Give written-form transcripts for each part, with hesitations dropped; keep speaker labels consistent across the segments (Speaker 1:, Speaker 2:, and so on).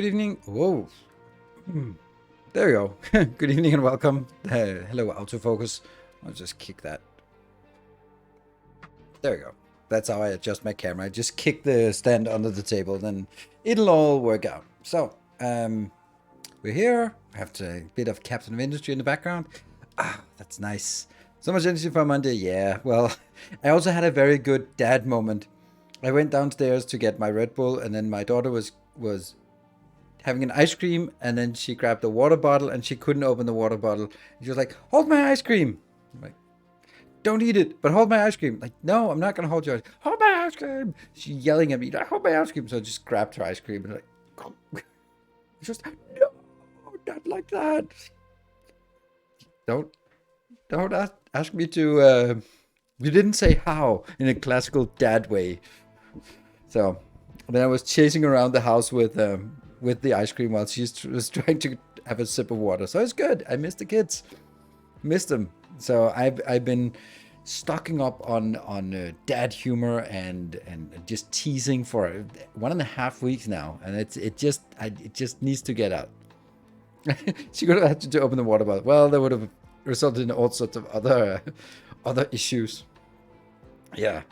Speaker 1: Good evening. Whoa. There we go. Good evening and welcome. Hello, autofocus. I'll just kick that. There we go. That's how I adjust my camera. I just kick the stand under the table, then it'll all work out. So, we're here. I have a bit of Captain of Industry in the background. Ah, that's nice. So much energy for Monday. Yeah, well, I also had a very good dad moment. I went downstairs to get my Red Bull, and then my daughter was having an ice cream, and then she grabbed a water bottle, and she couldn't open the water bottle. She was like, "Hold my ice cream." I'm like, "Don't eat it, but hold my ice cream." Like, "No, I'm not gonna hold yours. Hold my ice cream." She's yelling at me, like, "Hold my ice cream." So I just grabbed her ice cream and like, just no, not like that. Don't ask me to. You didn't say how in a classical dad way. So then I was chasing around the house with the ice cream while she was trying to have a sip of water. So it's good. I missed the kids, missed them. So I've been stocking up on dad humor and just teasing for 1.5 weeks now, and it just needs to get out. She could have had to open the water bottle. Well, that would have resulted in all sorts of other issues. Yeah,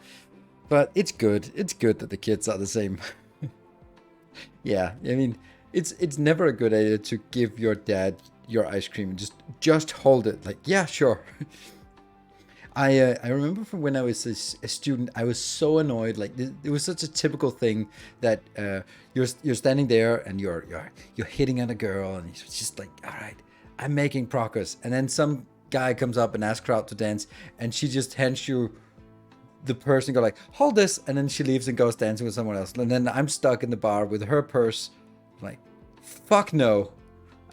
Speaker 1: but it's good. It's good that the kids are the same. Yeah, I mean, it's never a good idea to give your dad your ice cream and just hold it. Like, yeah, sure. I remember from when I was a student, I was so annoyed. Like, it was such a typical thing that you're standing there and you're hitting on a girl, and it's just like, all right, I'm making progress, and then some guy comes up and asks her out to dance, and she just hands you the person, go like, hold this, and then she leaves and goes dancing with someone else, and then I'm stuck in the bar with her purse. Like, fuck no.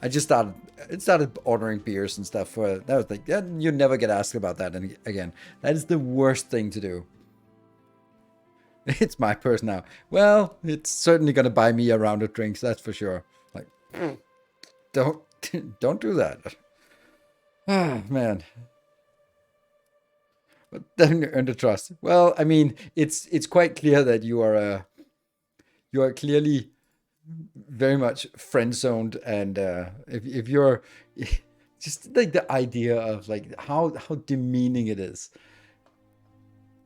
Speaker 1: I just started ordering beers and stuff for that. Was like, yeah, you never get asked about that again. That is the worst thing to do. It's my purse now. Well, it's certainly gonna buy me a round of drinks, that's for sure. Like, don't don't do that. Ah, man. But then earn the trust. Well, I mean, it's quite clear that you are clearly very much friend zoned, and if you're just like the idea of like how demeaning it is,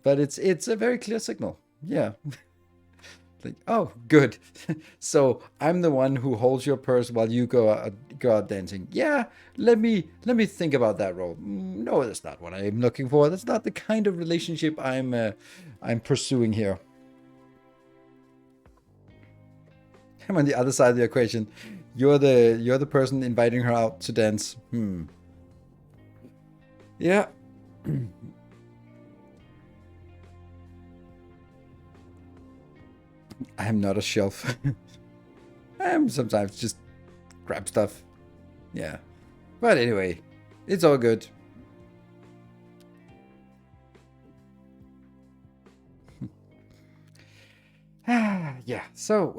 Speaker 1: but it's a very clear signal. Yeah. Like, oh, good. So I'm the one who holds your purse while you go out dancing. Yeah, let me think about that role. No, that's not what I'm looking for. That's not the kind of relationship I'm pursuing here. I'm on the other side of the equation. You're the person inviting her out to dance. Yeah. I'm not a shelf. I'm sometimes just grab stuff. Yeah. But anyway, it's all good. Yeah. So,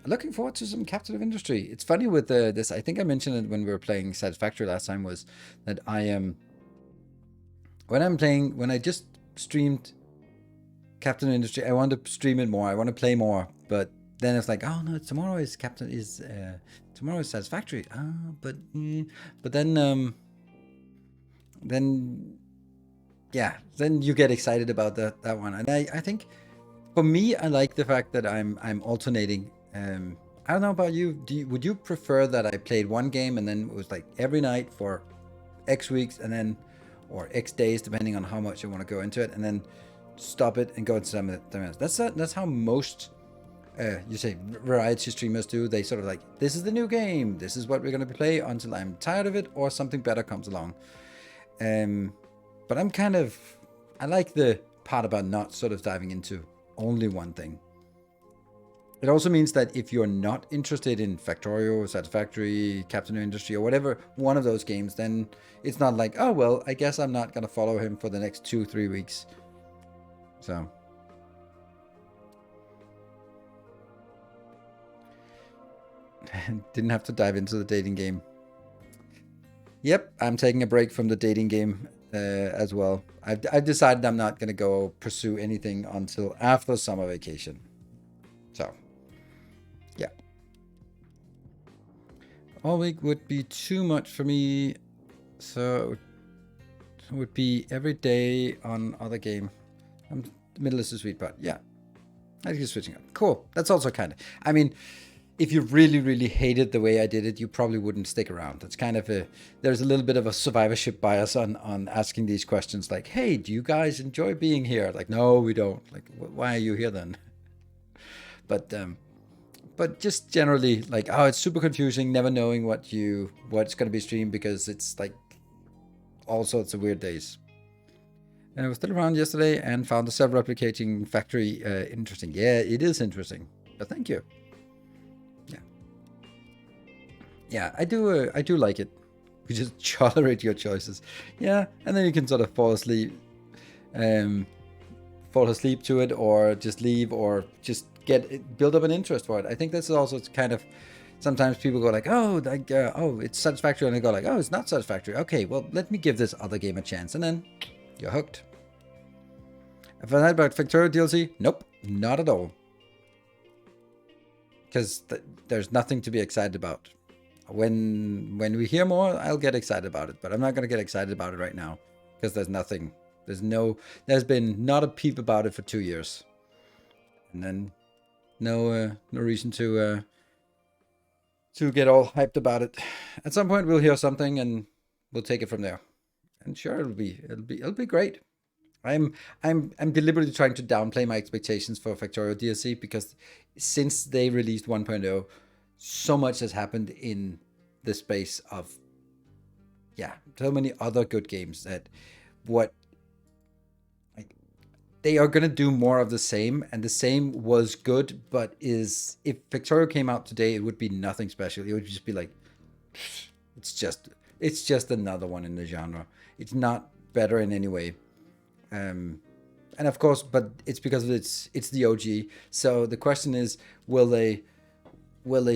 Speaker 1: looking forward to some Captain of Industry. It's funny with this. I think I mentioned it when we were playing Satisfactory last time. Was that I am when I just streamed Captain of Industry, I want to stream it more. I want to play more, but then it's like, oh no, tomorrow is Satisfactory. But then yeah, then you get excited about that one, and I think for me, I like the fact that I'm alternating. I don't know about you. Would you prefer that I played one game and then it was like every night for X weeks, and then or X days, depending on how much I want to go into it, and then stop it and go into something else? That's how most you say variety streamers do. They sort of like, this is the new game, this is what we're going to play until I'm tired of it or something better comes along. But I like the part about not sort of diving into only one thing. It also means that if you're not interested in Factorio, Satisfactory, Captain of Industry, or whatever one of those games, then it's not like, oh well, I guess I'm not gonna follow him for the next 2-3 weeks. So didn't have to dive into the dating game. Yep, I'm taking a break from the dating game as well. I've decided I'm not gonna go pursue anything until after summer vacation. So yeah. all week would be too much for me. So it would be every day on other game. The middle is the sweet part. Yeah. I think switching up. Cool. That's also kind of, I mean, if you really, really hated the way I did it, you probably wouldn't stick around. It's kind of there's a little bit of a survivorship bias on asking these questions like, hey, do you guys enjoy being here? Like, no, we don't. Like, why are you here then? But just generally like, oh, it's super confusing, never knowing what's going to be streamed because it's like all sorts of weird days. And I was still around yesterday and found the self-replicating factory interesting. Yeah, it is interesting. But thank you. Yeah, I do like it. You just tolerate your choices. Yeah, and then you can sort of fall asleep to it, or just leave, or just build up an interest for it. I think this is also kind of, sometimes people go like, oh, it's satisfactory, and they go like, oh, it's not satisfactory. Okay, well, let me give this other game a chance, and then you're hooked. Have I heard about Factorio DLC? Nope, not at all. Because there's nothing to be excited about. When we hear more, I'll get excited about it, but I'm not going to get excited about it right now because there's nothing. There's been not a peep about it for 2 years, and then no reason to get all hyped about it. At some point, we'll hear something and we'll take it from there. And sure, it'll be great. I'm deliberately trying to downplay my expectations for Factorio DLC because since they released 1.0. so much has happened in the space of, so many other good games that they are going to do more of the same, and the same was good, but if Factorio came out today, it would be nothing special. It would just be like, it's just another one in the genre. It's not better in any way. And of course, but it's because it's the OG. So the question is, will they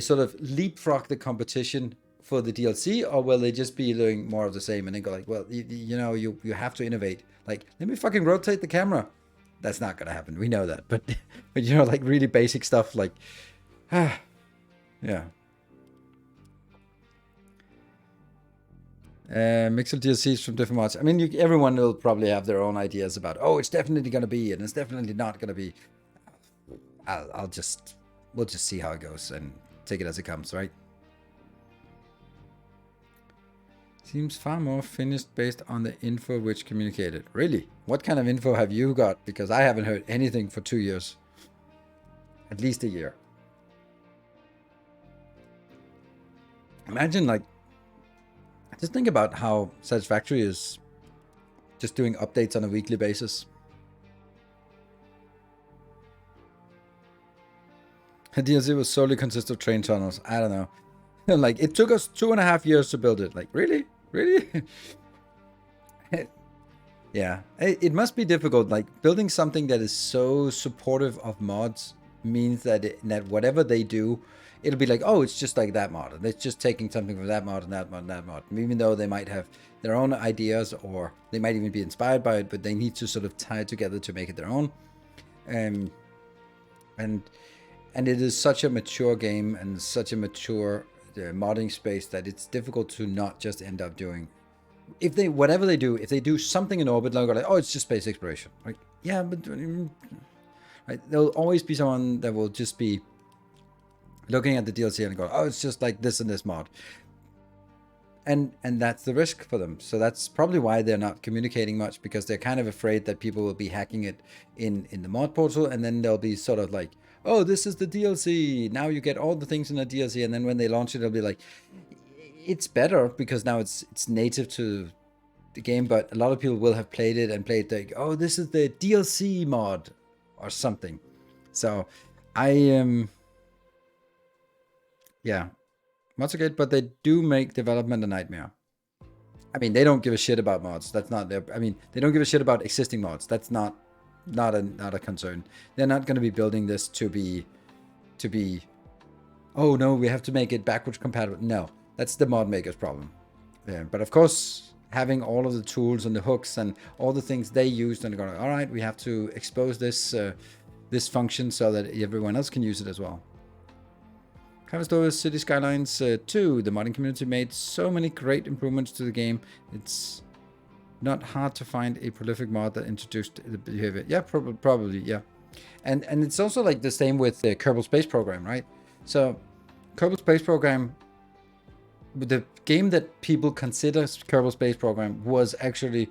Speaker 1: sort of leapfrog the competition for the DLC, or will they just be doing more of the same and then go like, well, you have to innovate. Like, let me fucking rotate the camera. That's not gonna happen. We know that, but like really basic stuff like, yeah. Mix of DLCs from different mods. I mean, everyone will probably have their own ideas about, oh, it's definitely gonna be, and it's definitely not gonna be. We'll just see how it goes and take it as it comes, right? Seems far more finished based on the info which communicated. Really? What kind of info have you got? Because I haven't heard anything for 2 years. At least a year. Imagine, like, just think about how Satisfactory is just doing updates on a weekly basis. The DLC was solely consist of train tunnels. I don't know. Like, it took us 2.5 years to build it. Like, really? Yeah, it must be difficult. Like, building something that is so supportive of mods means that whatever they do, it'll be like, oh, it's just like that mod, and it's just taking something from that mod and that mod and that mod. Even though they might have their own ideas, or they might even be inspired by it, but they need to sort of tie it together to make it their own. And it is such a mature game and such a mature modding space that it's difficult to not just end up doing, whatever they do, if they do something in orbit, they'll go like, oh, it's just space exploration. Like, yeah, but right, there'll always be someone that will just be looking at the DLC and go, oh, it's just like this and this mod. And that's the risk for them. So that's probably why they're not communicating much, because they're kind of afraid that people will be hacking it in the mod portal, and then they'll be sort of like, oh, this is the DLC. Now you get all the things in the DLC, and then when they launch it, it'll be like, it's better because now it's native to the game, but a lot of people will have played it and played like, oh, this is the DLC mod or something. So yeah, mods are good, but they do make development a nightmare. I mean, they don't give a shit about mods. That's not their. I mean, they don't give a shit about existing mods. That's not a concern. They're not going to be building this to be. Oh no, we have to make it backwards compatible. No, that's the mod maker's problem. Yeah, but of course, having all of the tools and the hooks and all the things they used, and going, all right, we have to expose this this function so that everyone else can use it as well. Have Story City Skylines 2. The modding community made so many great improvements to the game. It's not hard to find a prolific mod that introduced the behavior. Yeah, probably, yeah. And it's also like the same with the Kerbal Space Program, right? So Kerbal Space Program, the game that people consider Kerbal Space Program was actually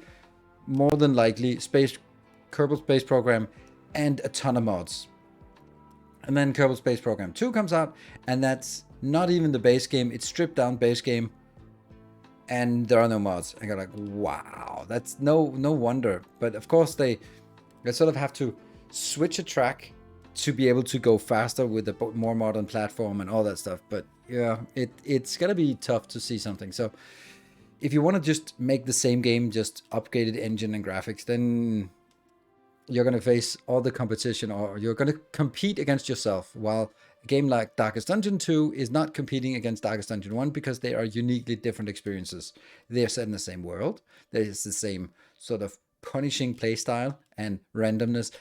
Speaker 1: more than likely Kerbal Space Program and a ton of mods. And then Kerbal Space Program 2 comes out, and that's not even the base game. It's stripped down base game, and there are no mods. And you're like, wow, that's no wonder. But of course they sort of have to switch a track to be able to go faster with a more modern platform and all that stuff. But yeah, it's gonna be tough to see something. So if you want to just make the same game, just upgraded engine and graphics, then you're going to face all the competition, or you're going to compete against yourself, while a game like Darkest Dungeon 2 is not competing against Darkest Dungeon 1 because they are uniquely different experiences. They're set in the same world. There's the same sort of punishing playstyle and randomness.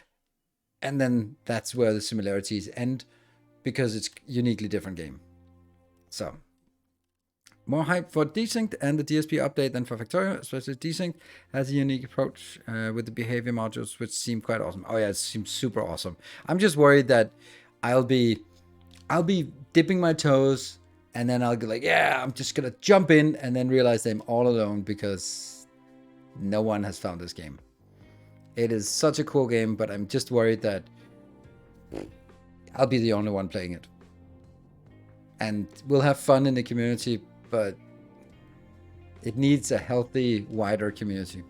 Speaker 1: And then that's where the similarities end, because it's uniquely different game. So more hype for Desynced and the DSP update than for Factorio, especially Desynced has a unique approach with the behavior modules, which seem quite awesome. Oh yeah, it seems super awesome. I'm just worried that I'll be dipping my toes, and then I'll be like, yeah, I'm just gonna jump in, and then realize I'm all alone because no one has found this game. It is such a cool game, but I'm just worried that I'll be the only one playing it. And we'll have fun in the community, but it needs a healthy, wider community.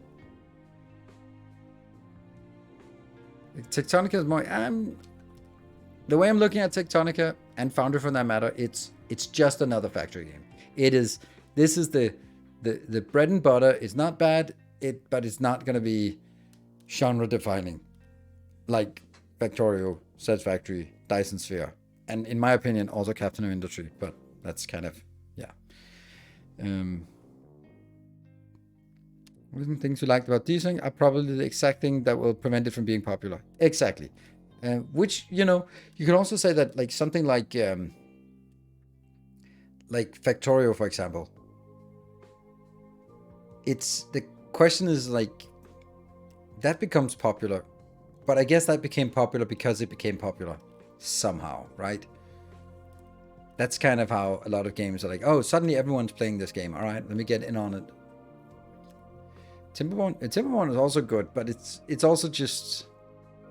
Speaker 1: Tectonica is more... the way I'm looking at Tectonica, and Foundry for that matter, it's just another factory game. This is the bread and butter. It's not bad, but it's not going to be genre defining like Factorio, Satisfactory, Dyson Sphere, and in my opinion also Captain of Industry. But that's kind of, yeah. What are some things you liked about Desync? Are probably the exact thing that will prevent it from being popular. Exactly. Which, you know, you can also say that like something like Factorio, for example. It's the question is like that becomes popular, but I guess that became popular because it became popular somehow, right? That's kind of how a lot of games are like, oh, suddenly everyone's playing this game. All right, let me get in on it. Timberborn is also good, but it's also just,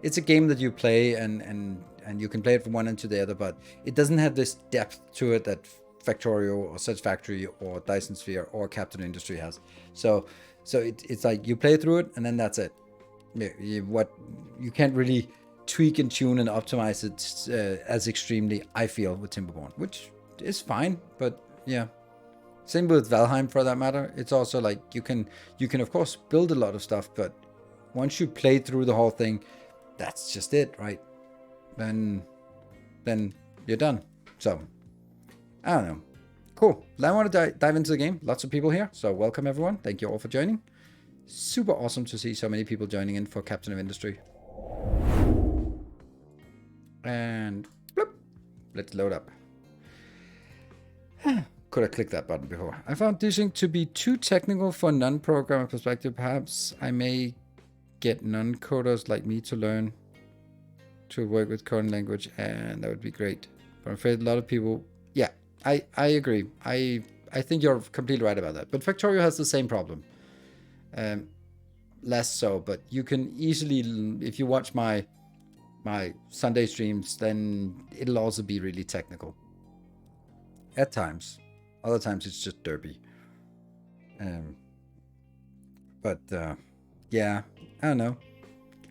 Speaker 1: it's a game that you play and you can play it from one end to the other, but it doesn't have this depth to it that Factorio or Satisfactory or Dyson Sphere or Captain Industry has. So it's like you play through it and then that's it. You can't really tweak and tune and optimize it as extremely, I feel, with Timberborn, which is fine, but yeah. Same with Valheim for that matter. It's also like you can of course build a lot of stuff, but once you play through the whole thing, that's just it, right? Then you're done. So I don't know. Cool. I want to dive into the game. Lots of people here, so welcome everyone. Thank you all for joining. Super awesome to see so many people joining in for Captain of Industry. And bloop, let's load up. Could have clicked that button before. I found Desync to be too technical for a non-programmer perspective. Perhaps I may get non-coders like me to learn to work with coding language, and that would be great. But I'm afraid a lot of people... Yeah, I agree. I think you're completely right about that. But Factorio has the same problem. Less so, but you can easily... If you watch my Sunday streams, then it'll also be really technical. At times. Other times it's just derpy. Yeah, I don't know.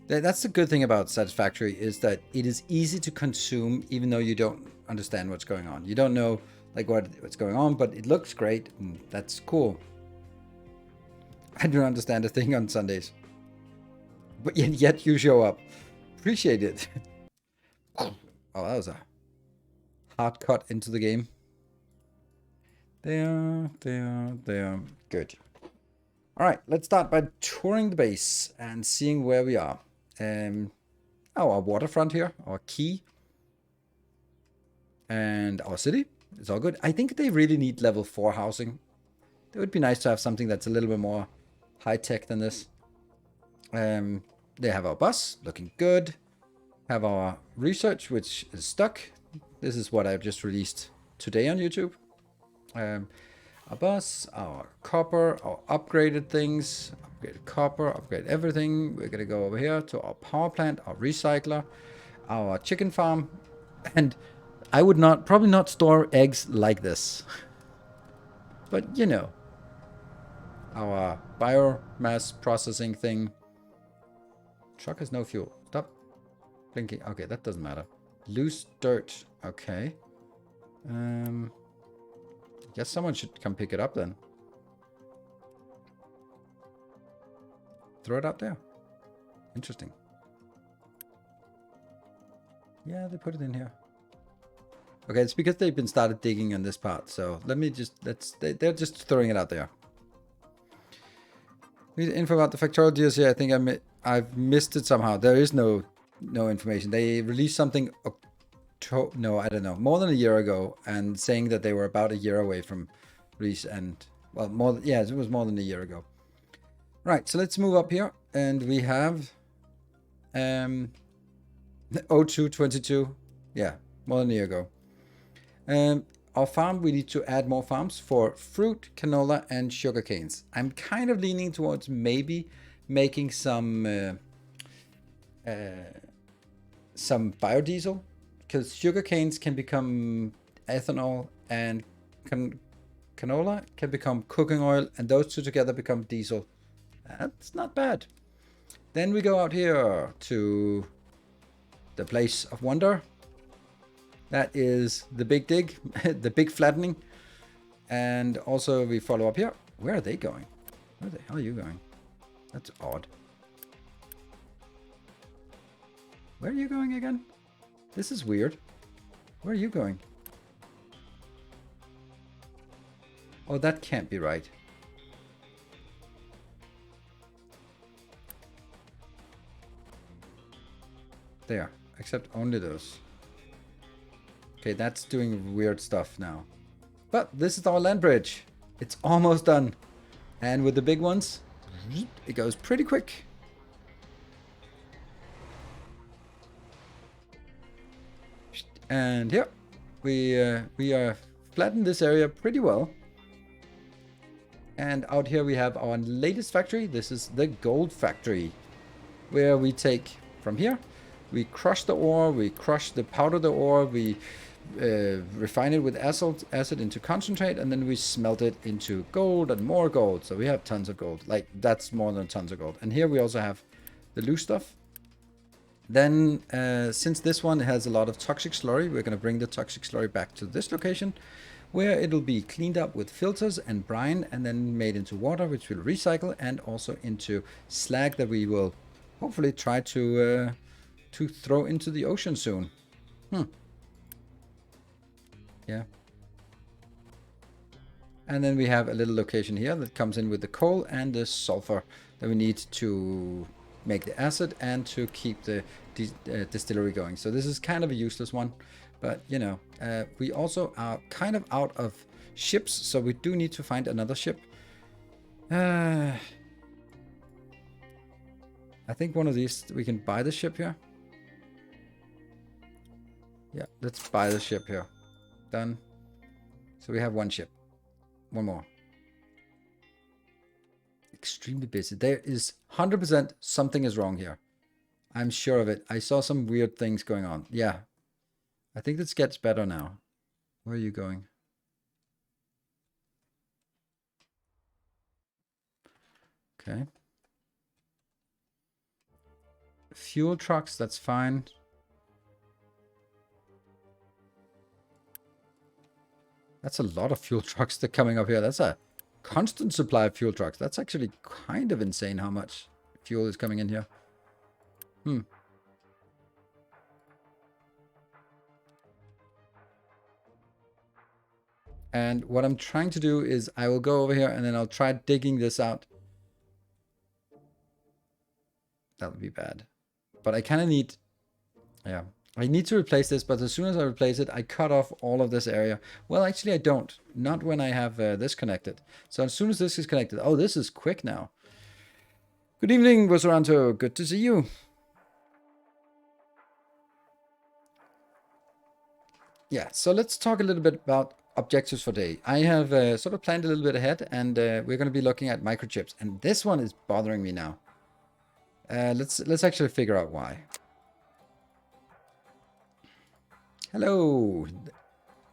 Speaker 1: That's the good thing about Satisfactory, is that it is easy to consume even though you don't understand what's going on. You don't know like what's going on, but it looks great and that's cool. I don't understand a thing on Sundays. But yet you show up. Appreciate it. Oh, that was a hard cut into the game. There. Good. All right, let's start by touring the base and seeing where we are. Our waterfront here, our quay, and our city. it's all good. I think they really need level 4 housing. It would be nice to have something that's a little bit more high-tech than this. They have our bus, looking good. Have our research, which is stuck. This is what I've just released today on YouTube. Our bus, our copper, our upgraded things, upgraded copper, upgrade everything. We're gonna go over here to our power plant, our recycler, our chicken farm, and I would probably not store eggs like this. But you know, our biomass processing thing. Truck has no fuel. Stop blinking. Okay, that doesn't matter. Loose dirt. Okay. Guess someone should come pick it up then. Throw it out there. Interesting. Yeah, they put it in here. Okay, it's because they've been started digging on this part. So let me just, they're just throwing it out there. Info about the factorial DLC. I think I've missed it somehow. There is no information. They released something, no, I don't know, more than a year ago, and saying that they were about a year away from release, and well, it was more than a year ago. Right, so let's move up here, and we have 0222. Yeah, more than a year ago. Our farm, we need to add more farms for fruit, canola, and sugar canes. I'm kind of leaning towards maybe making some biodiesel, because sugar canes can become ethanol and canola can become cooking oil, and those two together become diesel. That's not bad. Then we go out here to the place of wonder. That is the big dig, the big flattening. And also we follow up here. Where are they going? Where the hell are you going? That's odd. Where are you going again? This is weird. Where are you going? Oh, that can't be right. There. Accept only those. Okay, that's doing weird stuff now. But this is our land bridge. It's almost done. And with the big ones, it goes pretty quick. And here, we are flattened this area pretty well. And out here we have our latest factory. This is the gold factory, where we take from here, we crush the ore, we crush the powder the ore, we refine it with acid into concentrate, and then we smelt it into gold and more gold. So we have tons of gold. Like, that's more than tons of gold. And here we also have the loose stuff. Then, since this one has a lot of toxic slurry, we're going to bring the toxic slurry back to this location, where it'll be cleaned up with filters and brine, and then made into water, which we'll recycle, and also into slag that we will hopefully try to throw into the ocean soon. Yeah. And then we have a little location here that comes in with the coal and the sulfur that we need to make the acid and to keep the distillery going. So this is kind of a useless one, but you know, we also are kind of out of ships, so we do need to find another ship. I think one of these, we can buy the ship here. Yeah, let's buy the ship here. Done. So we have one ship. One more. Extremely busy. There is 100% something is wrong here. I'm sure of it. I saw some weird things going on. Yeah. I think this gets better now. Where are you going? Okay. Fuel trucks, that's fine. That's a lot of fuel trucks that are coming up here. That's a constant supply of fuel trucks. That's actually kind of insane how much fuel is coming in here. And what I'm trying to do is I will go over here and then I'll try digging this out. That would be bad. But I kind of need... Yeah. I need to replace this, but as soon as I replace it, I cut off all of this area. Well, actually, I don't. Not when I have this connected. So as soon as this is connected... Oh, this is quick now. Good evening, Vosaranto. Good to see you. Yeah, so let's talk a little bit about objectives for today. I have sort of planned a little bit ahead, and we're going to be looking at microchips. And this one is bothering me now. Let's actually figure out why. Hello,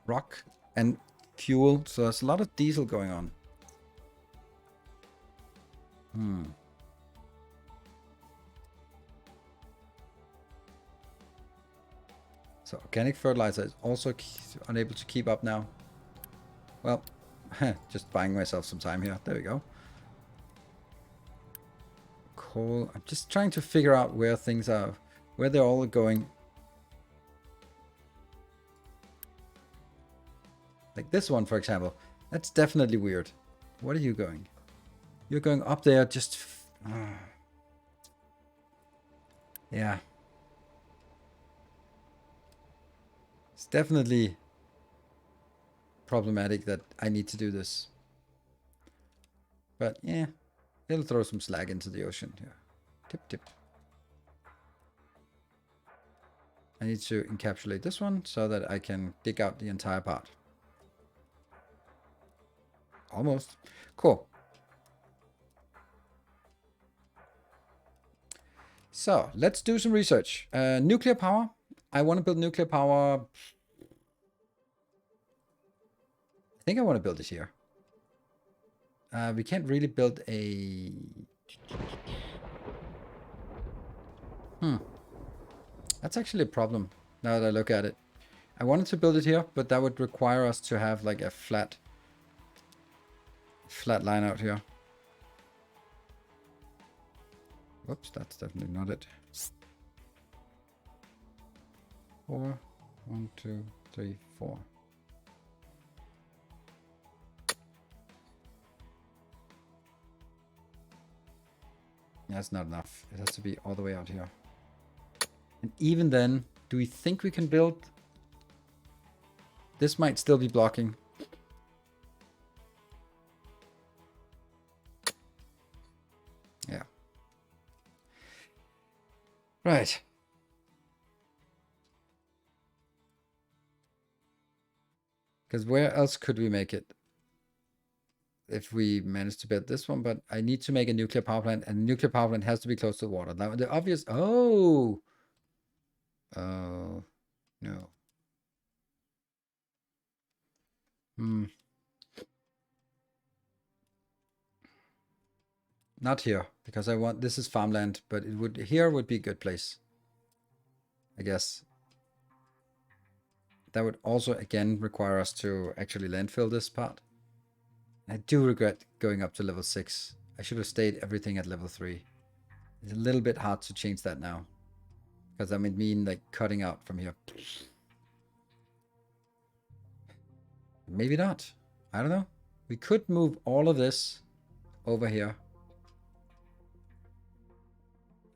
Speaker 1: rock and fuel. So there's a lot of diesel going on. So organic fertilizer is also unable to keep up now. Well, just buying myself some time here. There we go. Coal. I'm just trying to figure out where things are, where they're all going. Like this one, for example. That's definitely weird. What are you going? You're going up there just... Yeah. It's definitely problematic that I need to do this. But yeah, it'll throw some slag into the ocean here. Tip, tip. I need to encapsulate this one so that I can dig out the entire part. Almost. Cool. So let's do some research. Nuclear power. I want to build nuclear power. I think I want to build it here. We can't really build a... That's actually a problem now that I look at it. I wanted to build it here, but that would require us to have like a flat line out here. Whoops, that's definitely not it. 4, 1, 2, 3, 4. That's not enough. It has to be all the way out here. And even then, do we think we can build? This might still be blocking. Yeah. Right. Because where else could we make it? If we manage to build this one, but I need to make a nuclear power plant, and a nuclear power plant has to be close to the water. Now, the obvious... Oh! Oh, no. Not here, because I want... This is farmland, but it would... Here would be a good place, I guess. That would also, again, require us to actually landfill this part. I do regret going up to level 6. I should have stayed everything at level 3. It's a little bit hard to change that now. Because that would mean like cutting out from here. Maybe not. I don't know. We could move all of this over here.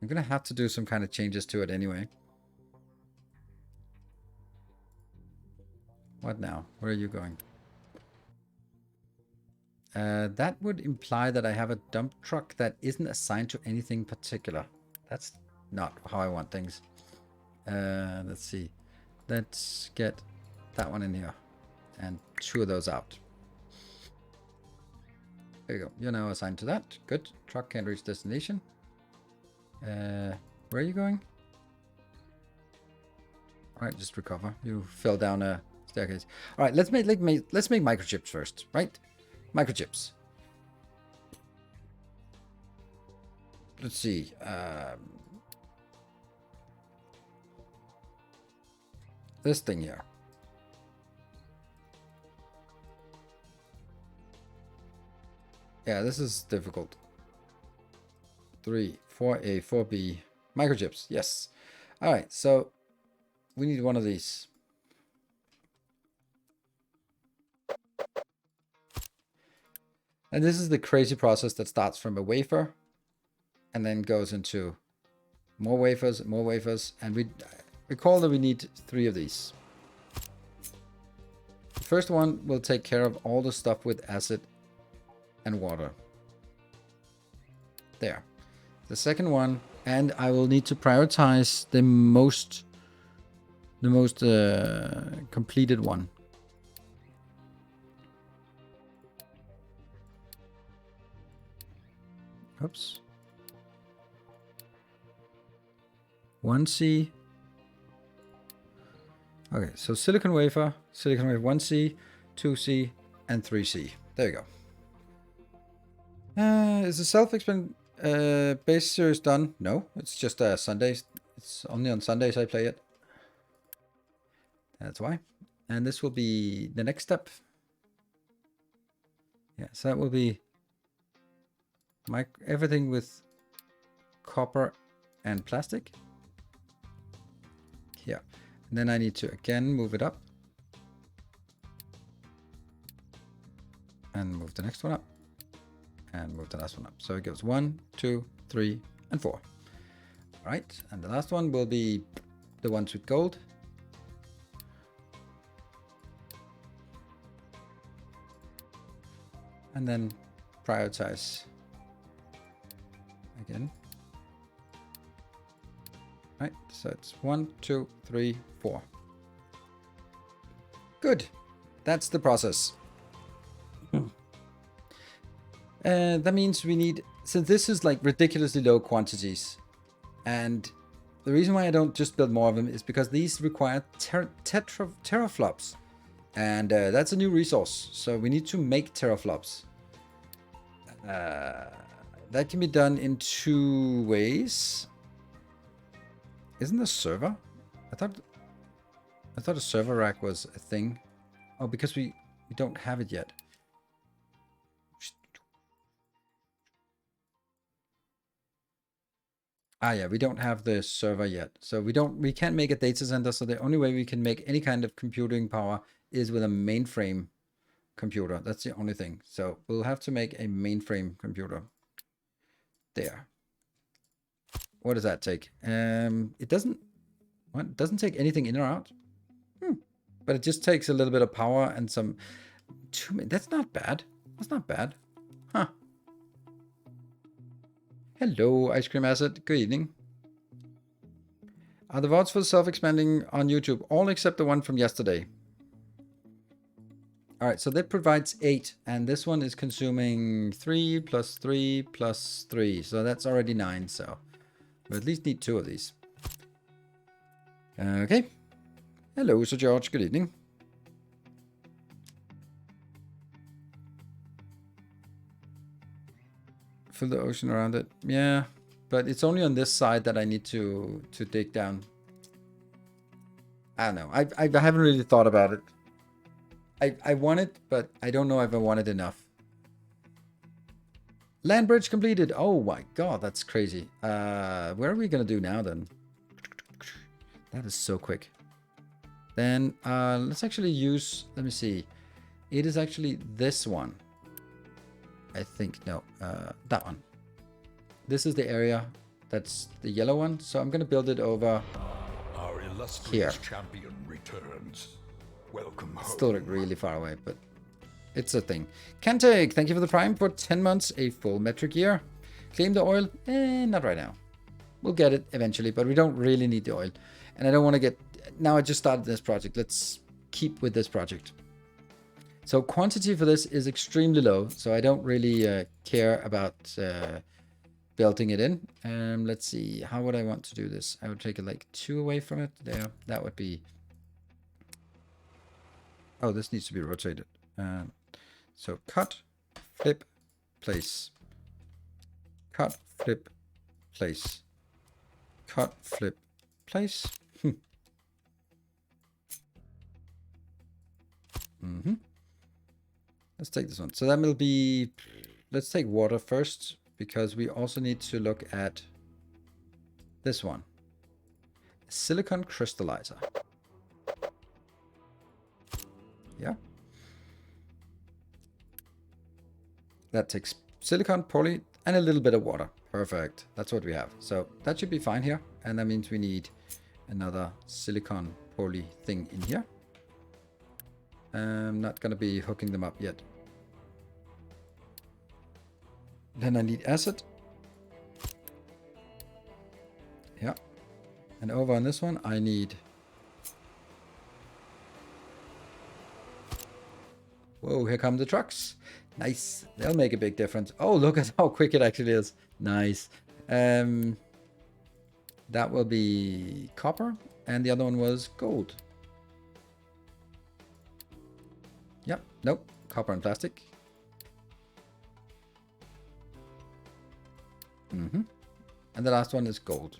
Speaker 1: I'm going to have to do some kind of changes to it anyway. What now? Where are you going? That would imply that I have a dump truck that isn't assigned to anything particular. That's not how I want things. Let's see. Let's get that one in here. And 2 of those out. There you go. You're now assigned to that. Good. Truck can't reach destination. Where are you going? Alright, just recover. You fell down a staircase. Alright, let's make microchips first, right? Microchips. Let's see. This thing here. Yeah, this is difficult. 3, 4A, 4B. Microchips, yes. Alright, so we need one of these. And this is the crazy process that starts from a wafer and then goes into more wafers, and recall that we need 3 of these. The first one will take care of all the stuff with acid and water. There. The second one, and I will need to prioritize the most completed one. Oops. 1C. Okay, so silicon wafer 1C, 2C, and 3C. There you go. Is the self-expand base series done? No, it's just Sundays. It's only on Sundays I play it. That's why. And this will be the next step. Yeah, so that will be everything with copper and plastic. Yeah. And then I need to again move it up. And move the next one up. And move the last one up. So it goes 1, 2, 3, and 4. All right. And the last one will be the ones with gold. And then prioritize again. Right, so it's 1, 2, 3, 4. Good. That's the process. That means we need, since this is like ridiculously low quantities, and the reason why I don't just build more of them is because these require teraflops. And that's a new resource, so we need to make teraflops. That can be done in 2 ways. Isn't the server? I thought a server rack was a thing. Oh, because we don't have it yet. Ah, yeah, we don't have the server yet, so we can't make a data center. So the only way we can make any kind of computing power is with a mainframe computer. That's the only thing. So we'll have to make a mainframe computer. There. What does that take? It doesn't take anything in or out. But it just takes a little bit of power and some. That's not bad. That's not bad. Huh. Hello, Ice Cream Acid. Good evening. Are the VODs for self-expanding on YouTube? All except the one from yesterday. All right, so that provides 8, and this one is consuming 3 plus 3 plus 3. So that's already 9, so we at least need 2 of these. Okay. Hello, Sir George. Good evening. Fill the ocean around it. Yeah, but it's only on this side that I need to dig down. I don't know. I haven't really thought about it. I want it, but I don't know if I want it enough. Land bridge completed. Oh my god, that's crazy. Where are we gonna do now then? That is so quick. Then let's actually use, let me see. It is actually this one. I think, no, that one. This is the area that's the yellow one. So I'm gonna build it over
Speaker 2: Our illustrious champion returns. Welcome home.
Speaker 1: Still really far away, but it's a thing. Kentake, thank you for the prime for 10 months, a full metric year. Claim the oil? Not right now. We'll get it eventually, but we don't really need the oil. And I don't want to get... Now I just started this project. Let's keep with this project. So quantity for this is extremely low, so I don't really care about belting it in. Let's see, how would I want to do this? I would take it like 2 away from it. There, that would be... Oh, this needs to be rotated. So cut, flip, place. Cut, flip, place. Cut, flip, place. Let's take this one. So that will be, let's take water first, because we also need to look at this one. Silicon crystallizer. Yeah. That takes silicon, poly, and a little bit of water. Perfect. That's what we have. So that should be fine here. And that means we need another silicon poly thing in here. I'm not gonna be hooking them up yet. Then I need acid. Yeah. And over on this one, I need... Whoa, here come the trucks. Nice. They'll make a big difference. Oh, look at how quick it actually is. Nice. That will be copper. And the other one was gold. Yep. Nope. Copper and plastic. And the last one is gold.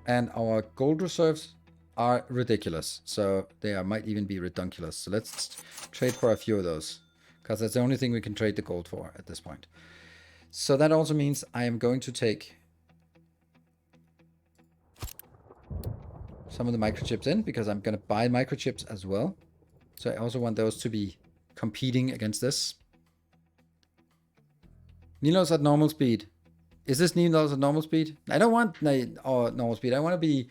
Speaker 1: And our gold reserves are ridiculous. So they might even be redunculous. So let's trade for a few of those, because that's the only thing we can trade the gold for at this point. So that also means I am going to take some of the microchips in, because I'm going to buy microchips as well. So I also want those to be competing against this. Nilo's at normal speed. Is this Nilo's at normal speed? I don't want normal speed. I want to be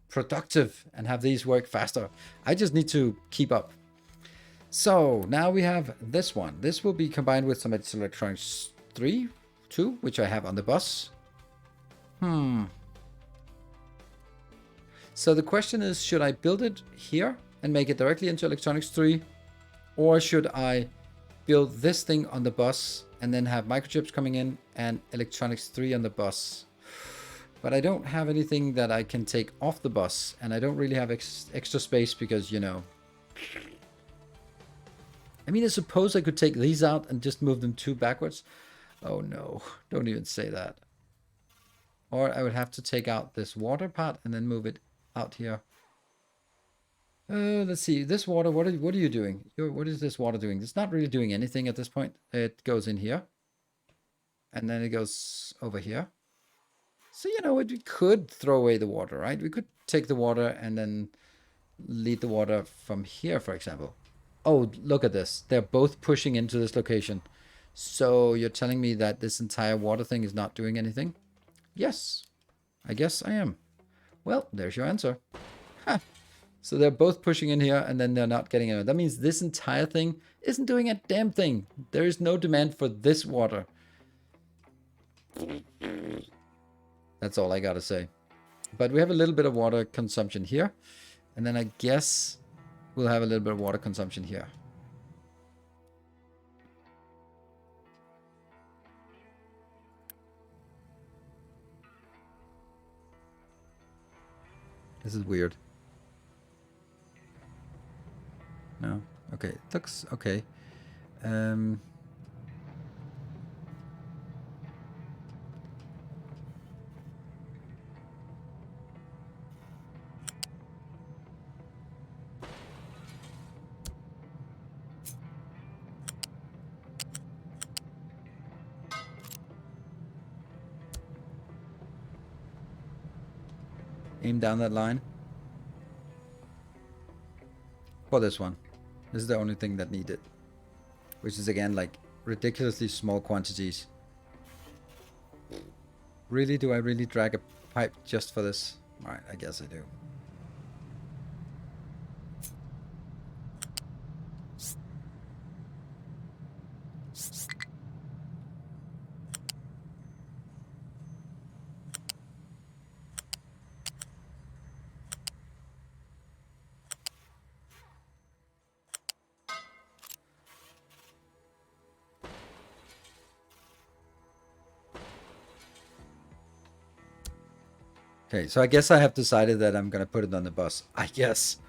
Speaker 1: productive and have these work faster. I just need to keep up. So now we have this one. This will be combined with some electronics 2, which I have on the bus. So the question is, should I build it here and make it directly into electronics 3? Or should I build this thing on the bus and then have microchips coming in and electronics 3 on the bus? But I don't have anything that I can take off the bus, and I don't really have extra space because, you know... I mean, I suppose I could take these out and just move them 2 backwards. Oh no, don't even say that. Or I would have to take out this water part and then move it out here. Let's see, this water, what are you doing? What is this water doing? It's not really doing anything at this point. It goes in here. And then it goes over here. So, you know, we could throw away the water, right? We could take the water and then lead the water from here, for example. Oh, look at this. They're both pushing into this location. So you're telling me that this entire water thing is not doing anything? Yes, I guess I am. Well, there's your answer. Ha. So they're both pushing in here and then they're not getting it. That means this entire thing isn't doing a damn thing. There is no demand for this water. That's all I gotta say. But we have a little bit of water consumption here. And then I guess we'll have a little bit of water consumption here. This is weird. No? Okay, it looks okay. Aim down that line. For this one. This is the only thing that needed. Which is again like ridiculously small quantities. Really? Do I really drag a pipe just for this? Alright, I guess I do. Okay, so I guess I have decided that I'm gonna put it on the bus. I guess.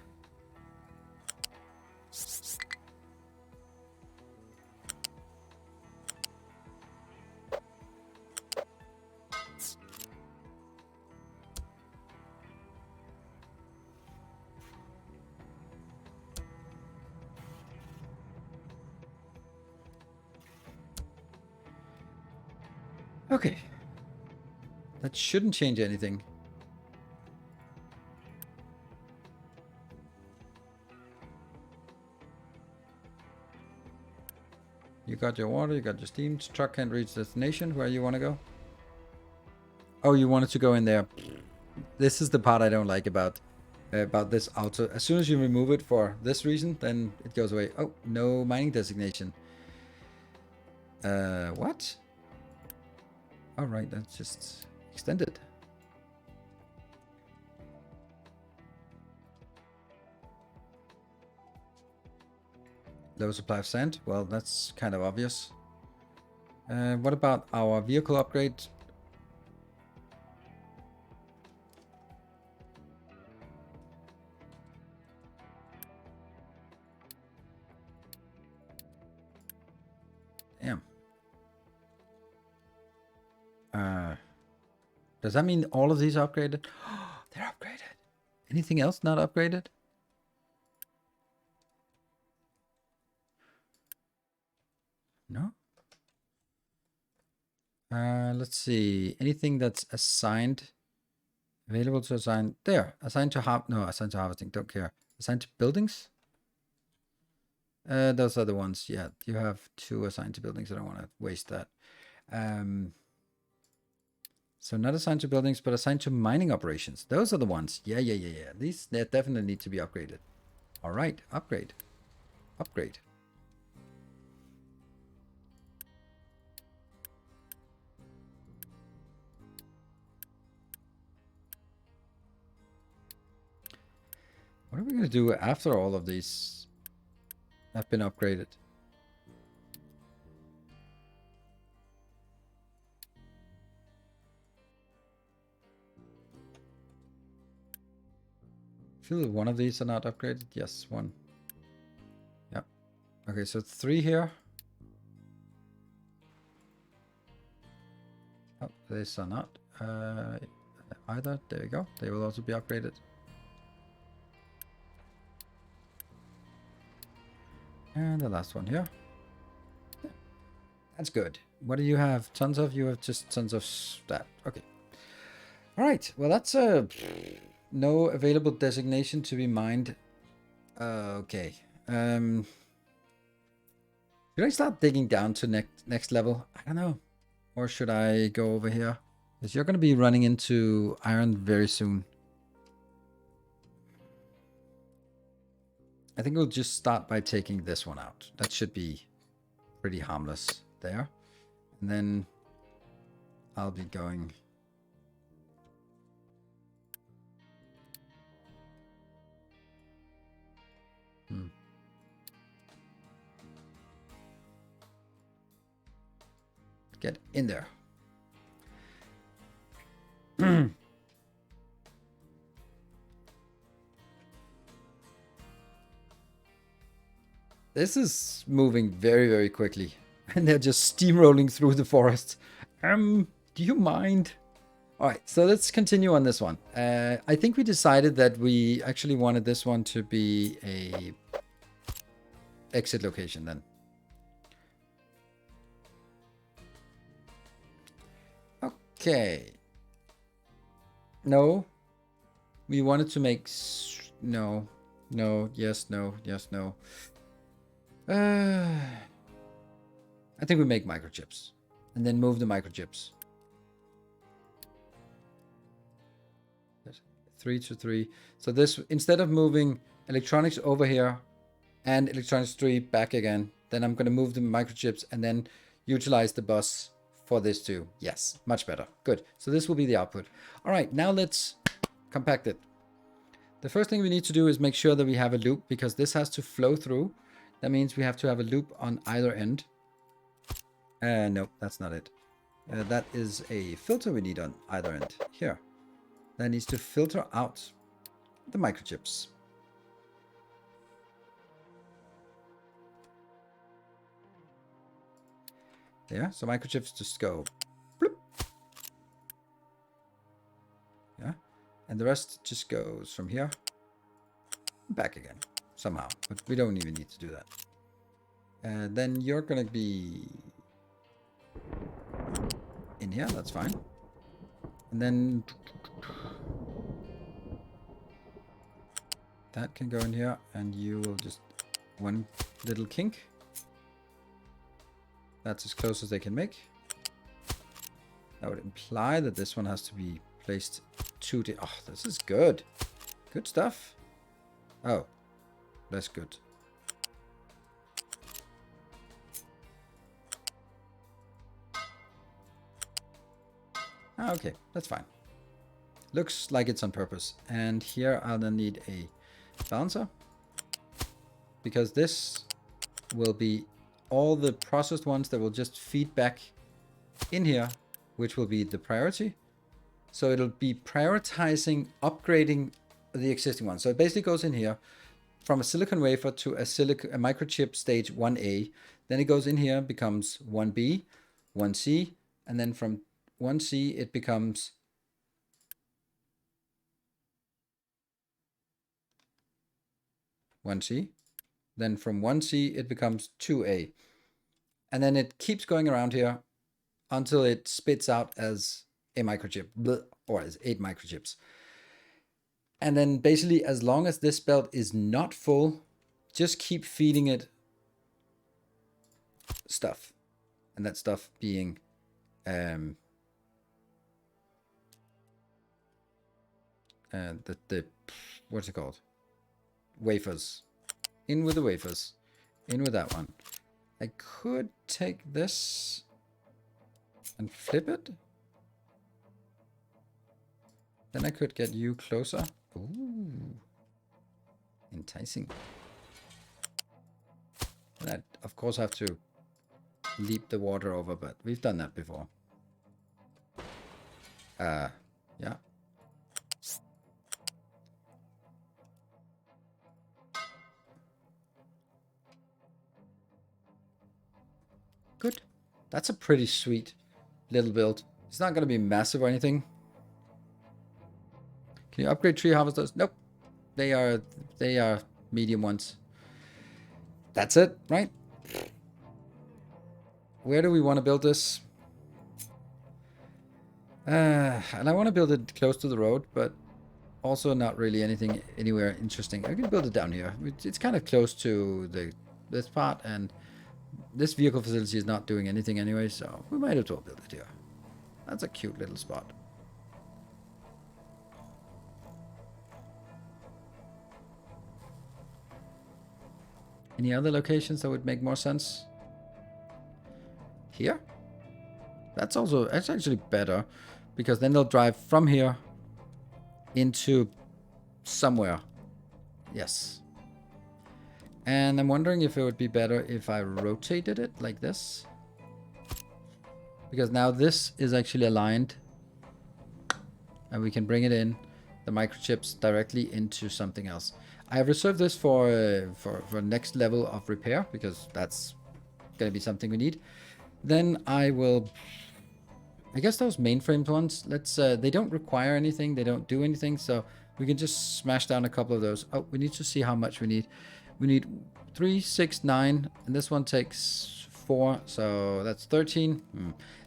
Speaker 1: Okay. That shouldn't change anything. You got your water, you got your steam. Truck can't reach destination. Where you want to go? Oh, you wanted to go in there. This is the part I don't like about this auto. As soon as you remove it for this reason, then it goes away. Oh, no mining designation. What? All right, that's just extended. Low supply of sand. Well, that's kind of obvious. What about our vehicle upgrade? Damn. Does that mean all of these are upgraded? They're upgraded. Anything else not upgraded? No? Let's see. Anything that's assigned, available to assign. There. Assigned to assigned to harvesting. Don't care. Assigned to buildings? Those are the ones. Yeah, you have 2 assigned to buildings. I don't want to waste that. So not assigned to buildings, but assigned to mining operations. Those are the ones. Yeah. These they definitely need to be upgraded. All right, upgrade. Upgrade. What are we going to do after all of these have been upgraded? I feel that one of these are not upgraded. Yes, 1. Yep. Okay, so 3 here. Oh, these are not either. There we go. They will also be upgraded. And the last one here. Yeah, that's good. What do you have? Tons of? You have just tons of that. Okay. All right. Well, that's no available designation to be mined. Okay. Should I start digging down to next level? I don't know. Or should I go over here? Because you're going to be running into iron very soon. I think we'll just start by taking this one out. That should be pretty harmless there. And then I'll be going... Get in there. This is moving very, very quickly. And they're just steamrolling through the forest. Do you mind? All right, so let's continue on this one. I think we decided that we actually wanted this one to be a exit location then. Okay. No. We wanted to make... No. No. Yes. No. Yes. No. I think we make microchips. And then move the microchips. 3 to 3. So this, instead of moving electronics over here and electronics 3 back again, then I'm going to move the microchips and then utilize the bus for this too. Yes, much better. Good. So this will be the output. All right, now let's compact it. The first thing we need to do is make sure that we have a loop because this has to flow through. That means we have to have a loop on either end. No, that's not it. That is a filter we need on either end. Here. That needs to filter out the microchips. There, so microchips just go bloop. Yeah, and the rest just goes from here back again somehow, but we don't even need to do that. Then you're gonna be in here, that's fine. And then that can go in here, and you will just one little kink. That's as close as they can make. That would imply that this one has to be placed 2D. Oh, this is good. Good stuff. Oh, that's good. Okay, that's fine. Looks like it's on purpose. And here I'll then need a balancer, because this will be all the processed ones that will just feed back in here, which will be the priority. So it'll be prioritizing upgrading the existing one. So it basically goes in here from a silicon wafer to a microchip stage 1A. Then it goes in here, becomes 1B, 1C, and then from 1C it becomes 1C. Then from 1C it becomes 2A. And then it keeps going around here until it spits out as a microchip, or as 8 microchips. And then basically, as long as this belt is not full, just keep feeding it stuff. And that stuff being what's it called? Wafers. In with the wafers. In with that one. I could take this and flip it. Then I could get you closer. Ooh. Enticing. And I, of course, have to leap the water over, but we've done that before. Yeah. Good. That's a pretty sweet little build. It's not going to be massive or anything. Can you upgrade tree harvesters? Nope. They are medium ones. That's it, right? Where do we want to build this? And I want to build it close to the road, but also not really anything anywhere interesting. I can build it down here. It's kind of close to this part, and this vehicle facility is not doing anything anyway, so we might as well build it here. That's a cute little spot. Any other locations that would make more sense? Here? That's actually better, because then they'll drive from here into somewhere. Yes. And I'm wondering if it would be better if I rotated it like this. Because now this is actually aligned. And we can bring it in, the microchips, directly into something else. I have reserved this for next level of repair, because that's going to be something we need. Then I will... I guess those mainframe ones, they don't require anything. They don't do anything. So we can just smash down a couple of those. Oh, we need to see how much we need. We need 3, 6, 9. And this one takes 4. So that's 13.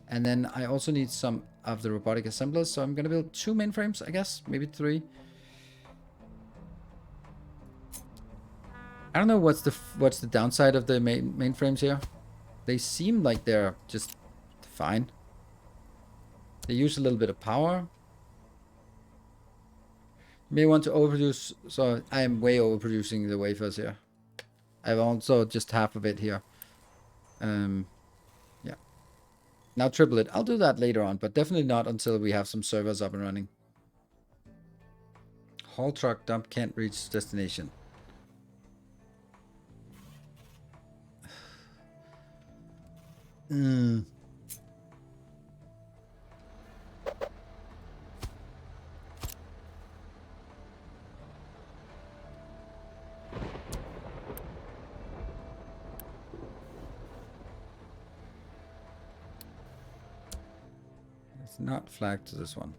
Speaker 1: And then I also need some of the robotic assemblers. So I'm going to build 2 mainframes, I guess. Maybe 3. I don't know what's the downside of the mainframes here. They seem like they're just fine. They use a little bit of power. You may want to overproduce, so I am way overproducing the wafers here. I have also just half of it here. Yeah. Now triple it. I'll do that later on, but definitely not until we have some servers up and running. Haul truck dump can't reach destination. It's not flagged to this one.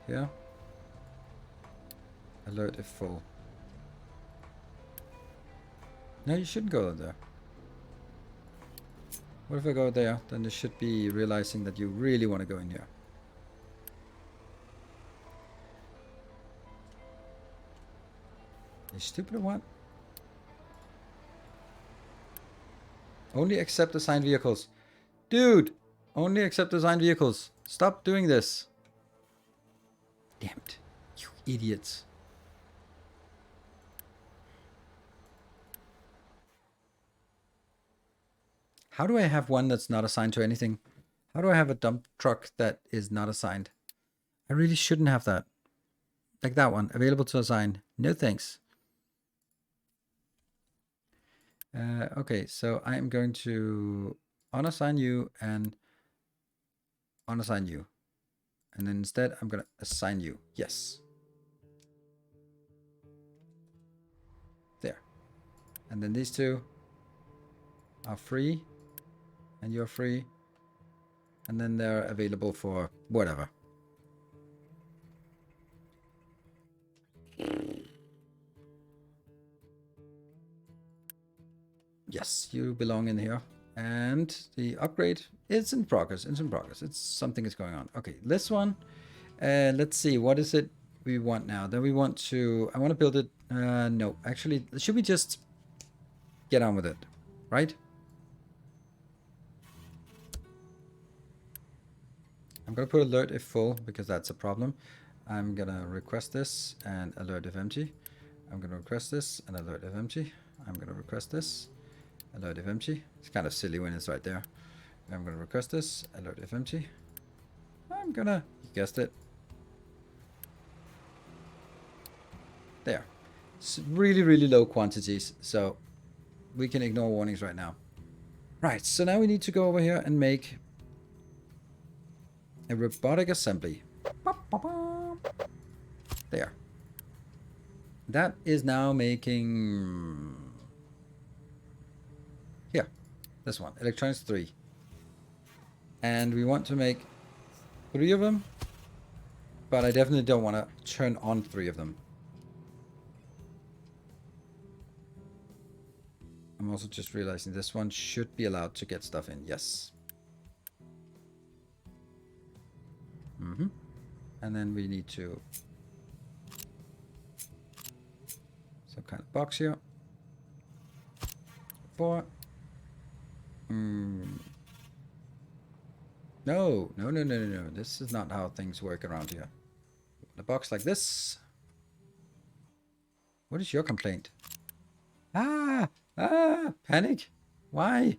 Speaker 1: Yeah. Alert if full. No, you shouldn't go there. What if I go there? Then you should be realizing that you really want to go in here. You stupid or what? Only accept assigned vehicles. Dude! Only accept assigned vehicles. Stop doing this. Damn it. You idiots. How do I have one that's not assigned to anything? How do I have a dump truck that is not assigned? I really shouldn't have that. Like that one. Available to assign. No thanks. Okay, so I am going to unassign you and unassign you. And then instead, I'm going to assign you. Yes. There. And then these two are free. And you're free. And then they're available for whatever. Yes, you belong in here. And the upgrade is in progress. It's in progress. It's something is going on. Okay, this one. Let's see. What is it we want now? Then we want to... I want to build it... no, actually, should we just get on with it? Right? I'm going to put alert if full because that's a problem. I'm going to request this and alert if empty. I'm going to request this and alert if empty. I'm going to request this, alert if empty. It's kind of silly when it's right there. I'm going to request this, alert if empty. I'm going to, you guessed it. There. It's really, really low quantities, so we can ignore warnings right now. Right, so now we need to go over here and make a robotic assembly. There. That is now making... Here. This one. Electronics 3. And we want to make 3 of them. But I definitely don't want to turn on 3 of them. I'm also just realizing this one should be allowed to get stuff in. Yes. And then we need to... some kind of box here. 4. No. This is not how things work around here. A box like this. What is your complaint? Panic. Why?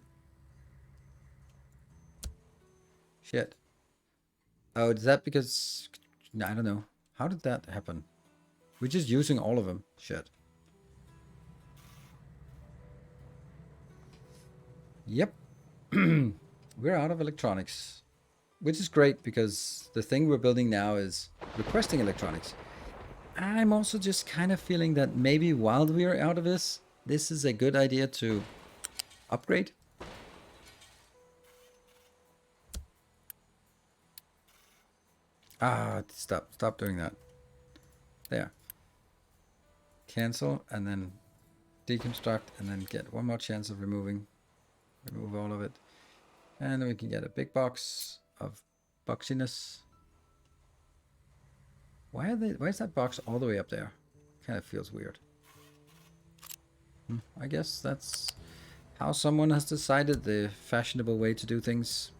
Speaker 1: Shit. Oh, is that because... No, I don't know. How did that happen? We're just using all of them. Shit. Yep. We're out of electronics. Which is great because the thing we're building now is requesting electronics. I'm also just kind of feeling that maybe while we're out of this is a good idea to upgrade. Stop doing that. There. Cancel and then deconstruct and then get one more chance of remove all of it. And then we can get a big box of boxiness. Why is that box all the way up there? Kind of feels weird. I guess that's how someone has decided the fashionable way to do things.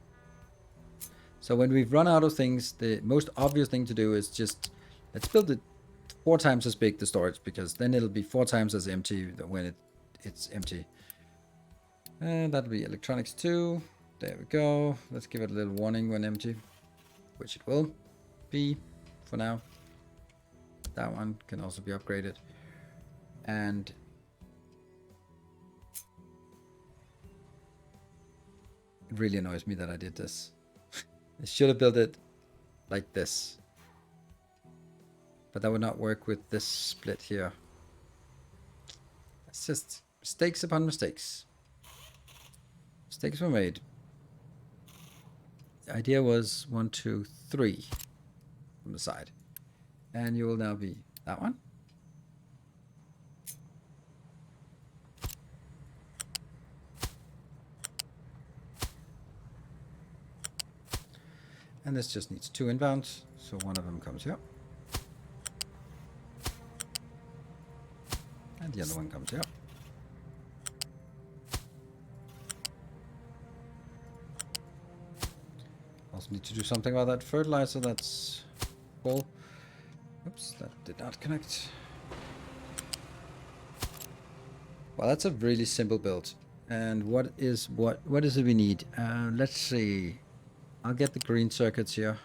Speaker 1: So when we've run out of things, the most obvious thing to do is just, let's build it 4 times as big, the storage, because then it'll be 4 times as empty when it's empty. And that'll be electronics 2. There we go. Let's give it a little warning when empty, which it will be for now. That one can also be upgraded. And it really annoys me that I did this. I should have built it like this. But that would not work with this split here. It's just mistakes upon mistakes. Mistakes were made. The idea was 1, 2, 3 from the side. And you will now be that one. And this just needs 2 inbounds, so one of them comes here. And the other one comes here. Also need to do something about that fertilizer that's full. Oops, that did not connect. Well, that's a really simple build. And what is it we need? Let's see. I'll get the green circuits here.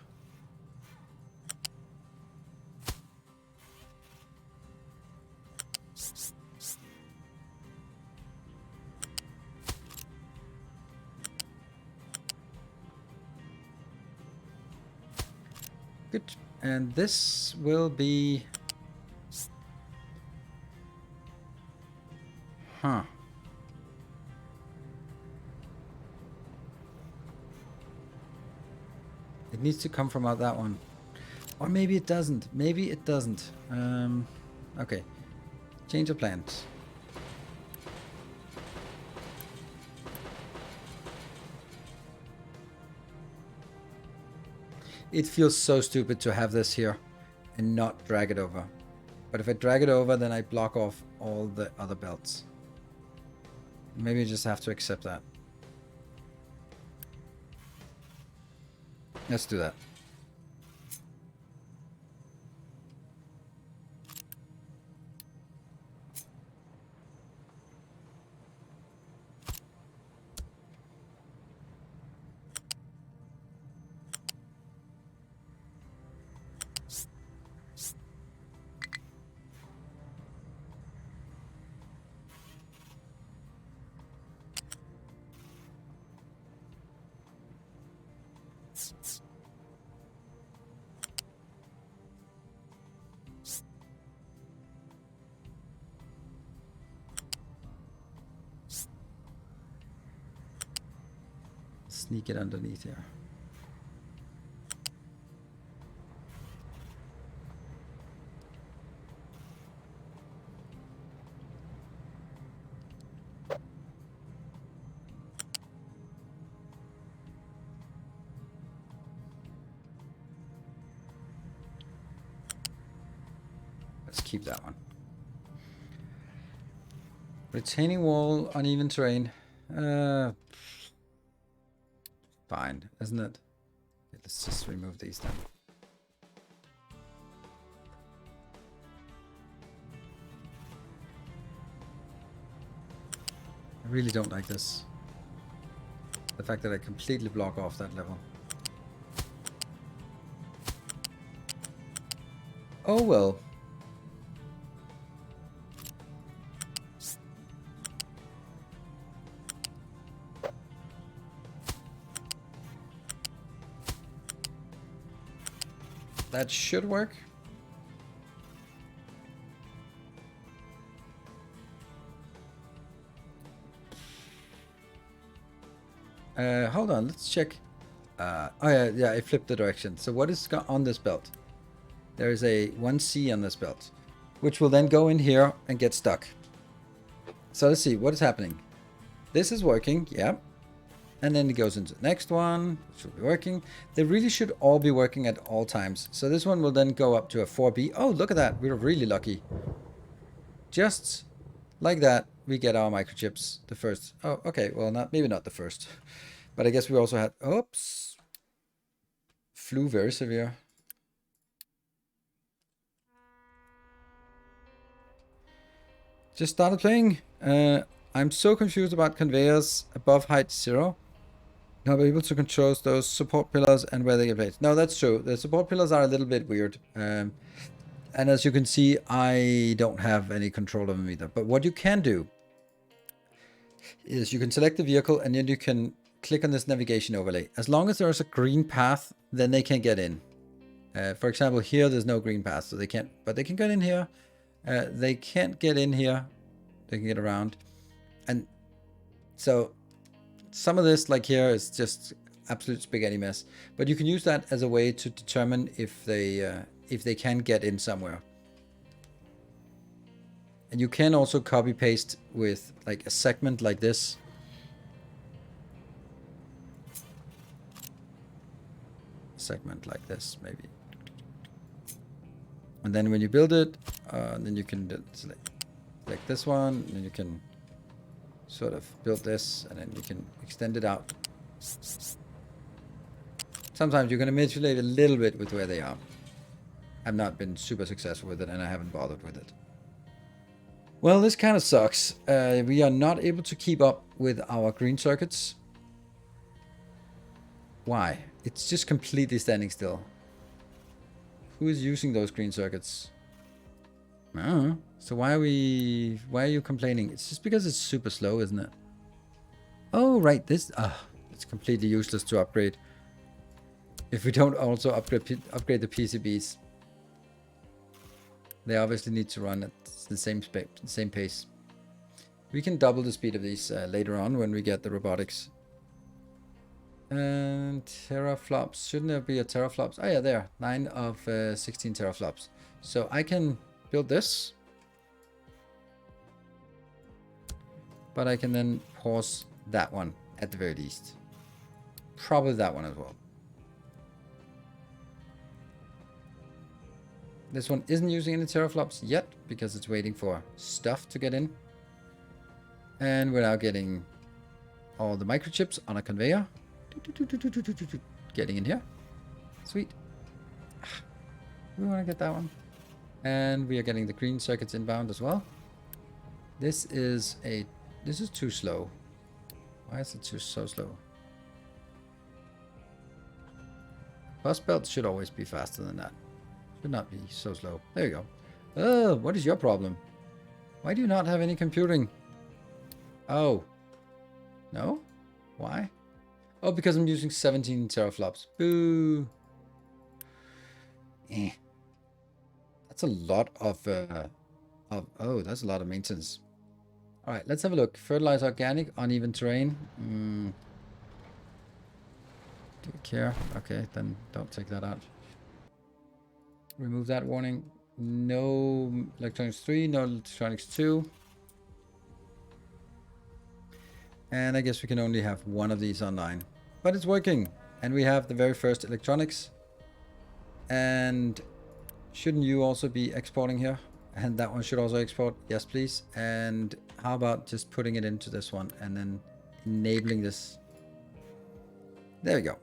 Speaker 1: Good. And this will be... Huh. It needs to come from out that one. Or maybe it doesn't. Maybe it doesn't. Okay. Change of plans. It feels so stupid to have this here and not drag it over. But if I drag it over, then I block off all the other belts. Maybe I just have to accept that. Let's do that. Sneak it underneath here. Let's keep that one. Retaining wall, uneven terrain. Fine, isn't it? Okay, let's just remove these then. I really don't like this. The fact that I completely block off that level. Oh well. That should work. Hold on, let's check. Oh yeah, I flipped the direction. So what is on this belt? There is a 1C on this belt, which will then go in here and get stuck. So let's see what is happening. This is working, yeah. And then it goes into the next one, which will be working. They really should all be working at all times. So this one will then go up to a 4B. Oh, look at that. We're really lucky. Just like that, we get our microchips. The first. Oh, okay. Well, maybe not the first. But I guess we also had... Oops. Flew very severe. Just started playing. I'm so confused about conveyors above height 0. Not able to control those support pillars and where they get placed. No, that's true. The support pillars are a little bit weird. And as you can see, I don't have any control of them either. But what you can do is you can select the vehicle and then you can click on this navigation overlay. As long as there's a green path, then they can get in. For example, here there's no green path, so they can't. But they can get in here. They can't get in here. They can get around. And so... some of this, like here, is just absolute spaghetti mess. But you can use that as a way to determine if they can get in somewhere. And you can also copy paste with like a segment like this. Segment like this, maybe. And then when you build it, then you can select this one, and then you can sort of build this, and then you can extend it out. Sometimes you can manipulate a little bit with where they are. I've not been super successful with it, and I haven't bothered with it. Well, this kind of sucks. We are not able to keep up with our green circuits. Why? It's just completely standing still. Who is using those green circuits? I don't know. So why are you complaining? It's just because it's super slow, isn't it? Oh, right. It's completely useless to upgrade if we don't also upgrade the PCBs. They obviously need to run at the same pace. We can double the speed of these later on when we get the robotics. And teraflops. Shouldn't there be a teraflops? Oh yeah, there. 9 of 16 teraflops. So I can build this. But I can then pause that one at the very least. Probably that one as well. This one isn't using any teraflops yet because it's waiting for stuff to get in. And we're now getting all the microchips on a conveyor. Getting in here. Sweet. We want to get that one. And we are getting the green circuits inbound as well. This is too slow. Why is it so slow? Bus belts should always be faster than that. Should not be so slow. There you go. Oh, what is your problem? Why do you not have any computing? Oh. No? Why? Oh, because I'm using 17 teraflops. Boo. That's a lot of that's a lot of maintenance. All right, let's have a look. Fertilize organic, uneven terrain. Do you care? Okay, then don't take that out. Remove that warning. No electronics 3, no electronics 2. And I guess we can only have one of these online. But it's working. And we have the very first electronics. And shouldn't you also be exporting here? And that one should also export. Yes, please. And how about just putting it into this one and then enabling this? There we go.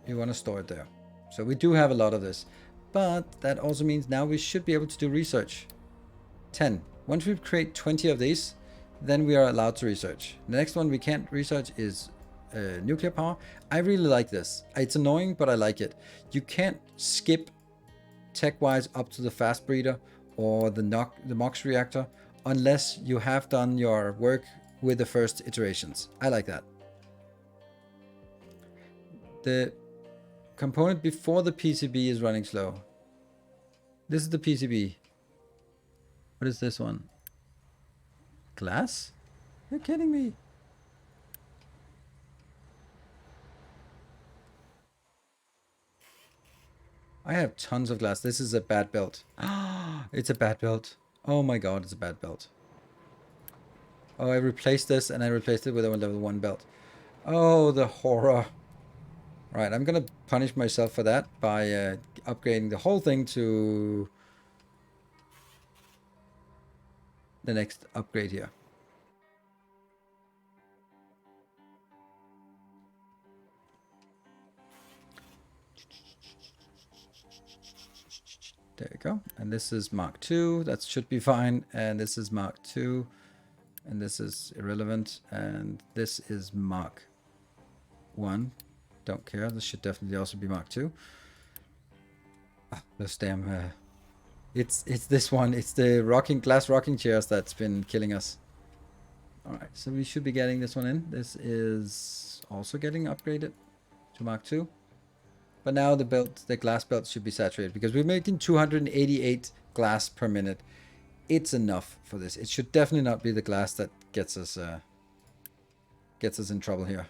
Speaker 1: You want to store it there. So we do have a lot of this. But that also means now we should be able to do research. 10. Once we create 20 of these, then we are allowed to research. The next one we can't research is nuclear power. I really like this. It's annoying, but I like it. You can't skip tech-wise up to the fast breeder or the MOX reactor unless you have done your work with the first iterations. I like that. The component before the PCB is running slow. This is the PCB. What is this one? Glass? You're kidding me. I have tons of glass. This is a bad belt. It's a bad belt. Oh my god, it's a bad belt. Oh, I replaced this and I replaced it with a level 1 belt. Oh, the horror. Right, I'm gonna punish myself for that by upgrading the whole thing to the next upgrade here. There we go. And this is Mark II. That should be fine. And this is Mark II. And this is irrelevant. And this is Mark 1. Don't care. This should definitely also be Mark II. This damn... It's this one. It's the glass rocking chairs that's been killing us. Alright, so we should be getting this one in. This is also getting upgraded to Mark II. But now the glass belt should be saturated because we're making 288 glass per minute. It's enough for this. It should definitely not be the glass that gets us in trouble here.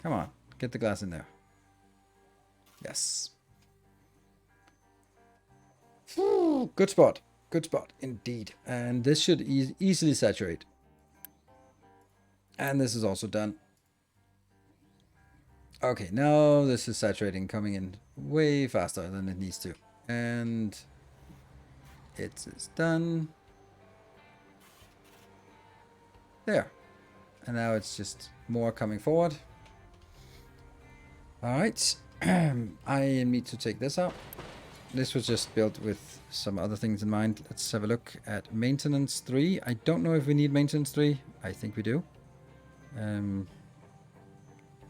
Speaker 1: Come on, get the glass in there. Yes. Good spot. Good spot indeed. And this should easily saturate. And this is also done. Okay, now this is saturating, coming in way faster than it needs to. And it is done. There. And now it's just more coming forward. Alright. I need to take this out. This was just built with some other things in mind. Let's have a look at maintenance 3. I don't know if we need maintenance 3. I think we do.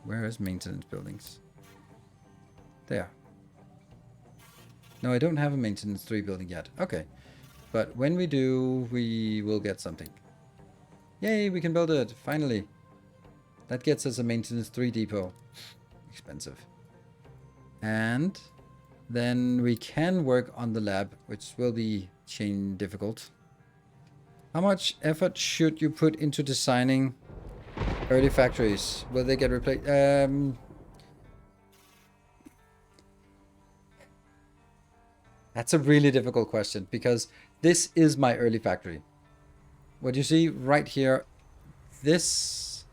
Speaker 1: Where is maintenance buildings? There. No, I don't have a maintenance 3 building yet. Okay. But when we do, we will get something. Yay, we can build it. Finally. That gets us a maintenance 3 depot. Expensive. And then we can work on the lab, which will be chain difficult. How much effort should you put into designing early factories? Will they get replaced? That's a really difficult question because this is my early factory. What you see right here, these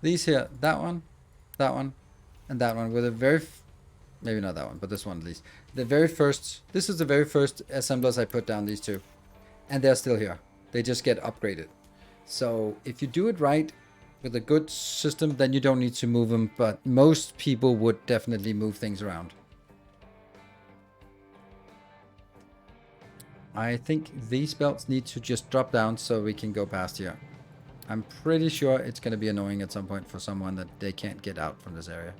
Speaker 1: here, that one, and that one with a very, maybe not that one, but this one at least. The very first, this is the very first assemblers I put down, these two. And they're still here. They just get upgraded. So if you do it right with a good system, then you don't need to move them. But most people would definitely move things around. I think these belts need to just drop down so we can go past here. I'm pretty sure it's going to be annoying at some point for someone that they can't get out from this area.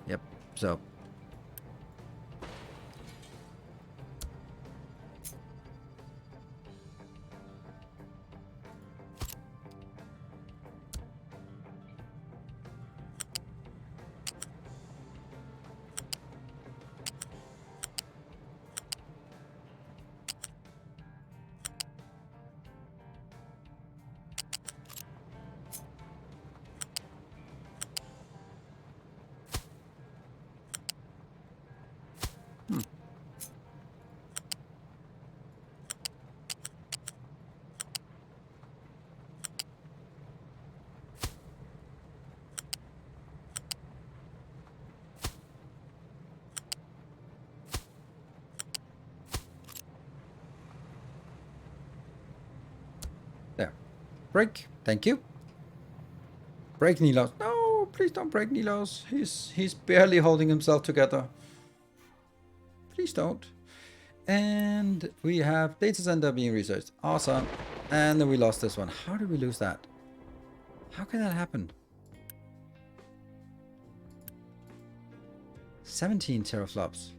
Speaker 1: Yep, so. There. Break. Thank you. Break Nilos. No, please don't break Nilos. He's barely holding himself together. Please don't. And we have data center being researched. Awesome. And then we lost this one. How did we lose that? How can that happen? 17 teraflops.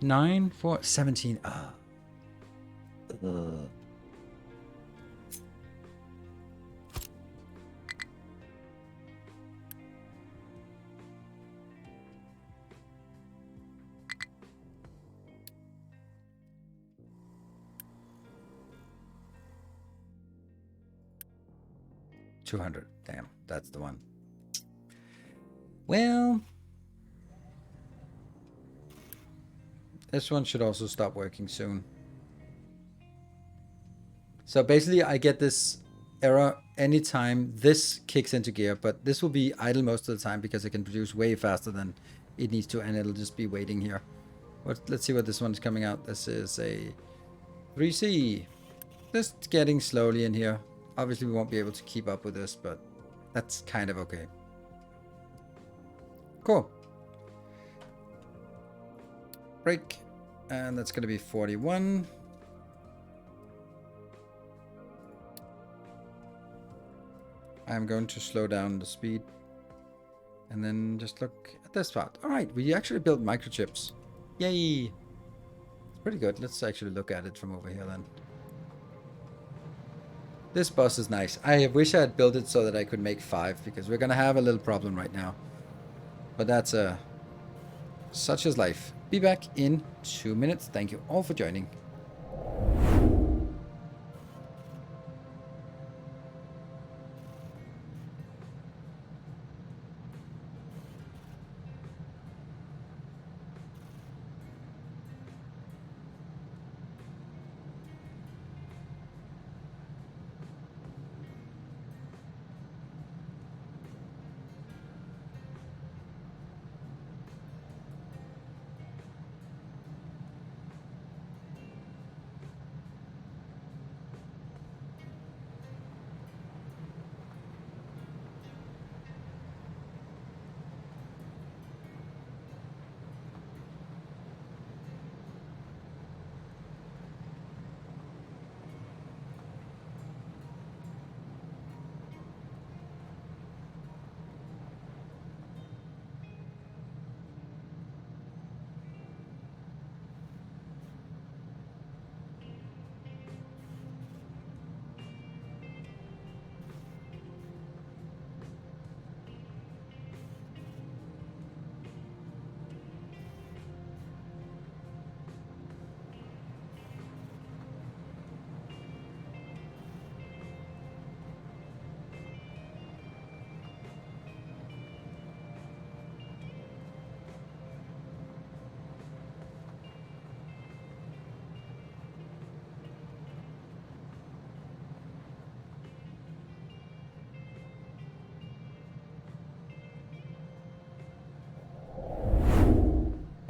Speaker 1: 9, 4, 17. Ah. Ugh. $200. Damn, that's the one. Well, this one should also stop working soon. So basically I get this error anytime this kicks into gear, but this will be idle most of the time because it can produce way faster than it needs to, and it'll just be waiting here. Let's see what this one is coming out. This is a 3C. Just getting slowly in here. Obviously we won't be able to keep up with this, but that's kind of okay. Cool. Break. And that's going to be 41. I'm going to slow down the speed. And then just look at this part. Alright, we actually built microchips. Yay! It's pretty good. Let's actually look at it from over here then. This bus is nice. I wish I had built it so that I could make 5, because we're going to have a little problem right now. But that's such is life. Be back in 2 minutes. Thank you all for joining.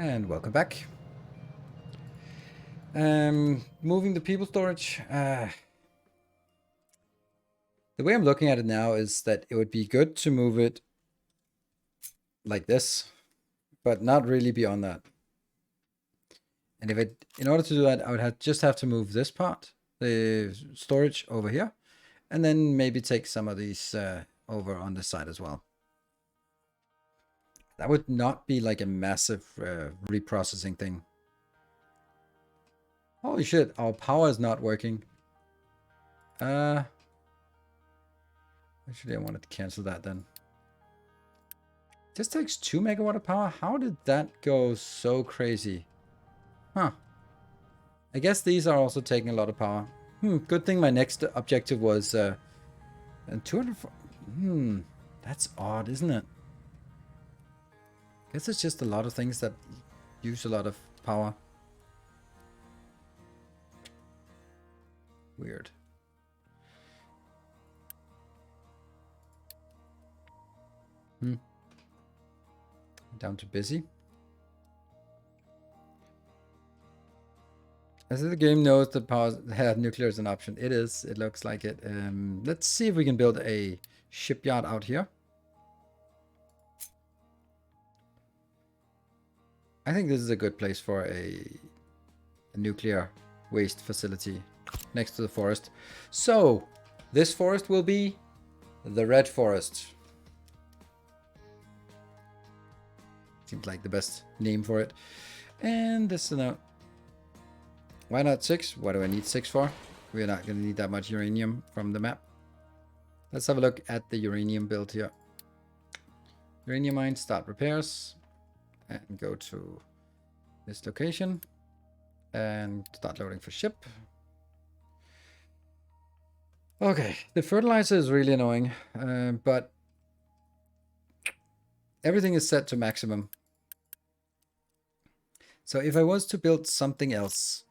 Speaker 1: And welcome back. Moving the people storage. The way I'm looking at it now is that it would be good to move it like this, but not really beyond that. And in order to do that, I would just have to move this part, the storage, over here, and then maybe take some of these over on this side as well. That would not be like a massive reprocessing thing. Holy shit, our power is not working. Actually, I wanted to cancel that then. This takes 2 megawatt of power? How did that go so crazy? Huh. I guess these are also taking a lot of power. Good thing my next objective was 200. That's odd, isn't it? I guess it's just a lot of things that use a lot of power. Weird. Down to busy. As the game knows that nuclear is an option. It is. It looks like it. Let's see if we can build a shipyard out here. I think this is a good place for a nuclear waste facility next to the forest. So, this forest will be the Red Forest. Seems like the best name for it. And this is now. Why not 6? What do I need 6 for? We're not going to need that much uranium from the map. Let's have a look at the uranium build here. Uranium mine, start repairs. And go to this location. And start loading for ship. Okay, the fertilizer is really annoying. But everything is set to maximum. So if I was to build something else,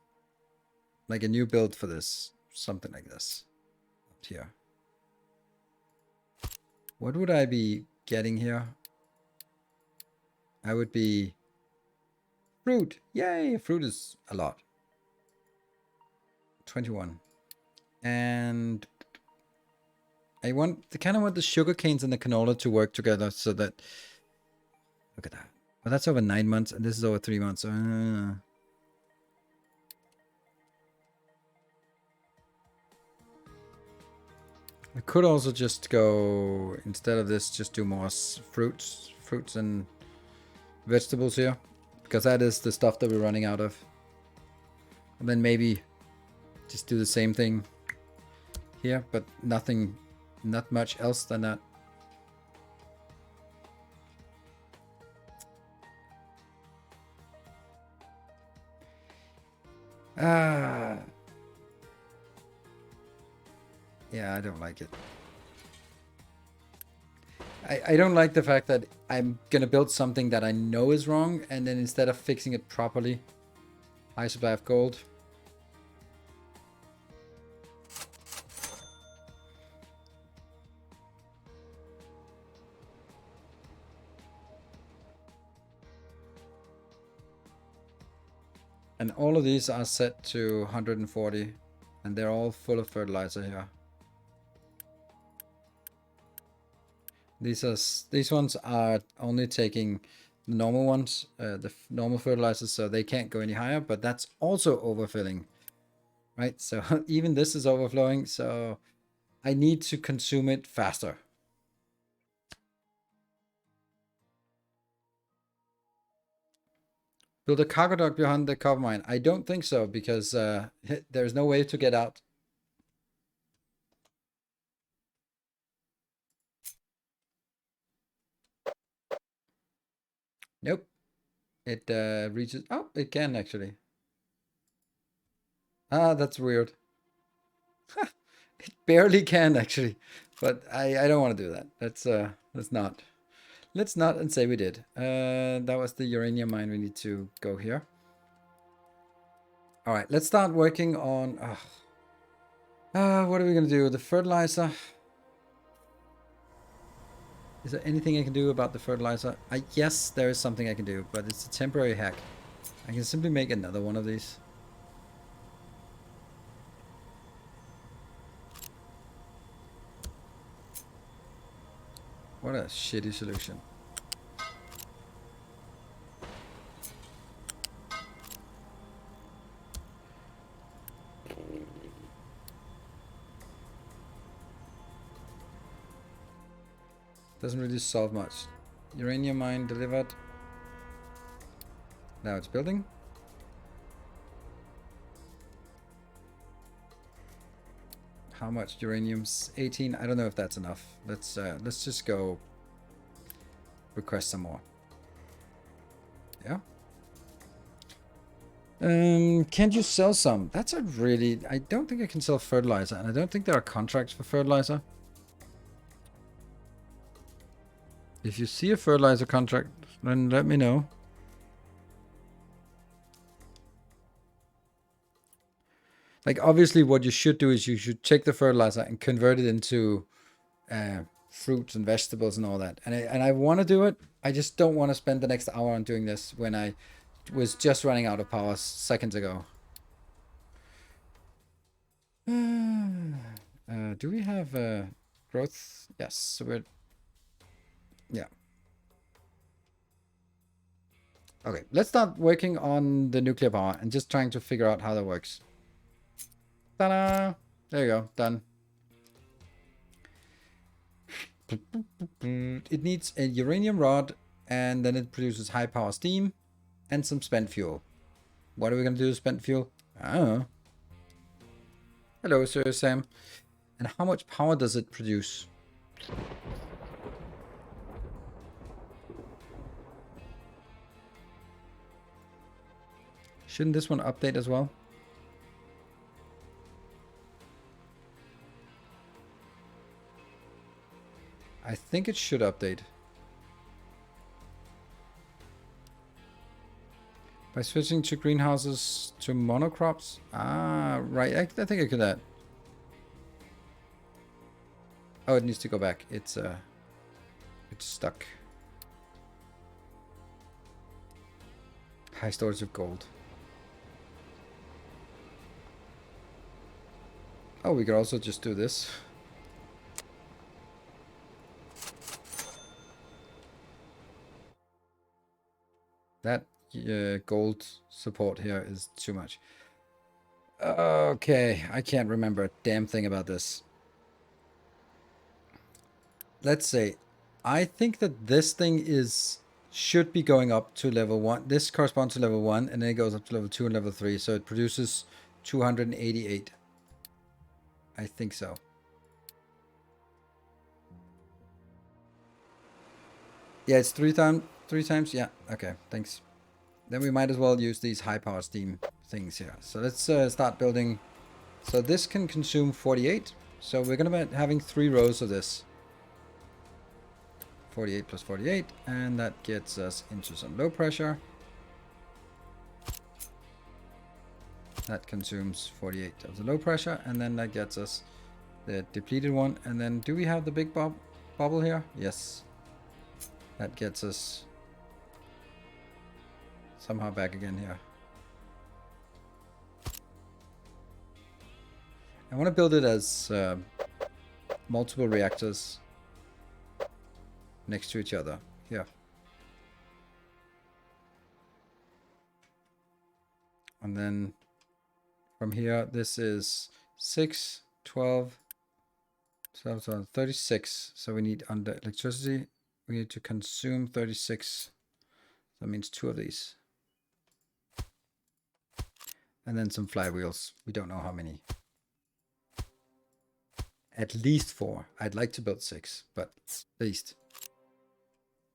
Speaker 1: like a new build for this, something like this, up here, what would I be getting here? I would be fruit. Yay, fruit is a lot. 21. And I kind of want the sugar canes and the canola to work together so that, look at that. But that's over 9 months and this is over 3 months. I could also just go, instead of this, just do more fruits and vegetables here. Because that is the stuff that we're running out of. And then maybe just do the same thing here, but not much else than that. Yeah, I don't like it. I don't like the fact that I'm gonna build something that I know is wrong, and then instead of fixing it properly, high supply of gold. And all of these are set to 140, and they're all full of fertilizer here. These ones are only taking the normal ones, the normal fertilizers, so they can't go any higher, but that's also overfilling, right? So even this is overflowing, so I need to consume it faster. Build a cargo dock behind the copper mine. I don't think so, because there's no way to get out. Nope. It reaches... Oh, it can actually. Ah, that's weird. It barely can actually. But I don't want to do that. Let's not. Let's not and say we did. That was the uranium mine. We need to go here. All right, let's start working on... what are we going to do? The fertilizer. Is there anything I can do about the fertilizer? Yes, there is something I can do, but it's a temporary hack. I can simply make another one of these. What a shitty solution. Doesn't really solve much. Uranium mine delivered. Now it's building. How much uranium's 18? I don't know if that's enough. Let's just go request some more. Yeah. Can't you sell some? That's a really... I don't think I can sell fertilizer, and I don't think there are contracts for fertilizer. If you see a fertilizer contract, then let me know. Like, obviously, what you should do is you should take the fertilizer and convert it into fruits and vegetables and all that. And I want to do it. I just don't want to spend the next hour on doing this when I was just running out of power seconds ago. Do we have growth? Yes. So we're... Yeah. Okay, let's start working on the nuclear power and just trying to figure out how that works. Ta-da! There you go, done. It needs a uranium rod, and then it produces high power steam and some spent fuel. What are we going to do with spent fuel? I don't know. Hello, Sir Sam. And how much power does it produce? Shouldn't this one update as well? I think it should update. By switching to greenhouses to monocrops? Ah, right. I think I could that. Oh, it needs to go back. It's stuck. High storage of gold. Oh, we could also just do this. That gold support here is too much. Okay, I can't remember a damn thing about this. Let's say, I think that this thing should be going up to level 1. This corresponds to level 1, and then it goes up to level 2 and level 3. So it produces 288. I think so. Yeah, it's three times. Yeah, okay, thanks. Then we might as well use these high power steam things here. So let's start building. So this can consume 48. So we're going to be having 3 rows of this. 48 plus 48. And that gets us into some low pressure. That consumes 48 of the low pressure. And then that gets us the depleted one. And then do we have the big bubble here? Yes. That gets us somehow back again here. I want to build it as multiple reactors next to each other here. And then from here, this is 6, 12, 12, 12, 36. So we need under electricity. We need to consume 36. That means 2 of these. And then some flywheels. We don't know how many. At least 4. I'd like to build 6, but at least.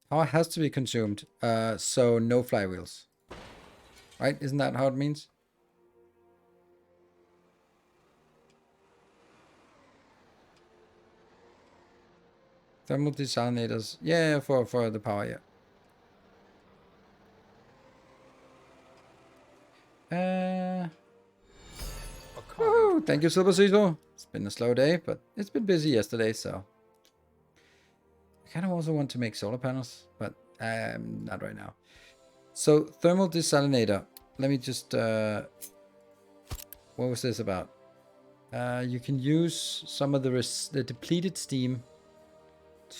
Speaker 1: Power has to be consumed, so no flywheels. Right? Isn't that how it means? Thermal desalinators. Yeah, for the power, yeah. Oh, thank you, Silver Cecil. It's been a slow day, but it's been busy yesterday, so. kind of also want to make solar panels, but not right now. So thermal desalinator. Let me just what was this about? You can use some of the depleted steam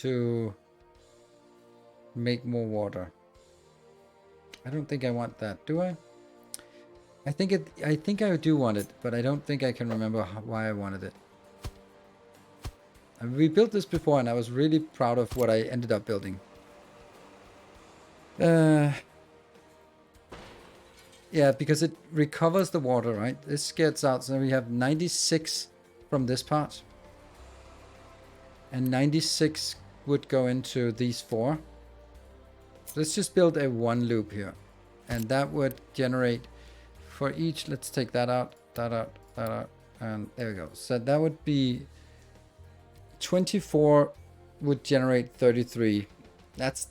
Speaker 1: to make more water. I don't think I want that, do I? I think I do want it, but I don't think I can remember why I wanted it. And we built this before, and I was really proud of what I ended up building. Yeah, because it recovers the water, right? This gets out, so we have 96 from this part. And 96 would go into these 4. Let's just build a 1 loop here. And that would generate for each, let's take that out, that out, that out, and there we go. So that would be 24 would generate 33. That's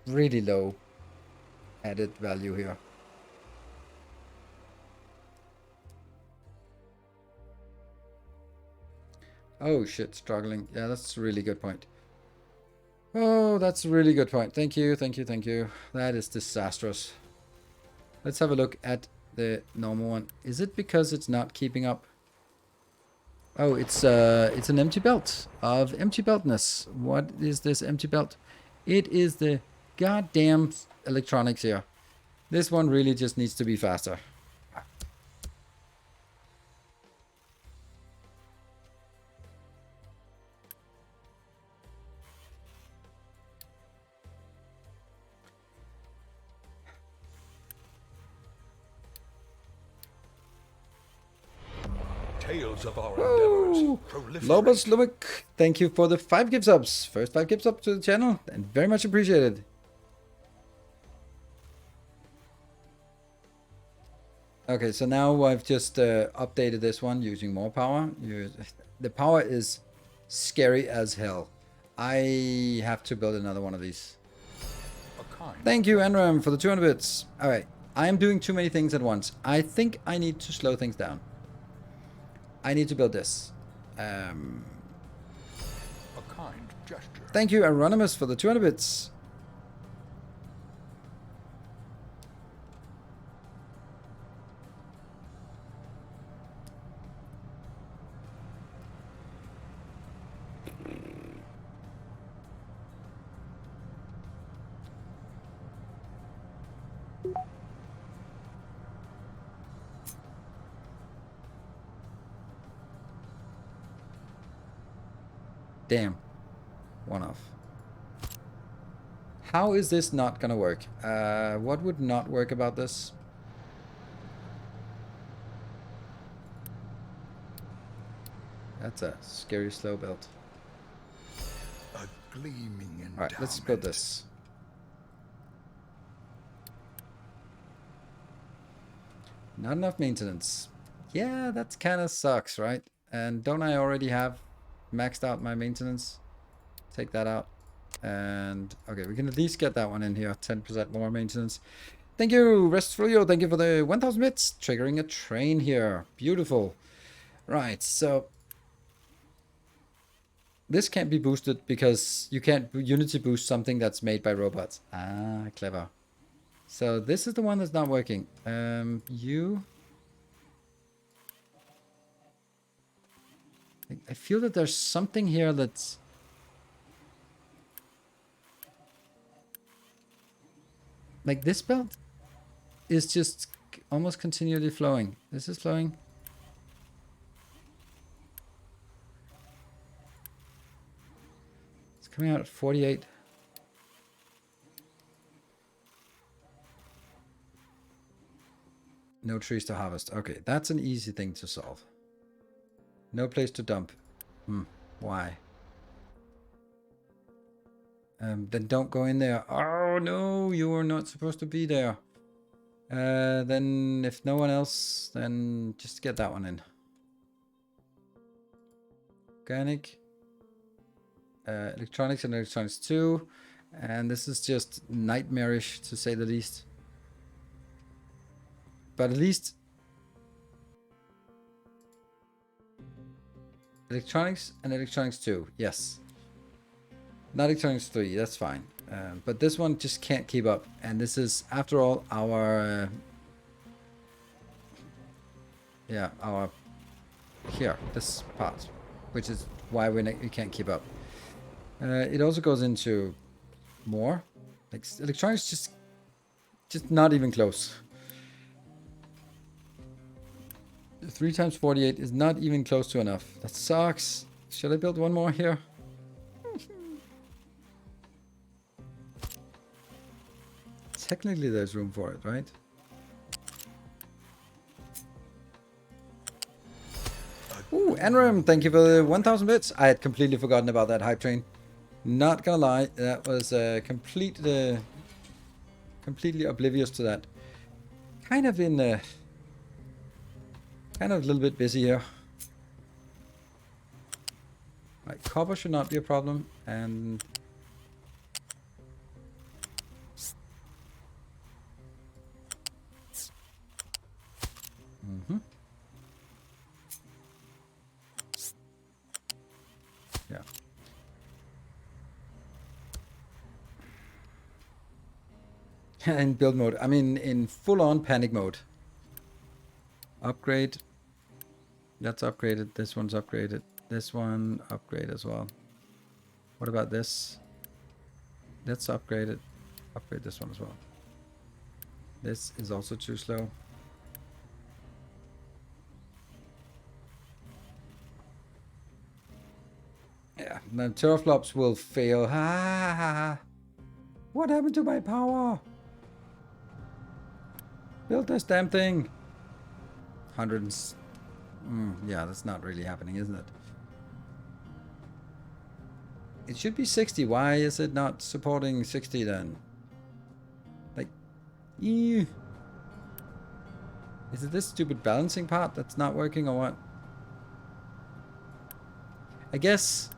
Speaker 1: really low added value here. Oh shit, struggling. Yeah, that's a really good point. Oh, that's a really good point. Thank you, thank you, thank you. That is disastrous. Let's have a look at the normal one. Is it because it's not keeping up? Oh, it's an empty belt of empty beltness. What is this empty belt? It is the goddamn electronics here. This one really just needs to be faster.
Speaker 2: Tales of our endeavors proliferate.
Speaker 1: Lobos Lubik, thank you for the 5 gift subs. First 5 gift subs to the channel, and very much appreciated. Okay, so now I've just updated this one using more power. The power is scary as hell. I have to build another one of these. Thank you, Enram, for the 200 bits. All right, I am doing too many things at once. I think I need to slow things down. I need to build this.
Speaker 2: A kind gesture.
Speaker 1: Thank you, Anonymous, for the 200 bits. Damn. One off. How is this not gonna work? What would not work about this? That's a scary slow build.
Speaker 2: A gleaming endowment.
Speaker 1: Alright, let's build this. Not enough maintenance. Yeah, that kind of sucks, right? And don't I already have maxed out my maintenance? Take that out. And okay, we can at least get that one in here. 10% more maintenance. Thank you, Restfulio. Thank you for the 1000 bits. Triggering a train here. Beautiful. Right, so this can't be boosted because you can't Unity boost something that's made by robots. Ah, clever. So this is the one that's not working. I feel that there's something here that's... Like this belt is just almost continually flowing. This is flowing. It's coming out at 48. No trees to harvest. Okay, that's an easy thing to solve. No place to dump. Why? Then don't go in there. Oh no, you are not supposed to be there. Then if no one else, then just get that one in. Organic. Electronics and electronics 2. And this is just nightmarish to say the least. But at least electronics and electronics 2, yes. Not electronics 3, that's fine. But this one just can't keep up. And this is, after all, our... our... Here, this part. Which is why we can't keep up. It also goes into more. Like, electronics just not even close. 3 times 48 is not even close to enough. That sucks. Should I build one more here? Technically there's room for it, right? Ooh, Enram, thank you for the 1,000 bits. I had completely forgotten about that hype train. Not gonna lie, that was completely oblivious to that. Kind of a little bit busy here. Right, copper should not be a problem, and yeah. In build mode, I mean in full-on panic mode. Upgrade. That's upgraded. This one's upgraded. This one upgrade as well. What about this? That's upgraded. Upgrade this one as well. This is also too slow. Yeah, the teraflops will fail. What happened to my power? Build this damn thing. 100. Yeah, that's not really happening, isn't it? It should be 60. Why is it not supporting 60 then? Like, is it this stupid balancing part that's not working or what? I guess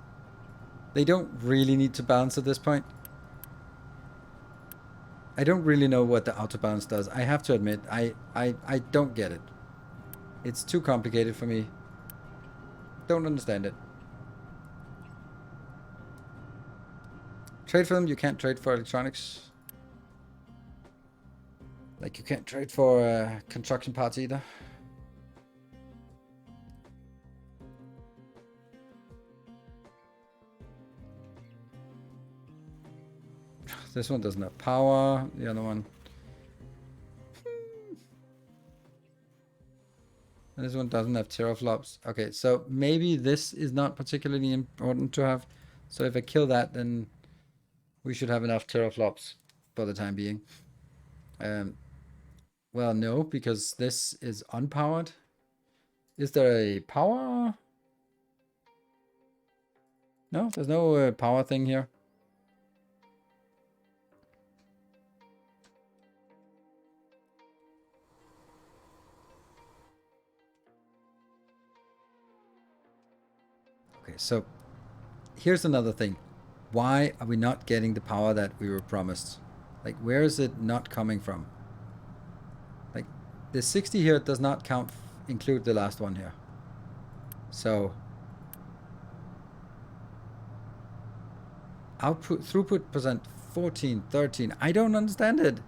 Speaker 1: they don't really need to balance at this point. I don't really know what the auto balance does. I have to admit, I don't get it. It's too complicated for me. Don't understand it. Trade for them, you can't trade for electronics. Like, you can't trade for construction parts either. This one doesn't have power. The other one. And this one doesn't have teraflops. Okay, so maybe this is not particularly important to have. So if I kill that, then we should have enough teraflops for the time being. Well, no, because this is unpowered. Is there a power? No, there's no power thing here. Okay, so here's another thing. Why are we not getting the power that we were promised? Like, where is it not coming from? Like, the 60 here does not include the last one here. So, output, throughput percent 14, 13. I don't understand it.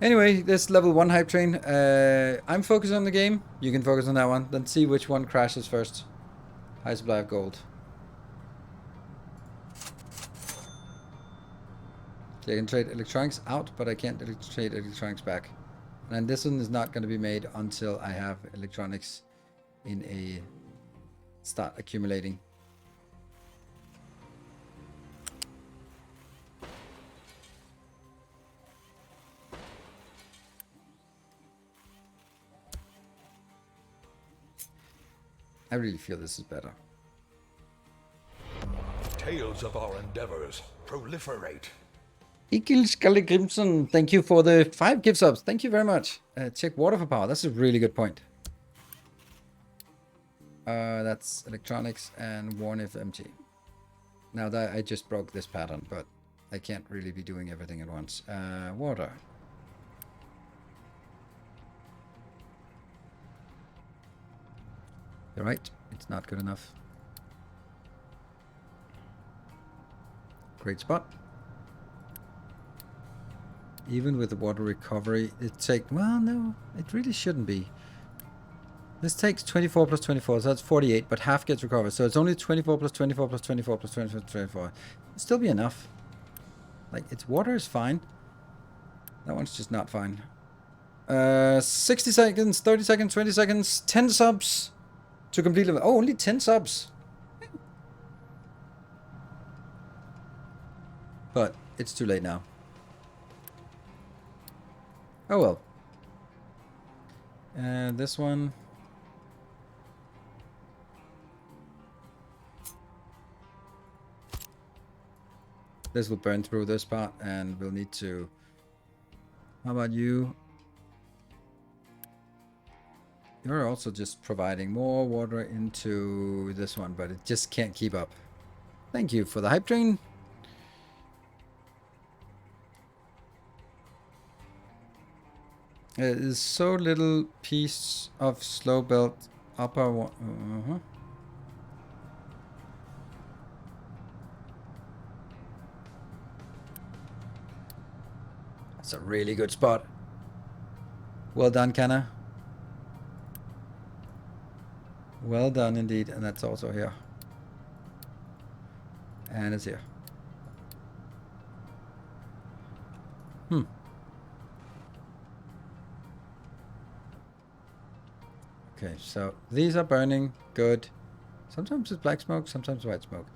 Speaker 1: Anyway, this level 1 hype train. I'm focused on the game. You can focus on that one. Then see which one crashes first. High supply of gold. Okay, I can trade electronics out, but I can't trade electronics back. And this one is not going to be made until I have electronics in a start accumulating. I really feel this is better.
Speaker 2: Tales of our endeavors proliferate.
Speaker 1: Ikil Scully Grimson, thank you for the 5 gift subs. Thank you very much. Check water for power. That's a really good point. That's electronics and warn if empty. Now that I just broke this pattern, but I can't really be doing everything at once. Water. You're right. It's not good enough. Great spot. Even with the water recovery, well, no, it really shouldn't be. This takes 24 plus 24, so that's 48, but half gets recovered. So it's only 24 plus 24 plus 24 plus 24 plus 24. It'll still be enough. Like, its water is fine. That one's just not fine. 60 seconds, 30 seconds, 20 seconds, 10 subs to complete level. Oh, only 10 subs. But it's too late now. Oh well. And this one. This will burn through this part, and we'll need to... How about you? You're also just providing more water into this one, but it just can't keep up. Thank you for the hype train. It is so little piece of slow belt upper one. That's a really good spot. Well done, Kenna. Well done indeed. And that's also here. And it's here. Okay, so these are burning. Good. Sometimes it's black smoke, sometimes white smoke.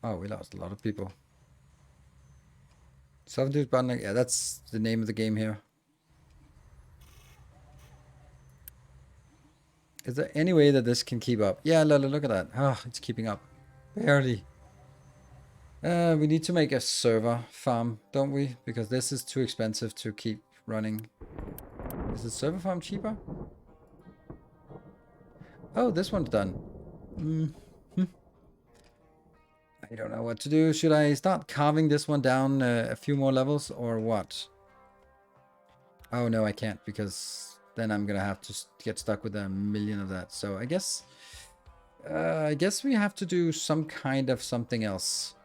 Speaker 1: Oh, we lost a lot of people. 70 burning. Yeah, that's the name of the game here. Is there any way that this can keep up? Yeah, look at that. Oh, it's keeping up. Barely. We need to make a server farm, don't we? Because this is too expensive to keep running. Is the server farm cheaper? Oh, this one's done. I don't know what to do. Should I start carving this one down a few more levels or what? Oh, no, I can't because then I'm going to have to get stuck with 1,000,000 of that. So I guess we have to do some kind of something else.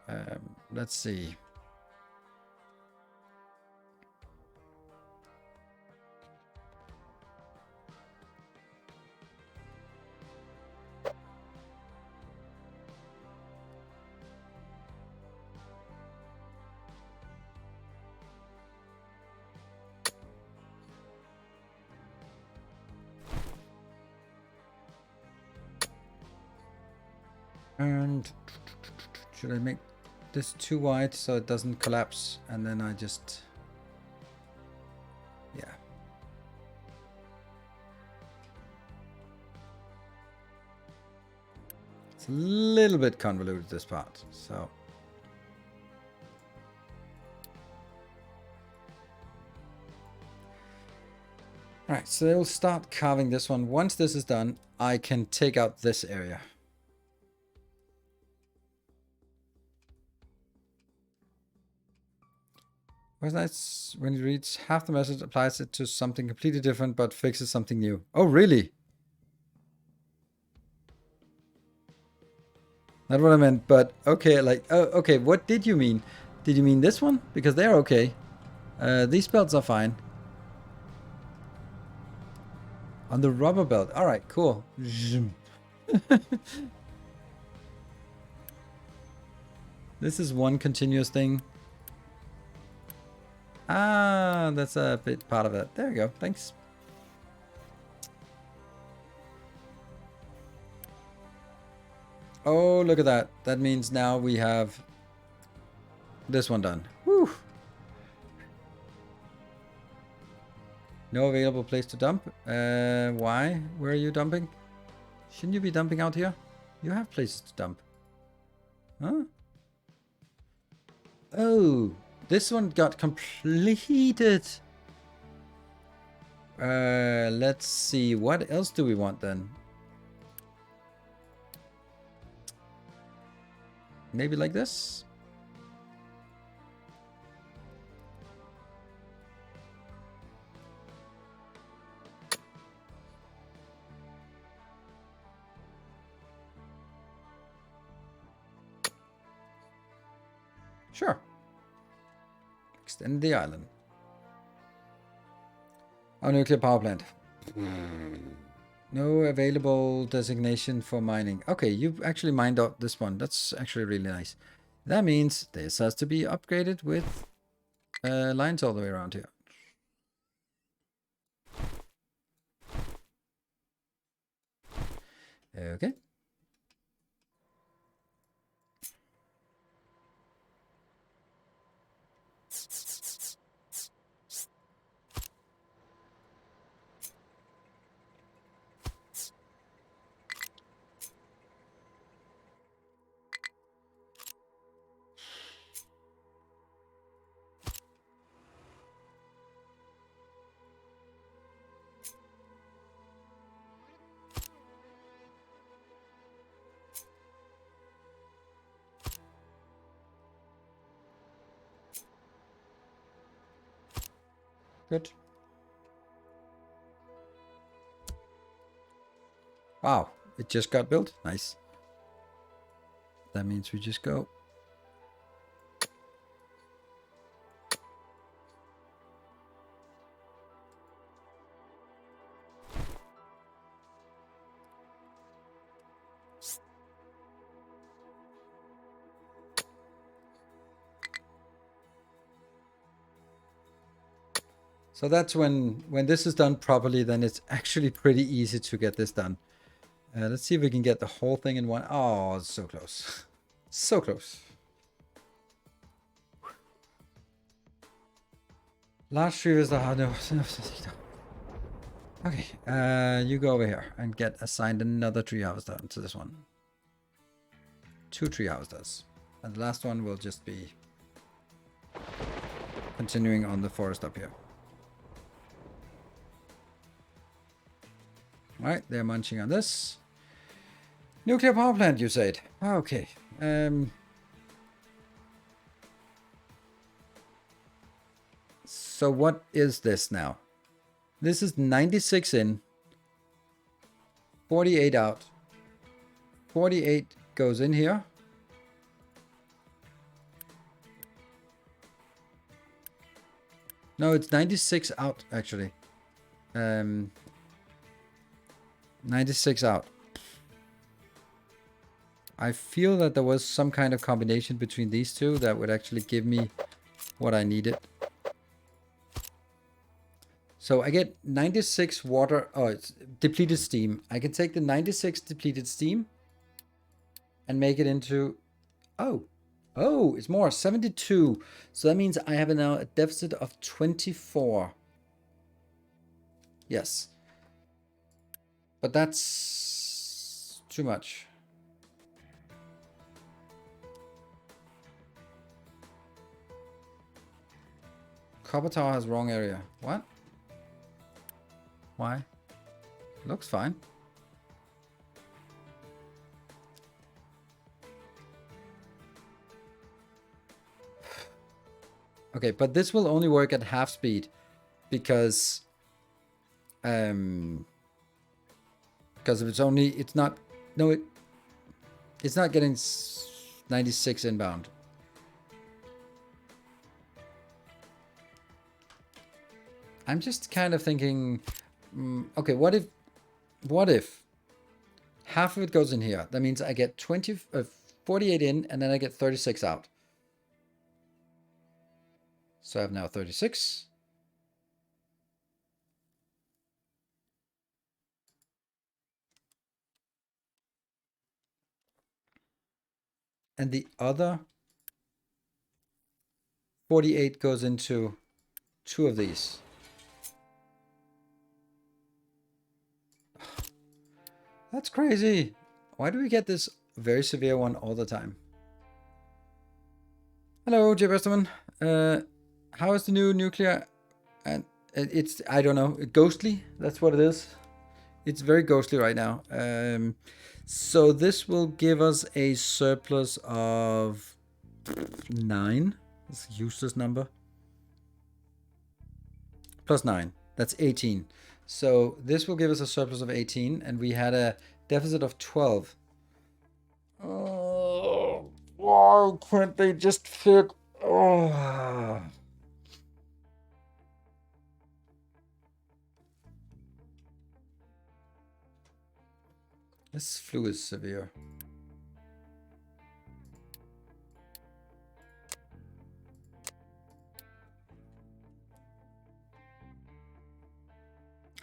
Speaker 1: Let's see. And should I make this too wide so it doesn't collapse? And then I just... Yeah. It's a little bit convoluted, this part, so... Alright, so we'll start carving this one. Once this is done, I can take out this area. What's nice when you reads half the message, applies it to something completely different, but fixes something new. Oh, really? Not what I meant, but okay, like, oh, okay, what did you mean? Did you mean this one? Because they're okay. These belts are fine. On the rubber belt. All right, cool. This is one continuous thing. Ah, that's a bit part of it. There we go. Thanks. Oh, look at that. That means now we have this one done. Woo. No available place to dump. Why? Where are you dumping? Shouldn't you be dumping out here? You have places to dump. Huh? Oh, this one got completed. Let's see. What else do we want then? Maybe like this? Sure. Extend the island. Our nuclear power plant. No available designation for mining. Okay, you've actually mined out this one. That's actually really nice. That means this has to be upgraded with lines all the way around here. Okay. Good. Wow, it just got built. Nice. That means we just go. So that's when this is done properly, then it's actually pretty easy to get this done. Let's see if we can get the whole thing in one. Oh, so close. So close. Large tree is the hard. No. Okay, you go over here and get assigned another tree harvester to this one. 2 tree harvesters. And the last one will just be continuing on the forest up here. Alright, they're munching on this. Nuclear power plant, you said. Okay. So what is this now? This is 96 in, 48 out. 48 goes in here. No, it's 96 out, actually. 96 out. I feel that there was some kind of combination between these two that would actually give me what I needed. So I get 96 water, oh, it's depleted steam. I can take the 96 depleted steam and make it into, oh, it's more, 72. So that means I have now a deficit of 24. Yes. But that's too much. Copper tower has wrong area. What? Why? Looks fine. Okay, but this will only work at half speed because it's only, it's not getting 96 inbound. I'm just kind of thinking, okay, what if half of it goes in here? That means I get 48 in and then I get 36 out. So I have now 36. And the other 48 goes into 2 of these. That's crazy. Why do we get this very severe one all the time? Hello, J. Westerman. How is the new nuclear? And it's, I don't know, ghostly. That's what it is. It's very ghostly right now. So this will give us a surplus of 9. It's a useless number. Plus 9. That's 18. So this will give us a surplus of 18, and we had a deficit of 12. Oh, why can't they just fix? Oh. This flu is severe.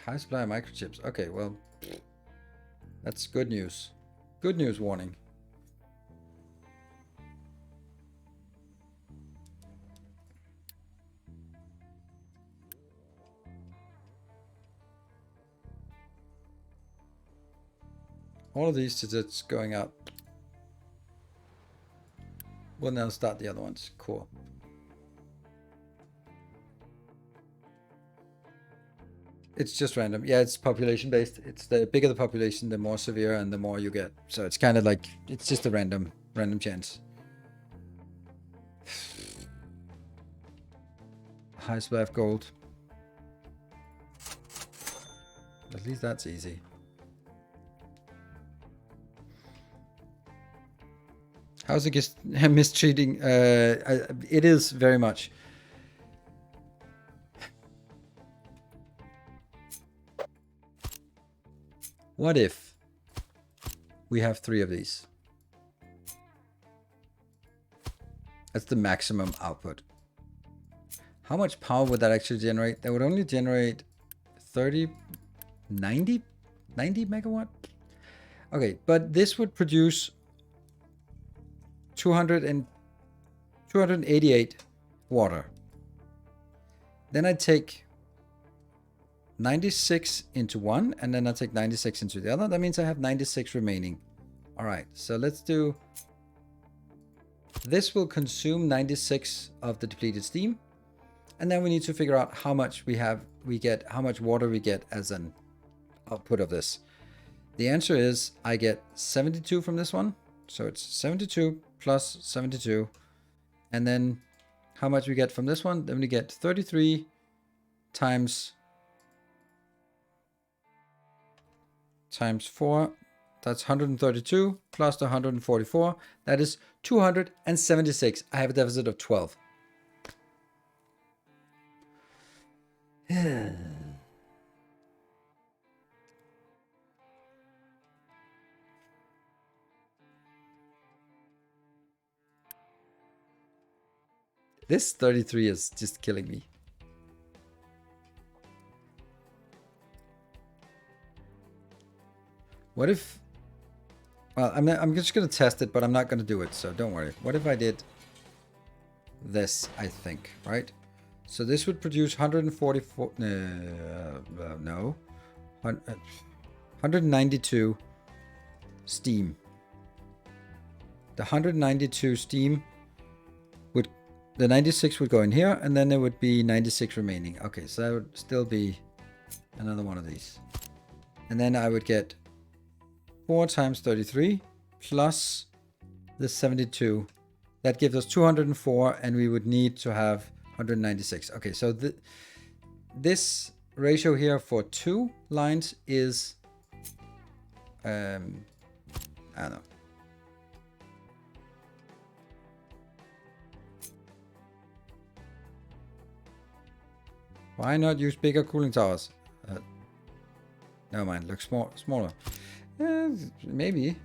Speaker 1: High supply of microchips. Okay, well, that's good news. Good news warning. All of these digits going up. We'll now start the other ones. Cool. It's just random. Yeah, it's population based. It's the bigger the population, the more severe and the more you get. So it's kind of like, it's just a random chance. High supply of gold. At least that's easy. How's it just mistreating? It is very much. What if we have 3 of these? That's the maximum output. How much power would that actually generate? That would only generate 90 megawatt? Okay, but this would produce 288 water. Then I take 96 into one, and then I take 96 into the other. That means I have 96 remaining. All right, so let's do... This will consume 96 of the depleted steam. And then we need to figure out how much how much water we get as an output of this. The answer is I get 72 from this one. So it's 72 plus 72. And then how much we get from this one? Then we get 33 times 4. That's 132 plus the 144. That is 276. I have a deficit of 12. This 33 is just killing me. What if... Well, I'm just going to test it, but I'm not going to do it, so don't worry. What if I did this, I think, right? So this would produce 144... no. 192 steam. The 192 steam would... The 96 would go in here, and then there would be 96 remaining. Okay, so that would still be another one of these. And then I would get 4 times 33 plus the 72. That gives us 204, and we would need to have 196. Okay, so this ratio here for 2 lines is... I don't know. Why not use bigger cooling towers? Never mind, look smaller. Maybe.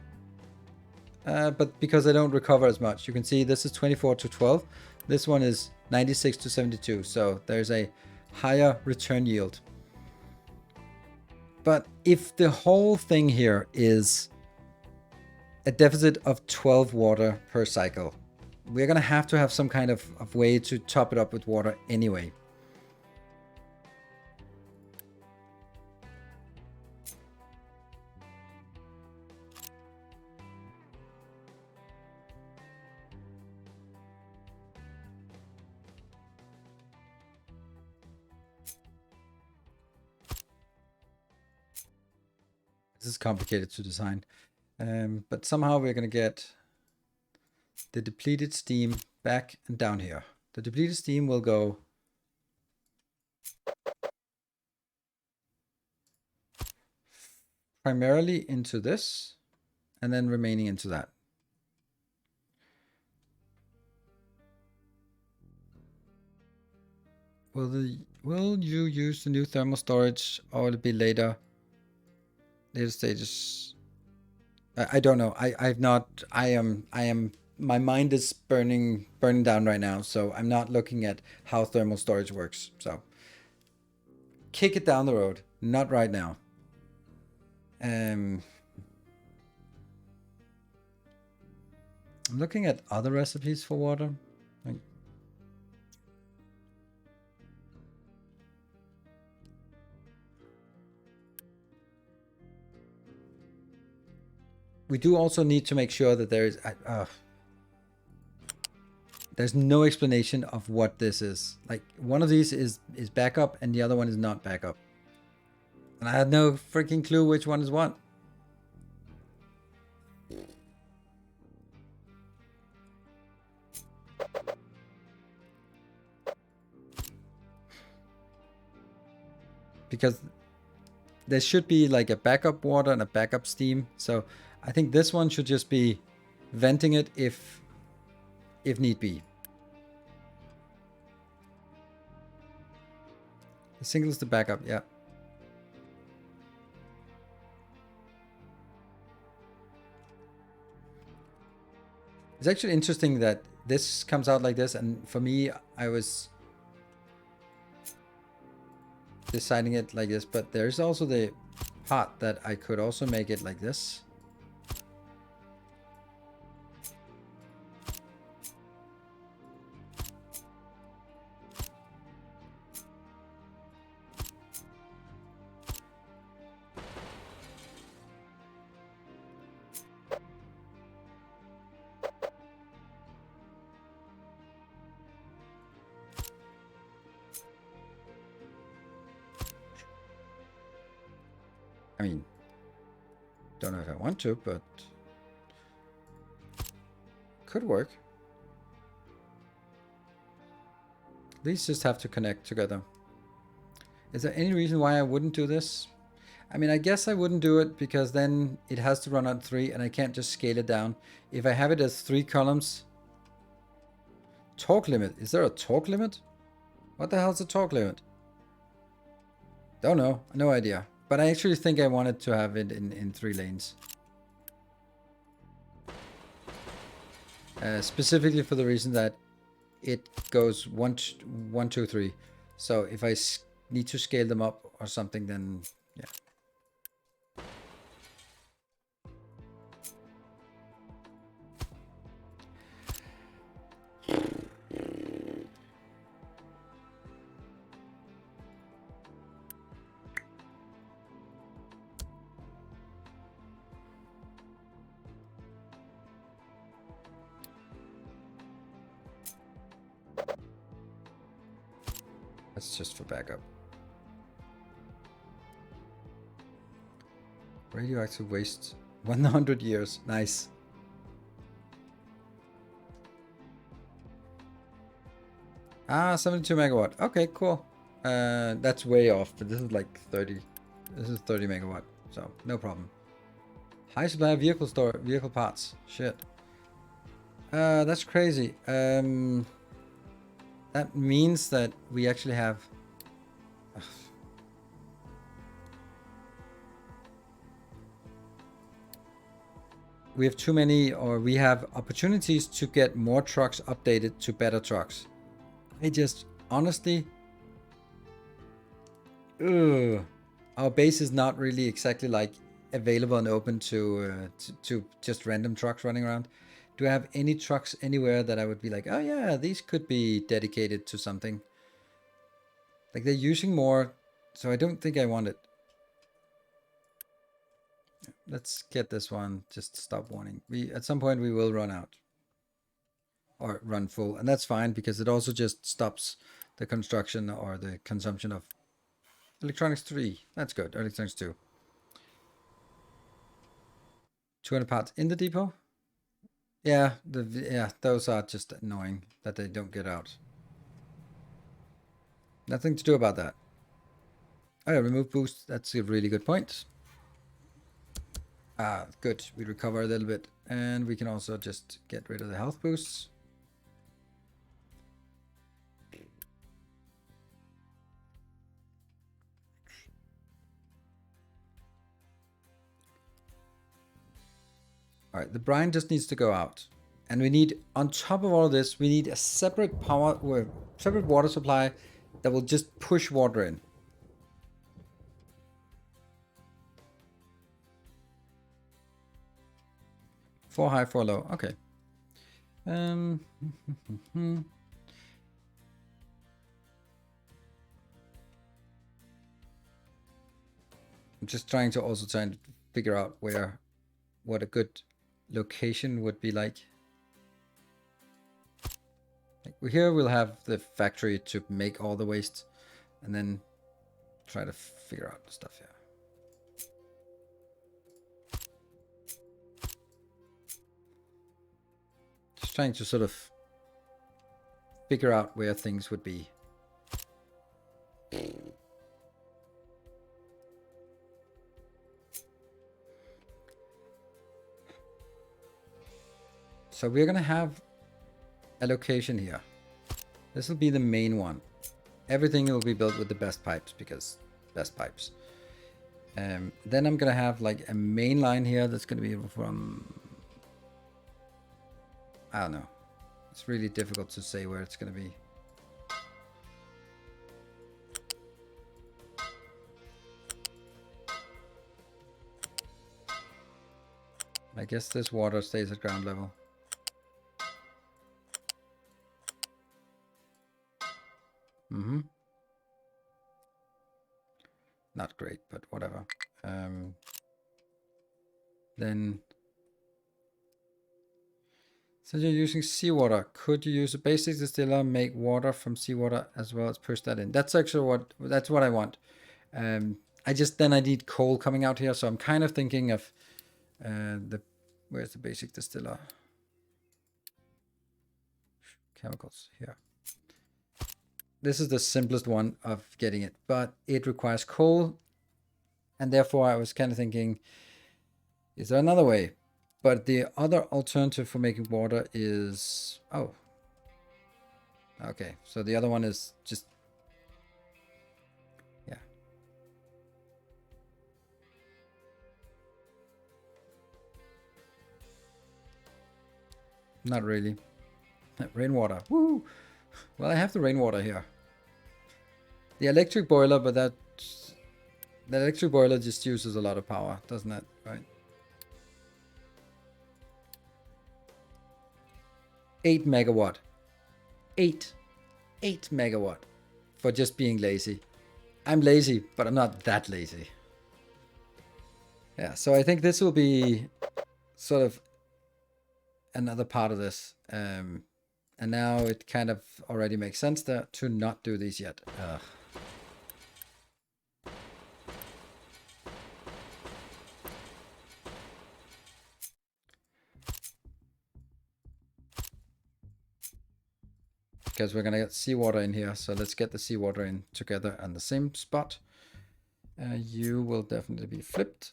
Speaker 1: But because I don't recover as much. You can see this is 24 to 12. This one is 96 to 72. So there's a higher return yield. But if the whole thing here is a deficit of 12 water per cycle, we're going to have some kind of way to top it up with water anyway. This is complicated to design, but somehow we're going to get the depleted steam back and down here. The depleted steam will go primarily into this and then remaining into that. Will you use the new thermal storage, or will it be later stages? I don't know. I've not. I am. My mind is burning down right now, so I'm not looking at how thermal storage works. So kick it down the road. Not right now. I'm looking at other recipes for water. Like, we do also need to make sure that there's no explanation of what this is. Like, one of these is backup and the other one is not backup. And I had no freaking clue which one is what. Because there should be like a backup water and a backup steam. So I think this one should just be venting it if need be. The single is the backup, yeah. It's actually interesting that this comes out like this, and for me, I was deciding it like this, but there's also the part that I could also make it like this. I mean, don't know if I want to, but could work. These just have to connect together. Is there any reason why I wouldn't do this? I mean, I guess I wouldn't do it because then it has to run on 3 and I can't just scale it down. If I have it as 3 columns. Torque limit. Is there a torque limit? What the hell's a torque limit? Don't know. No idea. But I actually think I wanted to have it in 3 lanes. Specifically for the reason that it goes 1, 2, 3. So if I need to scale them up or something, then yeah. That's just for backup. Radioactive waste. 100 years. Nice. Ah, 72 megawatt. Okay, cool. That's way off, but this is like 30. This is 30 megawatt, so no problem. High supply of vehicle parts. Shit. That's crazy. That means that we actually have... we have too many, or we have opportunities to get more trucks updated to better trucks. I just, honestly... our base is not really exactly like available and open to just random trucks running around. Do I have any trucks anywhere that I would be like, oh yeah, these could be dedicated to something? Like, they're using more, so I don't think I want it. Let's get this one. Just stop warning. At some point we will run out. Or run full. And that's fine, because it also just stops the construction or the consumption of electronics 3. That's good. Electronics 2. 200 parts in the depot? Yeah, those are just annoying that they don't get out. Nothing to do about that. Oh yeah, remove boost. That's a really good point. Ah, good. We recover a little bit. And we can also just get rid of the health boosts. All right, the brine just needs to go out. And we need, on top of all of this, we need a separate separate water supply that will just push water in. Four high, four low. Okay. I'm just trying to figure out what a good location would be like. Here we'll have the factory to make all the waste, and then try to figure out the stuff here. Just trying to sort of figure out where things would be. So we're gonna have a location here. This will be the main one. Everything will be built with the best pipes because best pipes. Then I'm gonna have like a main line here that's gonna be from, I don't know. It's really difficult to say where it's gonna be. I guess this water stays at ground level. Not great, but whatever. Then, since you're using seawater, could you use a basic distiller, make water from seawater as well as push that in? That's actually what I want. I need coal coming out here, so I'm kind of thinking of where's the basic distiller? Chemicals here. This is the simplest one of getting it, but it requires coal, and therefore I was kind of thinking, is there another way? But the other alternative for making water is, oh, okay, so the other one is just, yeah. Not really. Rainwater, woo! Well, I have the rainwater here. The electric boiler, but the electric boiler just uses a lot of power, doesn't it? Right? 8 megawatt. 8 megawatt for just being lazy. I'm lazy, but I'm not that lazy. Yeah, so I think this will be sort of another part of this. And now it kind of already makes sense to not do these yet. Because we're gonna get seawater in here, so let's get the seawater in together on the same spot. You will definitely be flipped.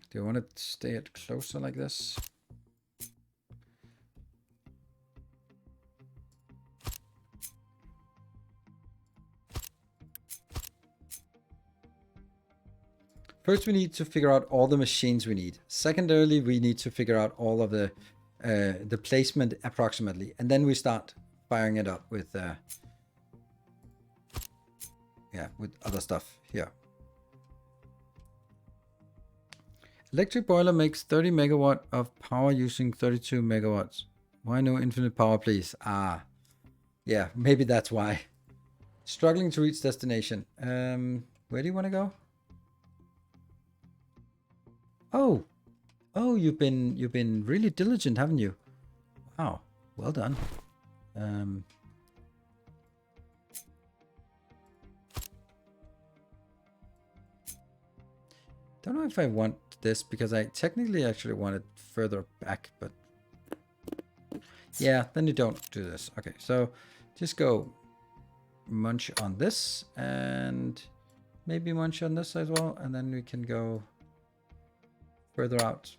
Speaker 1: Do you want to stay it closer like this? First, we need to figure out all the machines we need. Secondarily, we need to figure out all of the placement approximately, and then we start firing it up with with other stuff here. Electric boiler makes 30 megawatt of power using 32 megawatts. Why no infinite power, please? Yeah, maybe that's why. Struggling to reach destination. Where do you want to go? Oh, you've been really diligent, haven't you? Wow, well done. Don't know if I want this because I technically actually want it further back, but yeah, then you don't do this. Okay, so just go munch on this and maybe munch on this as well, and then we can go further out.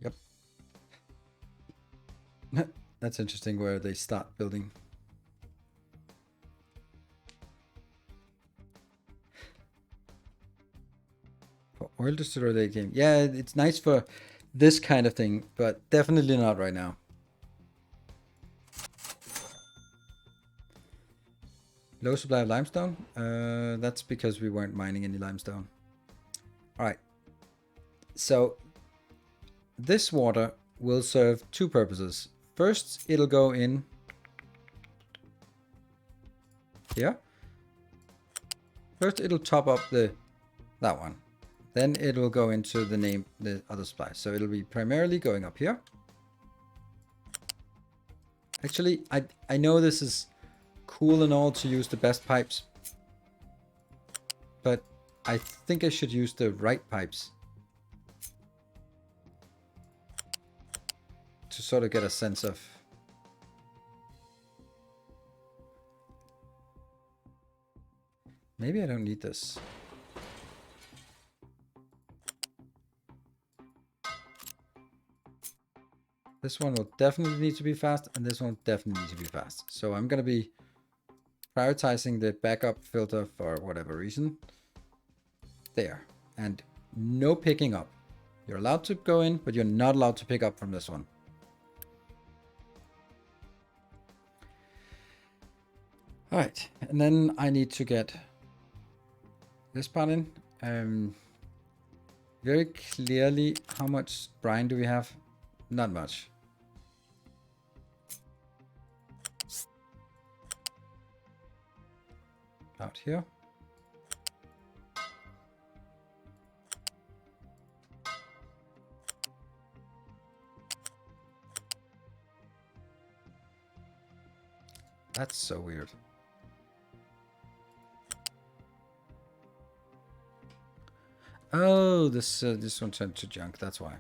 Speaker 1: Yep. That's interesting where they start building. For oil distiller late game. Yeah, it's nice for this kind of thing, but definitely not right now. Low supply of limestone. That's because we weren't mining any limestone. All right. So this water will serve two purposes. First, it'll go in here. First, it'll top up that one. Then it will go into the other supply. So it'll be primarily going up here. Actually, I know this is cool and all to use the best pipes, but I think I should use the right pipes to sort of get a sense of. Maybe I don't need this. This one will definitely need to be fast, and this one definitely needs to be fast. So I'm going to be prioritizing the backup filter for whatever reason. There. And no picking up. You're allowed to go in, but you're not allowed to pick up from this one. All right. And then I need to get this part in. Very clearly, how much brine do we have? Not much. Out here. That's so weird. Oh, this one turned to junk. That's why.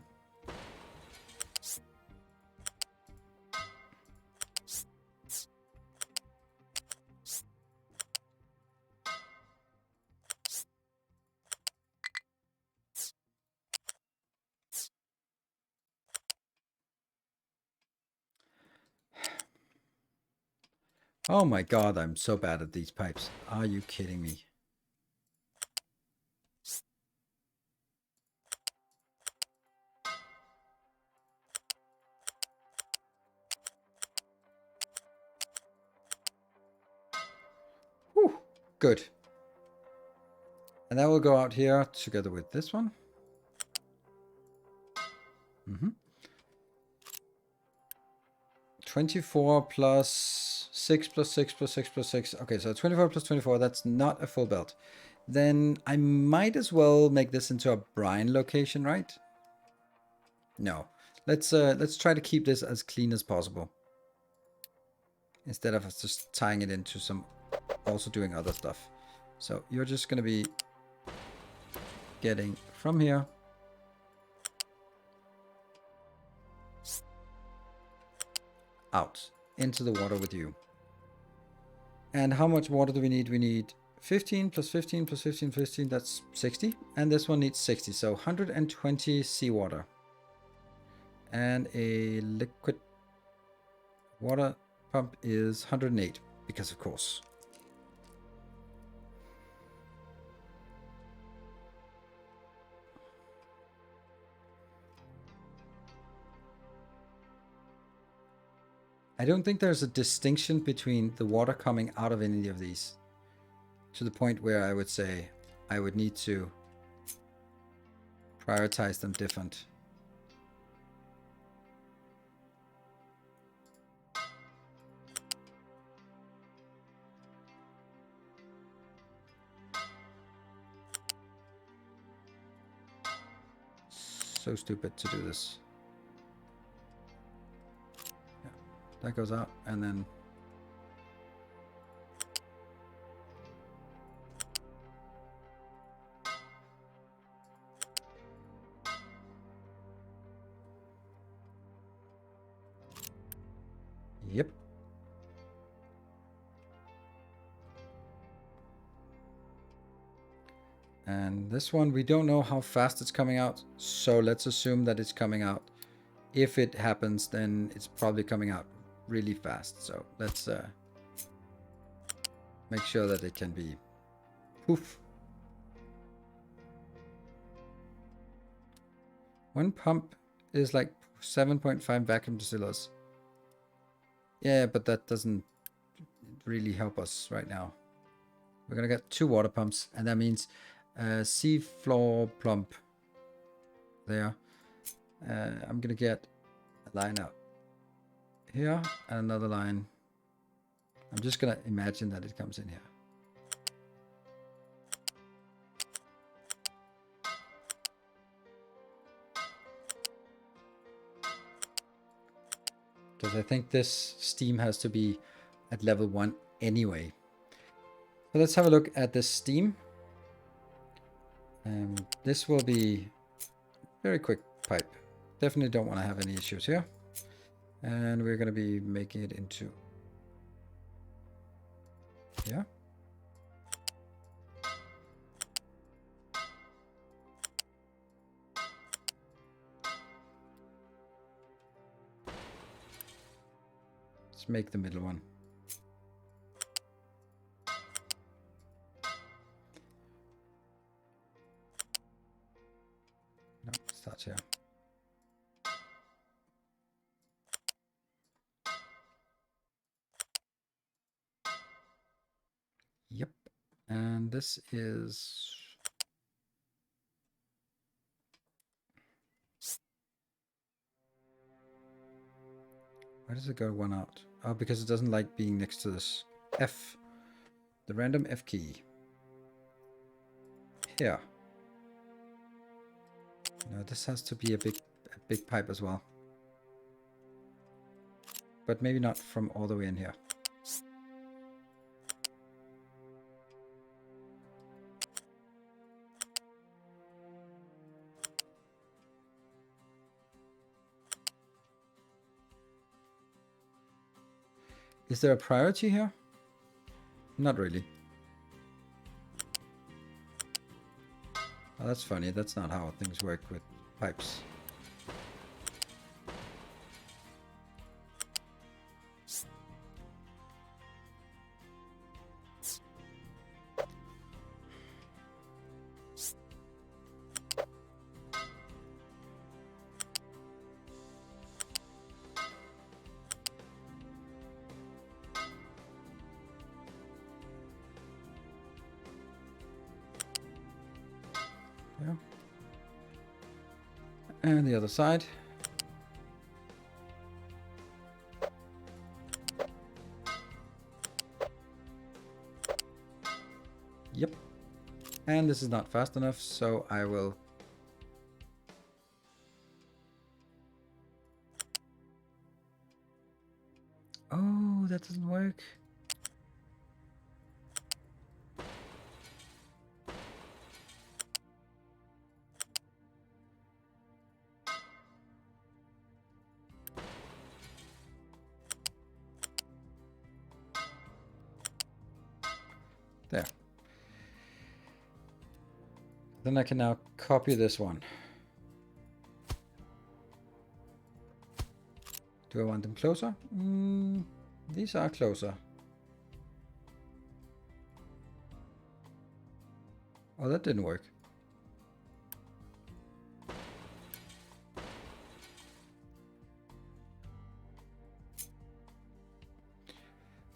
Speaker 1: Oh my god, I'm so bad at these pipes. Are you kidding me? Whew, good. And that will go out here together with this one. 24 plus 6 plus 6 plus 6 plus 6. Okay, so 24 plus 24, that's not a full belt. Then I might as well make this into a brine location, right? No. Let's try to keep this as clean as possible. Instead of us just tying it into some, also doing other stuff. So you're just going to be getting from here out into the water with you. And how much water do we need? We need 15 plus 15 plus 15, 15, that's 60. And this one needs 60, so 120 seawater. And a liquid water pump is 108, because of course. I don't think there's a distinction between the water coming out of any of these, to the point where I would say I would need to prioritize them different. So stupid to do this. Yeah, that goes out, and then yep. And this one, we don't know how fast it's coming out, so let's assume that it's coming out if it happens, then it's probably coming out really fast. So let's make sure that it can be poof. One pump is like 7.5 vacuum distillers. Yeah, but that doesn't really help us right now. We're gonna get 2 water pumps, and that means sea floor plump there. I'm gonna get a line out here and another line. I'm just gonna imagine that it comes in here. Because I think this steam has to be at level 1 anyway. So let's have a look at this steam. This will be very quick pipe. Definitely don't want to have any issues here. And we're going to be making it into here. Let's make the middle one. No, it starts here. Yep. And this is... Why does it go 1 out? Oh, because it doesn't like being next to this F. The random F key. Here. No, this has to be a big pipe as well. But maybe not from all the way in here. Is there a priority here? Not really. Oh, that's funny. That's not how things work with pipes. Yeah. And the other side. Yep. And this is not fast enough, so I will... Oh, that doesn't work. There. Then I can now copy this one. Do I want them closer? These are closer. Oh, that didn't work.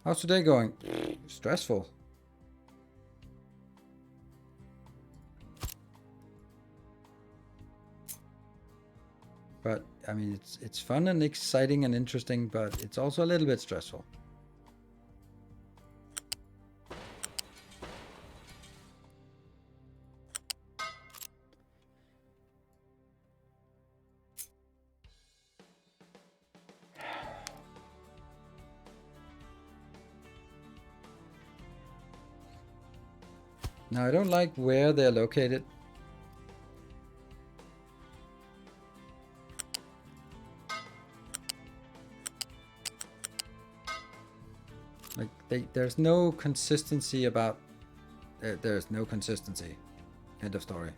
Speaker 1: How's today going? Stressful. But I mean, it's fun and exciting and interesting, but it's also a little bit stressful. Now I don't like where they're located. Like there's no consistency about... There's no consistency. End of story.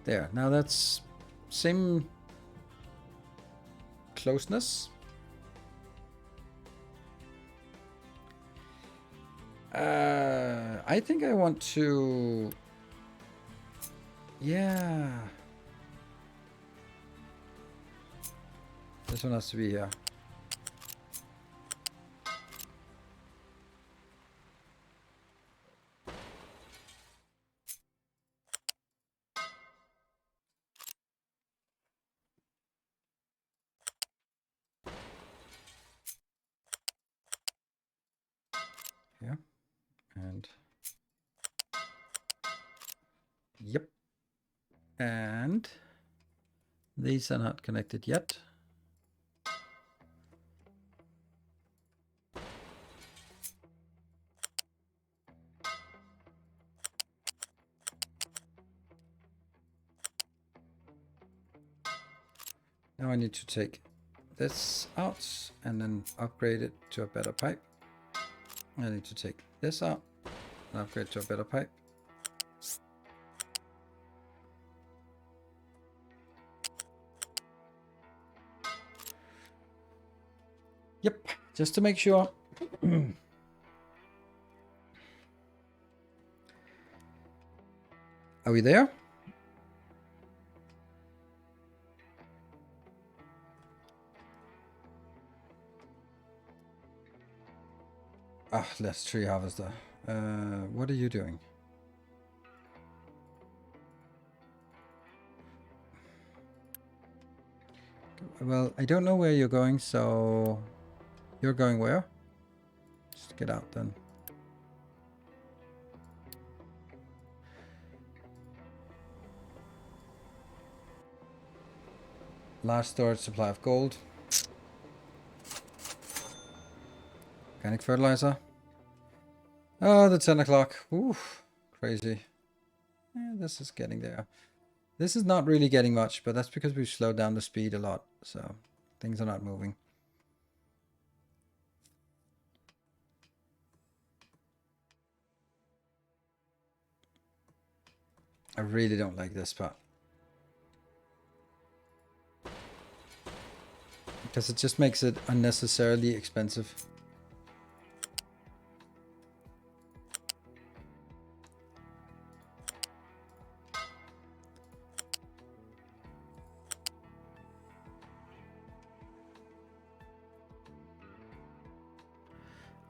Speaker 1: There. Now that's same closeness. I think I want to... Yeah. This one has to be here. Here. And... Yep. And... These are not connected yet. Now I need to take this out and then upgrade it to a better pipe. I need to take this out and upgrade to a better pipe. Yep, just to make sure. Are we there? Ah, less tree harvester. What are you doing? Well, I don't know where you're going, so... You're going where? Just get out then. Large storage supply of gold. Organic fertilizer. Oh, the 10 o'clock. Oof, crazy. Yeah, this is getting there. This is not really getting much, but that's because we've slowed down the speed a lot, so things are not moving. I really don't like this part. Because it just makes it unnecessarily expensive.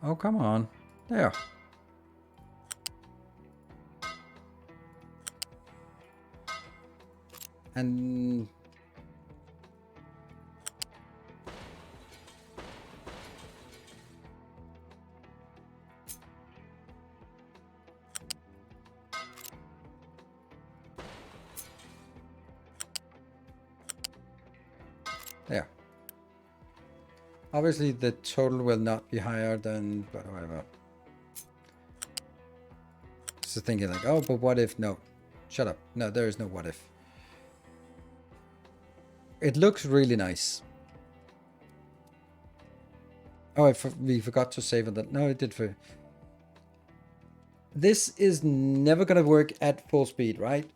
Speaker 1: Oh, come on. There. And... There. Obviously the total will not be higher than, but whatever. Just thinking like, oh, but what if? No. Shut up. No, there is no what if. It looks really nice. Oh, we forgot to save on that. No, it did for... This is never going to work at full speed, right?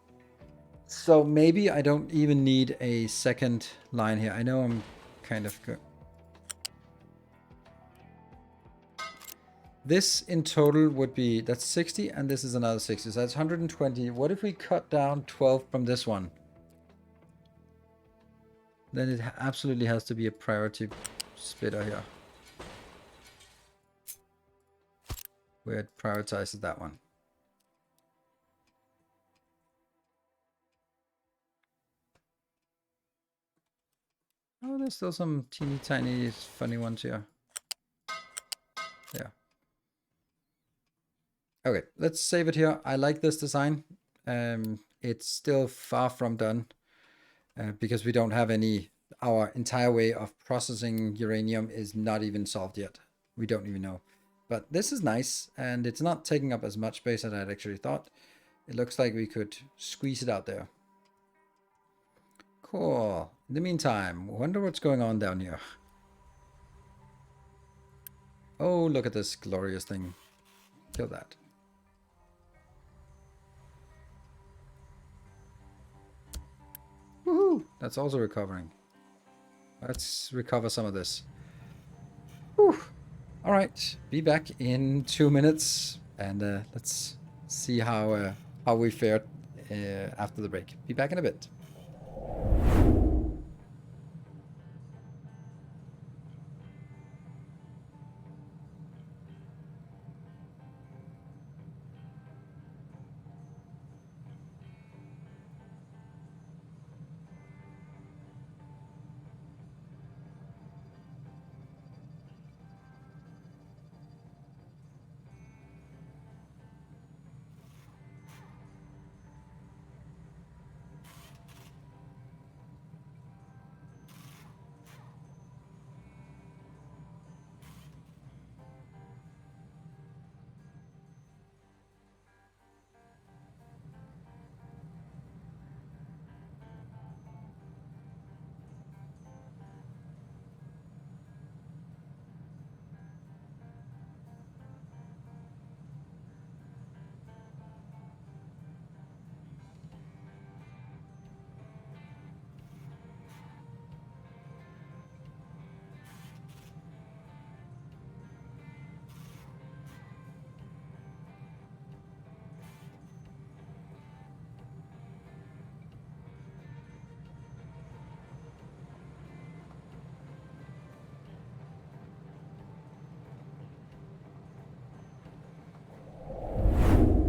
Speaker 1: So maybe I don't even need a second line here. I know I'm kind of good. This in total would be, that's 60, and this is another 60, so that's 120. What if we cut down 12 from this one? Then it absolutely has to be a priority splitter here, where it prioritizes that one. Oh, there's still some teeny tiny funny ones here. Yeah. Okay, let's save it here. I like this design. It's still far from done because we don't have any, our entire way of processing uranium is not even solved yet. We don't even know. But this is nice, and it's not taking up as much space as I'd actually thought. It looks like we could squeeze it out there. Cool. In the meantime, wonder what's going on down here. Oh, look at this glorious thing. Kill that. That's also recovering. Let's recover some of this. Whew. All right, be back in 2 minutes, and let's see how we fared after the break. Be back in a bit.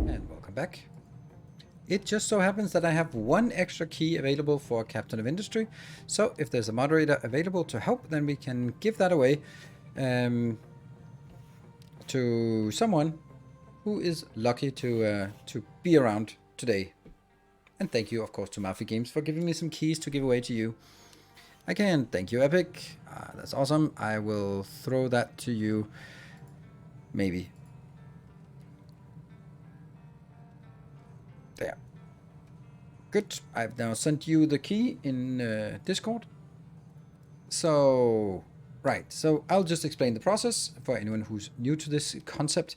Speaker 1: And welcome back. It just so happens that I have one extra key available for Captain of Industry. So if there's a moderator available to help, then we can give that away to someone who is lucky to be around today. And thank you, of course, to Mafia Games for giving me some keys to give away to you. Again, thank you, Epic. That's awesome. I will throw that to you, maybe. There. Good. I've now sent you the key in Discord. So, right. So I'll just explain the process for anyone who's new to this concept.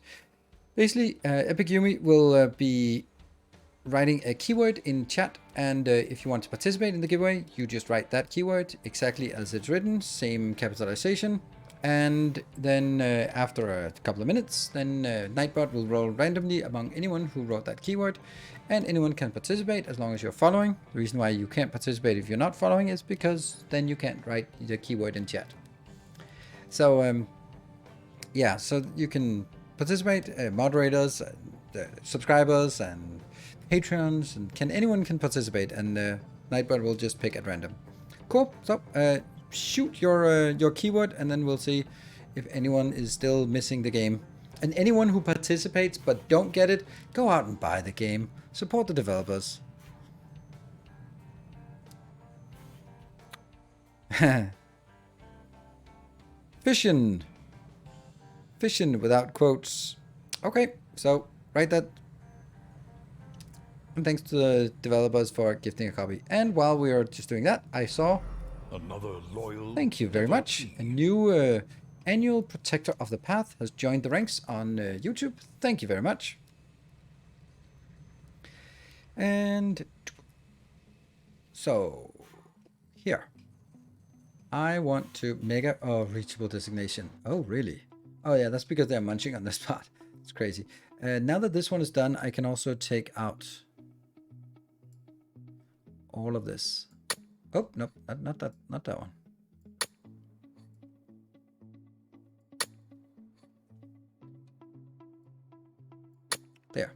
Speaker 1: Basically, Epic Yumi will be writing a keyword in chat, and if you want to participate in the giveaway, you just write that keyword exactly as it's written, same capitalization, and then after a couple of minutes, then Nightbot will roll randomly among anyone who wrote that keyword, and anyone can participate as long as you're following. The reason why you can't participate if you're not following is because then you can't write the keyword in chat. So yeah, so you can participate, moderators, subscribers, and Patreons, and anyone can participate, and Nightbot will just pick at random. Cool. So shoot your keyword, and then we'll see if anyone is still missing the game. And anyone who participates but don't get it, go out and buy the game. Support the developers. Fission without quotes. Okay, so write that. And thanks to the developers for gifting a copy. And while we are just doing that, I saw...
Speaker 2: Another loyal...
Speaker 1: Thank you very much. A new annual Protector of the Path has joined the ranks on YouTube. Thank you very much. And... so... here. I want to mega... oh, reachable designation. Oh, really? Oh, yeah, that's because they're munching on this part. It's crazy. Now that this one is done, I can also take out... all of this. Oh, nope, not that one. There.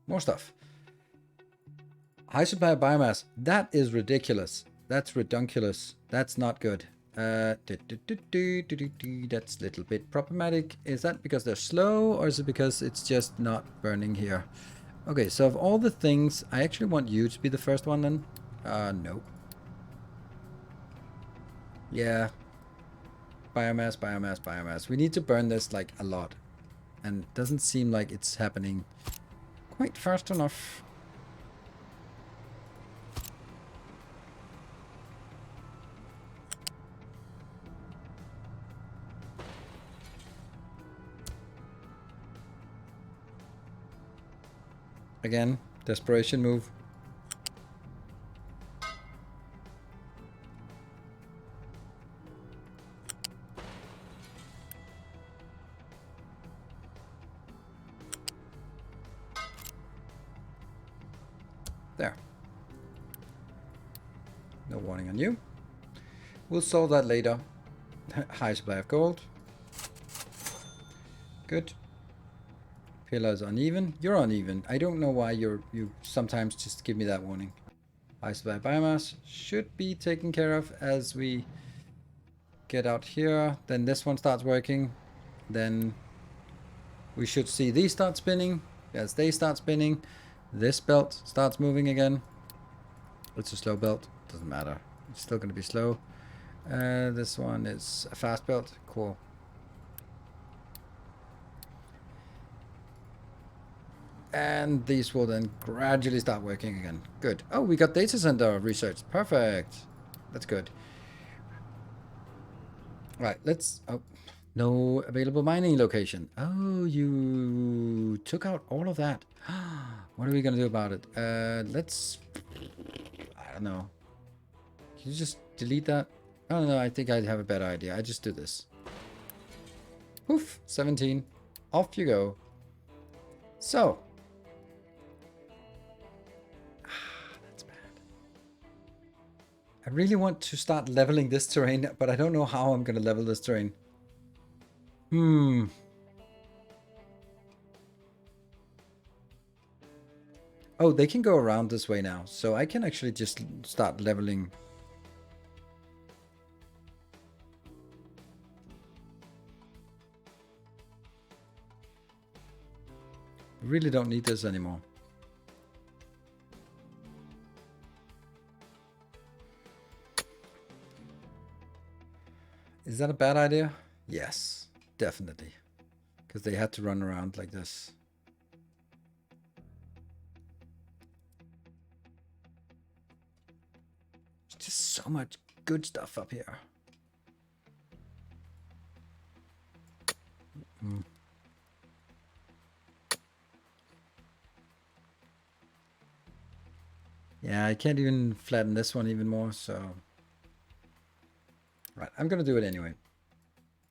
Speaker 1: More stuff. High supply of biomass. That is ridiculous. That's redunculous. That's not good. That's a little bit problematic. Is that because they're slow, or is it because it's just not burning here? Okay, so of all the things, I actually want you to be the first one then. No. Yeah. Biomass. We need to burn this like a lot. And it doesn't seem like it's happening quite fast enough. Again, desperation move. No warning on you. We'll solve that later. High supply of gold. Good. Pillars uneven. You're uneven. I don't know why you sometimes just give me that warning. High supply biomass should be taken care of as we get out here. Then this one starts working. Then we should see these start spinning. As they start spinning, this belt starts moving again. It's a slow belt. Doesn't matter. It's still going to be slow. This one is a fast belt. Cool. And these will then gradually start working again. Good. Oh, we got data center research. Perfect. That's good. Right, let's... Oh, no available mining location. Oh, you took out all of that. What are we going to do about it? Let's... I don't know. Can you just delete that? I don't know. I think I have a better idea. I just do this. Poof. 17. Off you go. So... I really want to start leveling this terrain, but I don't know how I'm going to level this terrain. Oh, they can go around this way now, so I can actually just start leveling. Really don't need this anymore. Is that a bad idea? Yes, definitely. Because they had to run around like this. There's just so much good stuff up here. Yeah, I can't even flatten this one even more, so... Right, I'm going to do it anyway.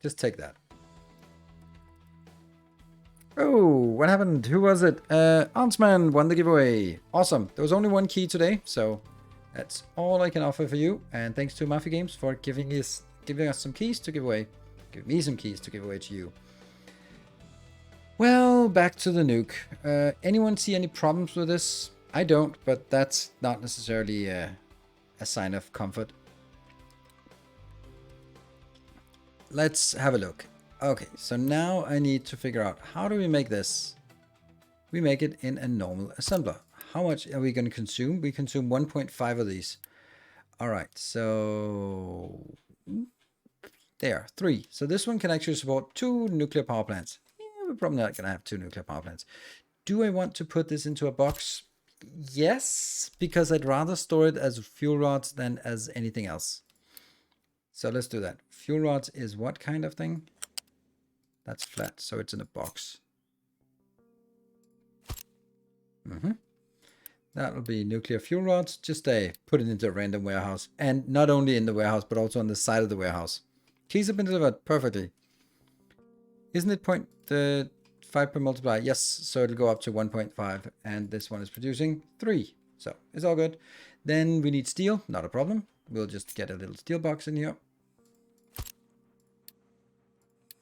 Speaker 1: Just take that. Oh, what happened? Who was it? Ansman won the giveaway. Awesome. There was only one key today, so that's all I can offer for you. And thanks to Mafia Games for giving us some keys to give away. Give me some keys to give away to you. Well, back to the nuke. Anyone see any problems with this? I don't, but that's not necessarily a sign of comfort. Let's have a look. Okay, so now I need to figure out how do we make this? We make it in a normal assembler. How much are we going to consume? We consume 1.5 of these. All right, so there, 3. So this one can actually support 2 nuclear power plants. Yeah, we're probably not going to have 2 nuclear power plants. Do I want to put this into a box? Yes, because I'd rather store it as fuel rods than as anything else. So let's do that. Fuel rods is what kind of thing? That's flat, so it's in a box. That will be nuclear fuel rods. Just put it into a random warehouse. And not only in the warehouse, but also on the side of the warehouse. Keys have been delivered perfectly. Isn't it 0.5 per multiplier? Yes, so it'll go up to 1.5. And this one is producing 3. So it's all good. Then we need steel, not a problem. We'll just get a little steel box in here.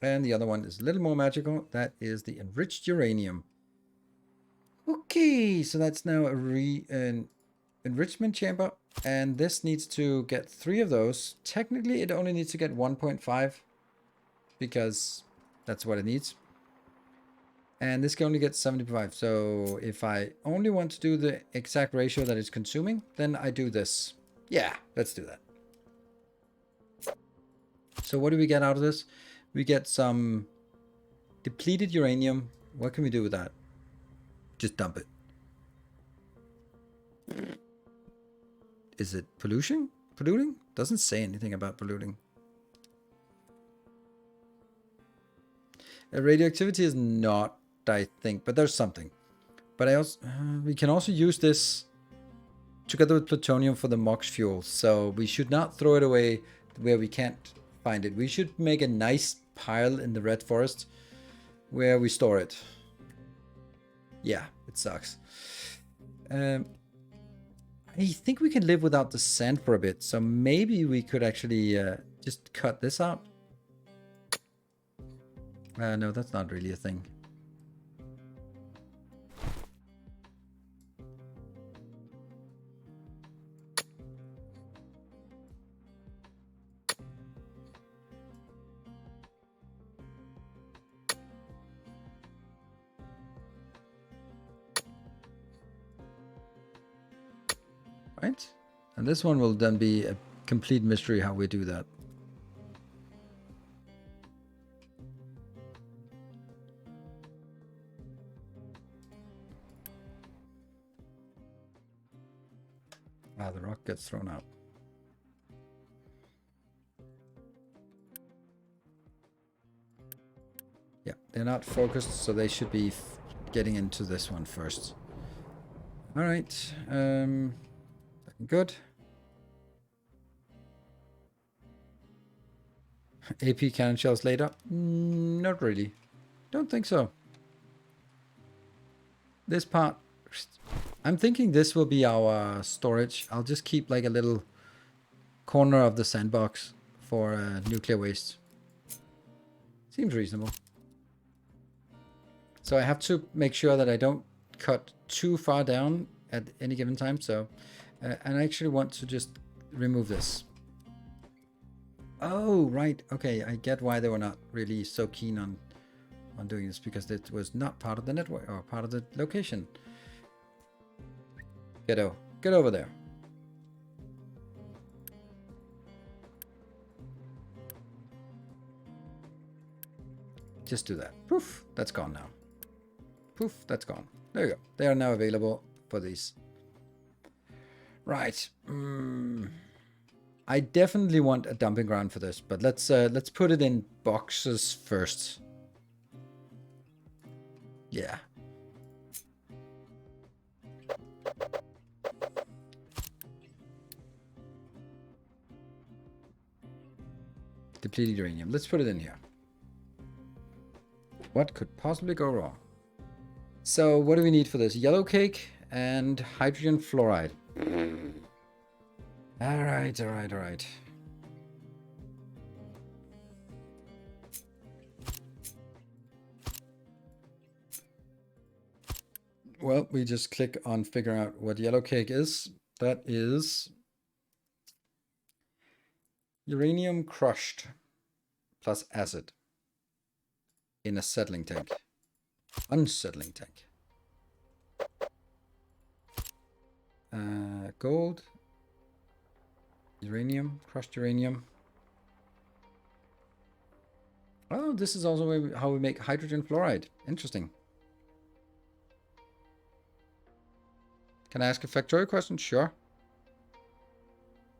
Speaker 1: And the other one is a little more magical. That is the enriched uranium. Okay, so that's now an enrichment chamber. And this needs to get 3 of those. Technically, it only needs to get 1.5 because that's what it needs. And this can only get 75. So if I only want to do the exact ratio that it's consuming, then I do this. Yeah, let's do that. So what do we get out of this? We get some depleted uranium. What can we do with that? Just dump it. Is it pollution? Polluting? Doesn't say anything about polluting. Radioactivity is not, I think, but there's something. But I also we can also use this together with plutonium for the MOX fuel. So we should not throw it away where we can't find it. We should make a nice pile in the red forest where we store it. Yeah, it sucks. I think we can live without the sand for a bit, so maybe we could actually just cut this out. No, that's not really a thing. Right? And this one will then be a complete mystery how we do that. Ah, the rock gets thrown out. Yeah, they're not focused, so they should be getting into this one first. All right, good. AP cannon shells later? Not really. Don't think so. This part, I'm thinking this will be our storage. I'll just keep like a little corner of the sandbox for nuclear waste. Seems reasonable. So I have to make sure that I don't cut too far down at any given time. So, and I actually want to just remove this. Oh, right. Okay, I get why they were not really so keen on doing this, because it was not part of the network or part of the location. Get over there. Just do that. Poof, that's gone now. Poof, that's gone. There you go. They are now available for these. Right. I definitely want a dumping ground for this, but let's put it in boxes first. Yeah. Depleted uranium. Let's put it in here. What could possibly go wrong? So what do we need for this? Yellow cake and hydrogen fluoride. All right. Well, we just click on figure out what yellow cake is. That is uranium crushed plus acid in a settling tank. Unsettling tank. Gold. Uranium. Crushed uranium. Oh, this is also how we make hydrogen fluoride. Interesting. Can I ask a factorial question? Sure.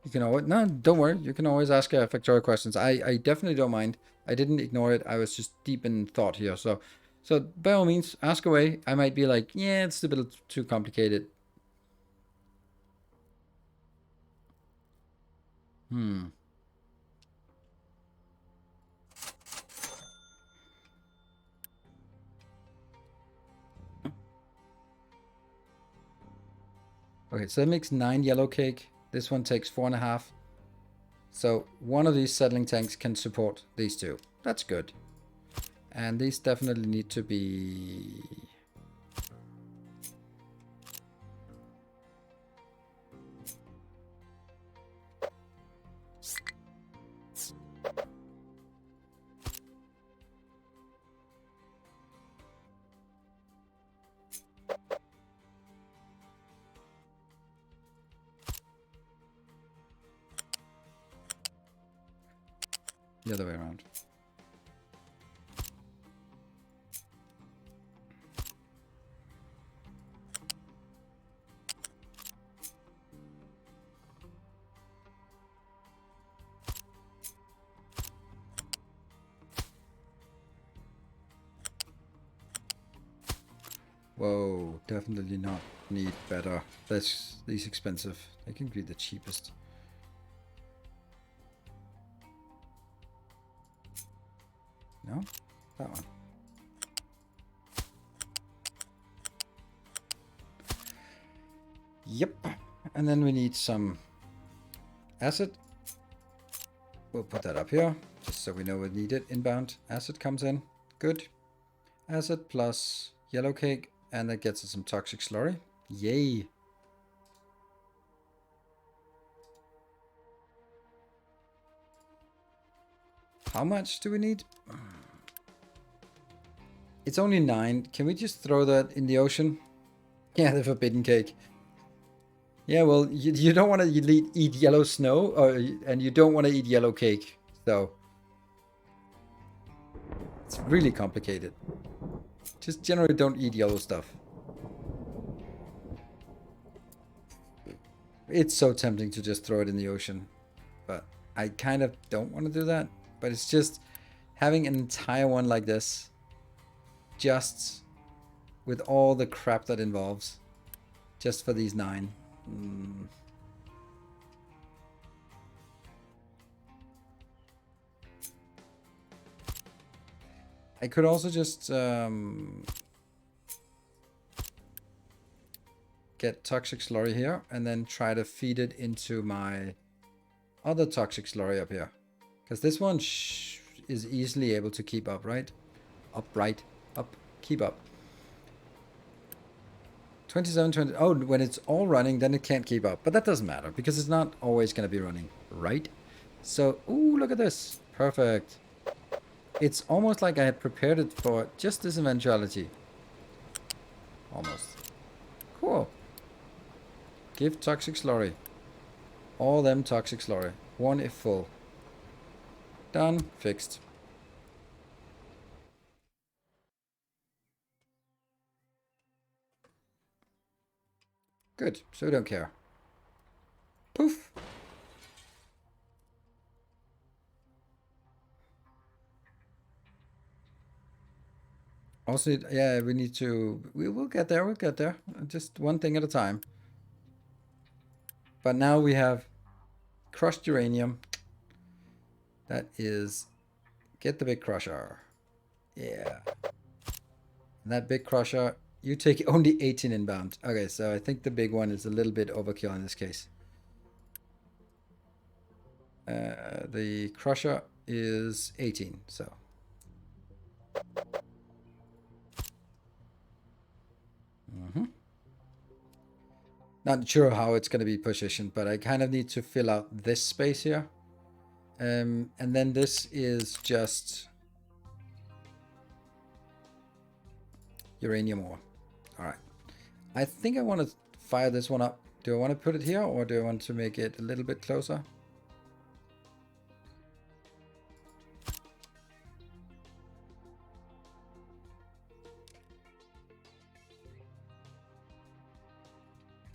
Speaker 1: You can always... No, don't worry. You can always ask factorial questions. I definitely don't mind. I didn't ignore it. I was just deep in thought here. So by all means, ask away. I might be like, yeah, it's a bit too complicated. Okay, so that makes 9 yellow cake. This one takes 4.5. So one of these settling tanks can support these two. That's good. And these definitely need to be... the other way around. Whoa, definitely not need better. These expensive. They can be the cheapest. No? That one. Yep. And then we need some acid. We'll put that up here, just so we know we need it. Inbound acid comes in. Good. Acid plus yellow cake, and that gets us some toxic slurry. Yay. How much do we need? It's only 9. Can we just throw that in the ocean? Yeah, the forbidden cake. Yeah, well, you don't want to eat yellow snow, and you don't want to eat yellow cake. So it's really complicated. Just generally don't eat yellow stuff. It's so tempting to just throw it in the ocean, but I kind of don't want to do that. But it's just having an entire one like this, just with all the crap that involves, just for these 9. I could also just get toxic slurry here and then try to feed it into my other toxic slurry up here. Because this one is easily able to keep up, right? Up, keep up. 27, 20. Oh, when it's all running, then it can't keep up. But that doesn't matter because it's not always going to be running, right? So, ooh, look at this. Perfect. It's almost like I had prepared it for just this eventuality. Almost. Cool. Give toxic slurry. All them toxic slurry. 1 if full. Done. Fixed. Good. So we don't care. Poof. Also, yeah, we need to... We will get there. We'll get there. Just one thing at a time. But now we have crushed uranium. That is... Get the big crusher. Yeah. And that big crusher... You take only 18 inbound. Okay, so I think the big one is a little bit overkill in this case. The crusher is 18, so. Not sure how it's going to be positioned, but I kind of need to fill out this space here. And then this is just uranium ore. All right. I think I want to fire this one up. Do I want to put it here or do I want to make it a little bit closer?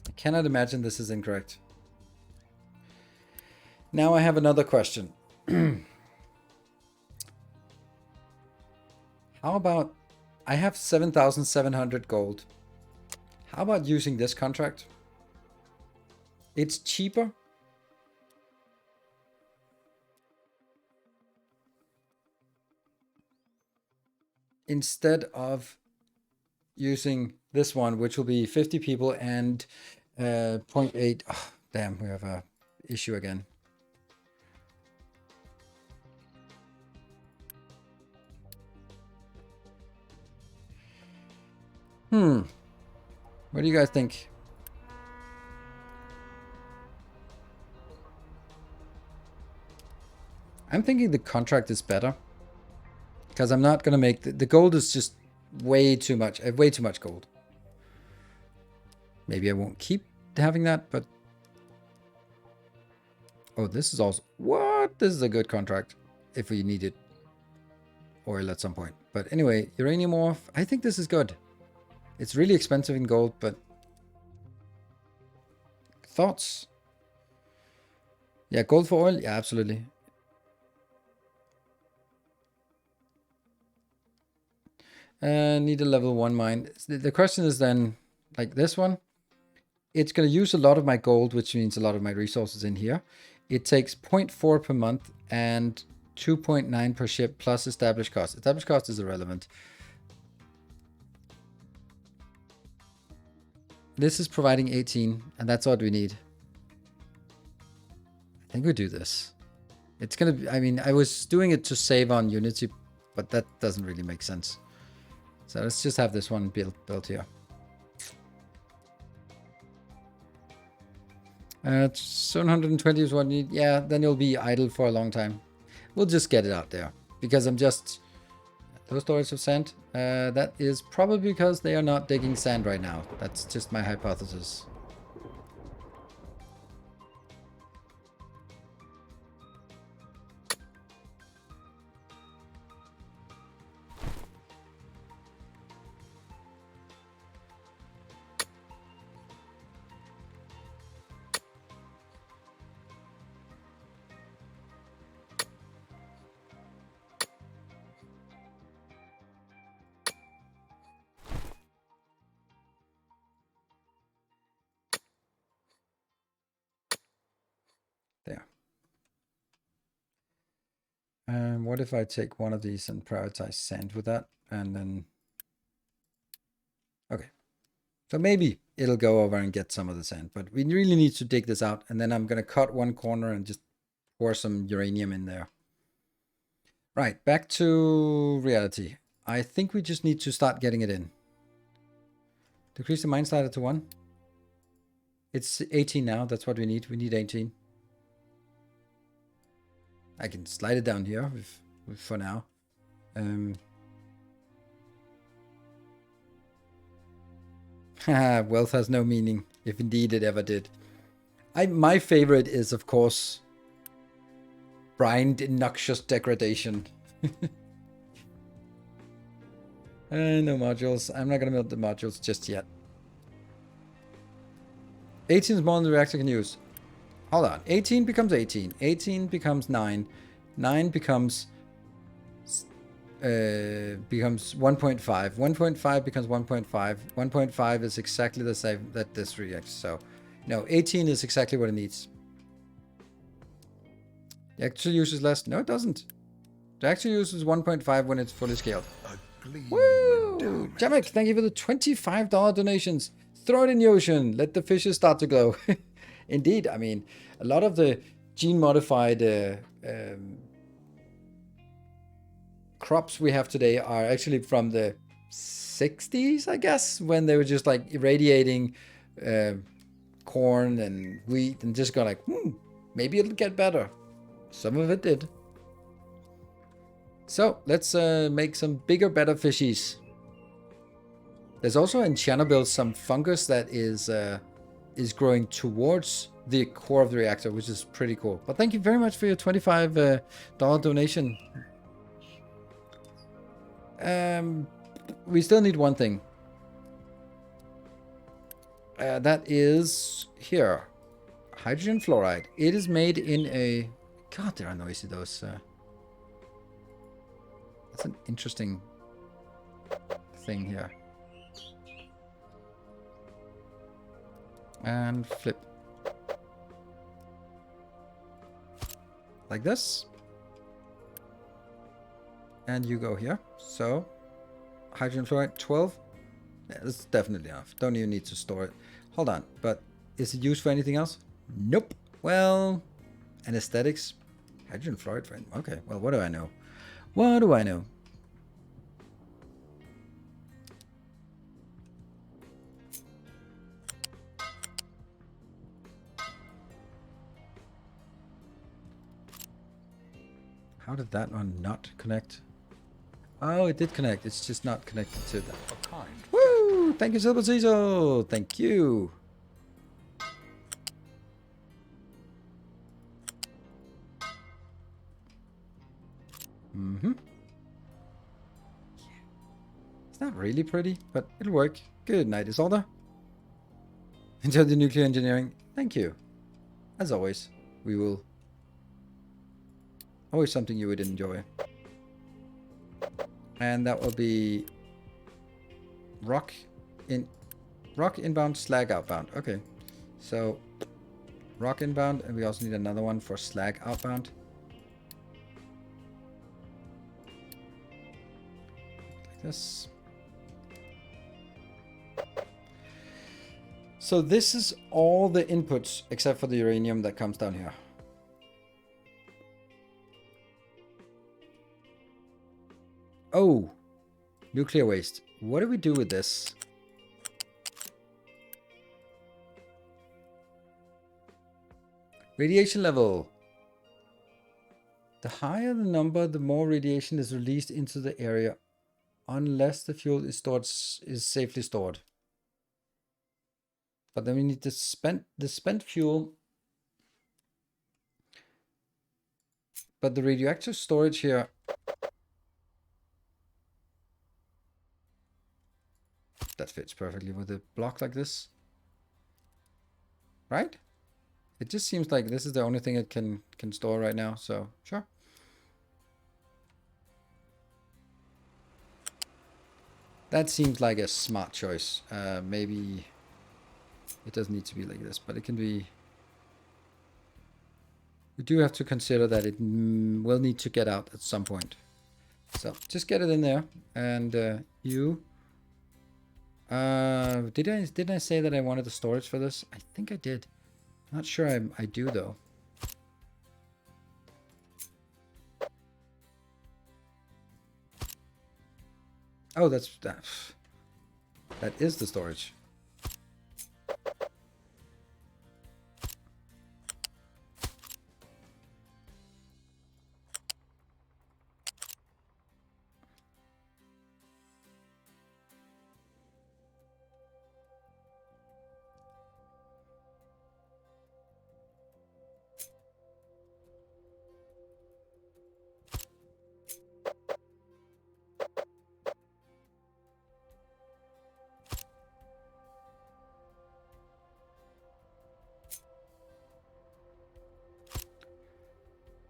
Speaker 1: I cannot imagine this is incorrect. Now I have another question. How about, I have 7,700 gold. How about using this contract? It's cheaper. Instead of using this one, which will be 50 people and 0.8. Oh, damn, we have a issue again. What do you guys think? I'm thinking the contract is better. Because I'm not going to make... The gold is just way too much. I have way too much gold. Maybe I won't keep having that, but... Oh, this is also... What? This is a good contract. If we needed oil at some point. But anyway, uranium ore. I think this is good. It's really expensive in gold, but... Thoughts? Yeah, gold for oil? Yeah, absolutely. Need a level 1 mine. The question is then, like this one, it's going to use a lot of my gold, which means a lot of my resources in here. It takes 0.4 per month and 2.9 per ship plus established cost. Established cost is irrelevant. This is providing 18, and that's what we need. I think we do this. It's gonna be, I mean, I was doing it to save on Unity, but that doesn't really make sense. So let's just have this one built here. 720 is what we need. Yeah, then you'll be idle for a long time. We'll just get it out there. Because I'm just... Those storage of sand? That is probably because they are not digging sand right now. That's just my hypothesis. There. What if I take one of these and prioritize sand with that? And then... Okay. So maybe it'll go over and get some of the sand. But we really need to dig this out. And then I'm going to cut one corner and just pour some uranium in there. Right. Back to reality. I think we just need to start getting it in. Decrease the mine slider to 1. It's 18 now. That's what we need. We need 18. I can slide it down here for now. Wealth has no meaning, if indeed it ever did. My favorite is, of course, Brined Innoxious Degradation. No modules. I'm not going to build the modules just yet. 18 is more than the reactor can use. Hold on. 18 becomes 18. 18 becomes 9. 9 becomes 1.5. 1.5 becomes 1.5. 1.5 is exactly the same that this reacts. So, no, 18 is exactly what it needs. The actual use is less. No, it doesn't. The actual use is 1.5 when it's fully scaled. Woo! Jamek, thank you for the $25 donations. Throw it in the ocean. Let the fishes start to glow. Indeed, I mean, a lot of the gene-modified crops we have today are actually from the 60s, I guess, when they were just like irradiating corn and wheat and just go like, maybe it'll get better. Some of it did. So let's make some bigger, better fishies. There's also in Chernobyl some fungus that is growing towards the core of the reactor, which is pretty cool. But thank you very much for your $25 donation. We still need one thing. That is here. Hydrogen fluoride. It is made in a... God, they are noisy, those. That's an interesting thing here. And flip. Like this. And you go here. So, hydrogen fluoride, 12. Yeah, that's definitely enough. Don't even need to store it. Hold on, but is it used for anything else? Nope. Well, anesthetics. Hydrogen fluoride, friend. Okay, well, what do I know? What do I know? How did that one not connect? Oh, it did connect. It's just not connected to that. Woo! Thank you, Silver Cecil. Thank you. It's not really pretty, but it'll work. Good night, Isolde. Enjoy the nuclear engineering. Thank you. As always, we will... Always something you would enjoy. And that will be... Rock inbound, slag outbound. Okay. So, rock inbound, and we also need another one for slag outbound. Like this. So this is all the inputs except for the uranium that comes down here. Oh, nuclear waste. What do we do with this? Radiation level. The higher the number, the more radiation is released into the area, unless the fuel is safely stored. But then we need the spent fuel. But the radioactive storage here. That fits perfectly with a block like this. Right? It just seems like this is the only thing it can store right now, so sure. That seems like a smart choice. Maybe it doesn't need to be like this, but it can be. We do have to consider that it will need to get out at some point. So just get it in there, and you. Didn't I say that I wanted the storage for this? I think I did. Not sure I do though. Oh, that is the storage.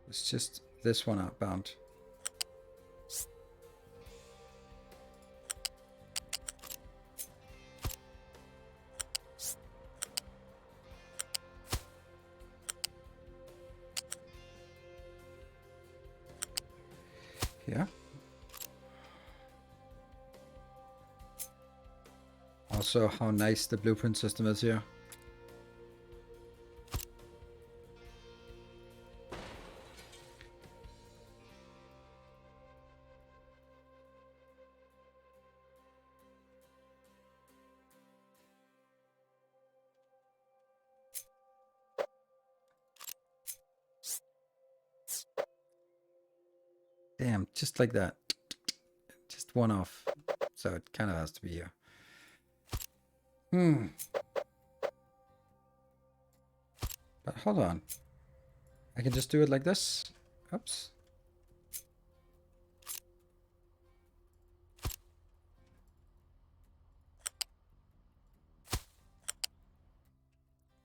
Speaker 1: It's just this one outbound. Yeah. Also, how nice the blueprint system is here. Damn, just like that. Just one off. So it kind of has to be here. But hold on. I can just do it like this. Oops.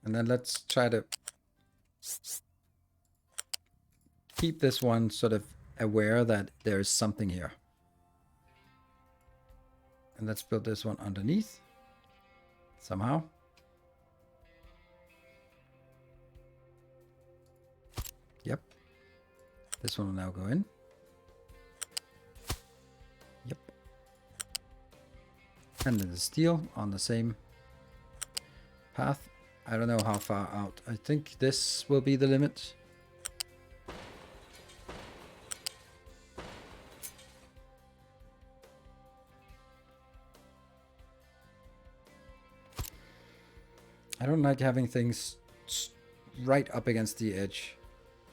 Speaker 1: And then let's try to keep this one sort of aware that there is something here. And let's build this one underneath. Somehow. Yep. This one will now go in. Yep. And then the steel on the same path. I don't know how far out. I think this will be the limit. I don't like having things right up against the edge.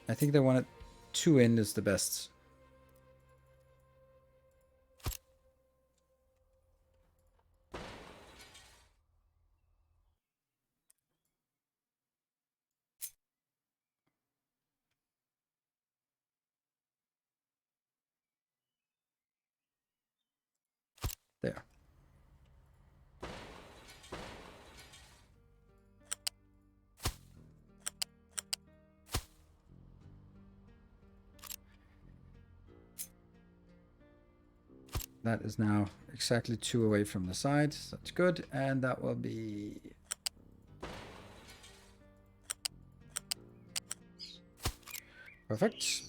Speaker 1: I think they want it 2 in is the best. There. That is now exactly 2 away from the side. So that's good. And that will be... perfect.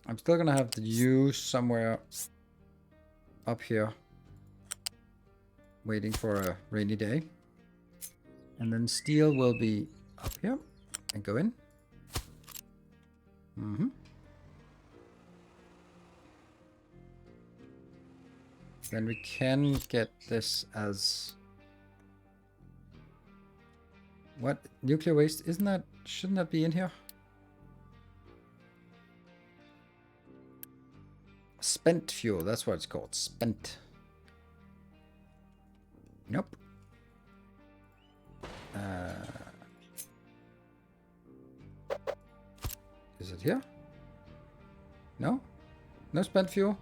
Speaker 1: I'm still going to have the U somewhere up here. Waiting for a rainy day. And then steel will be up here and go in. Then we can get this as... What? Nuclear waste? Isn't that... Shouldn't that be in here? Spent fuel. That's what it's called. Spent. Nope. Is it here? No? No spent fuel?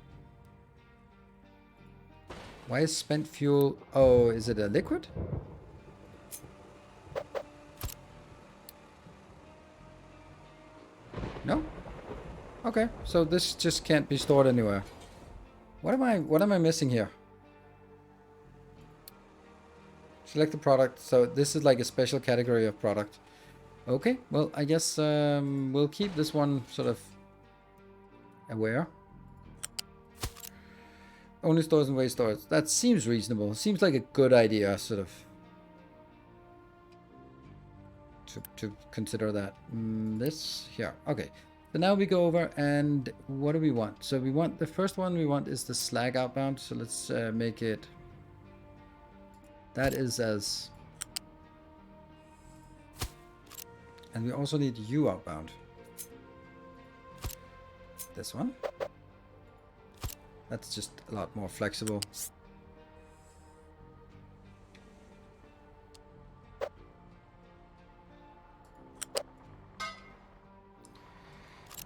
Speaker 1: Why is spent fuel... Oh, is it a liquid? No? Okay, so this just can't be stored anywhere. What am I missing here? Select the product. So this is like a special category of product. Okay, well, I guess we'll keep this one sort of aware. Only stores and waste stores. That seems reasonable. Seems like a good idea, sort of. To consider that. This here. Okay. So now we go over and what do we want? So we want the first one we want is the slag outbound. So let's make it. That is as. And we also need U outbound. This one. That's just a lot more flexible.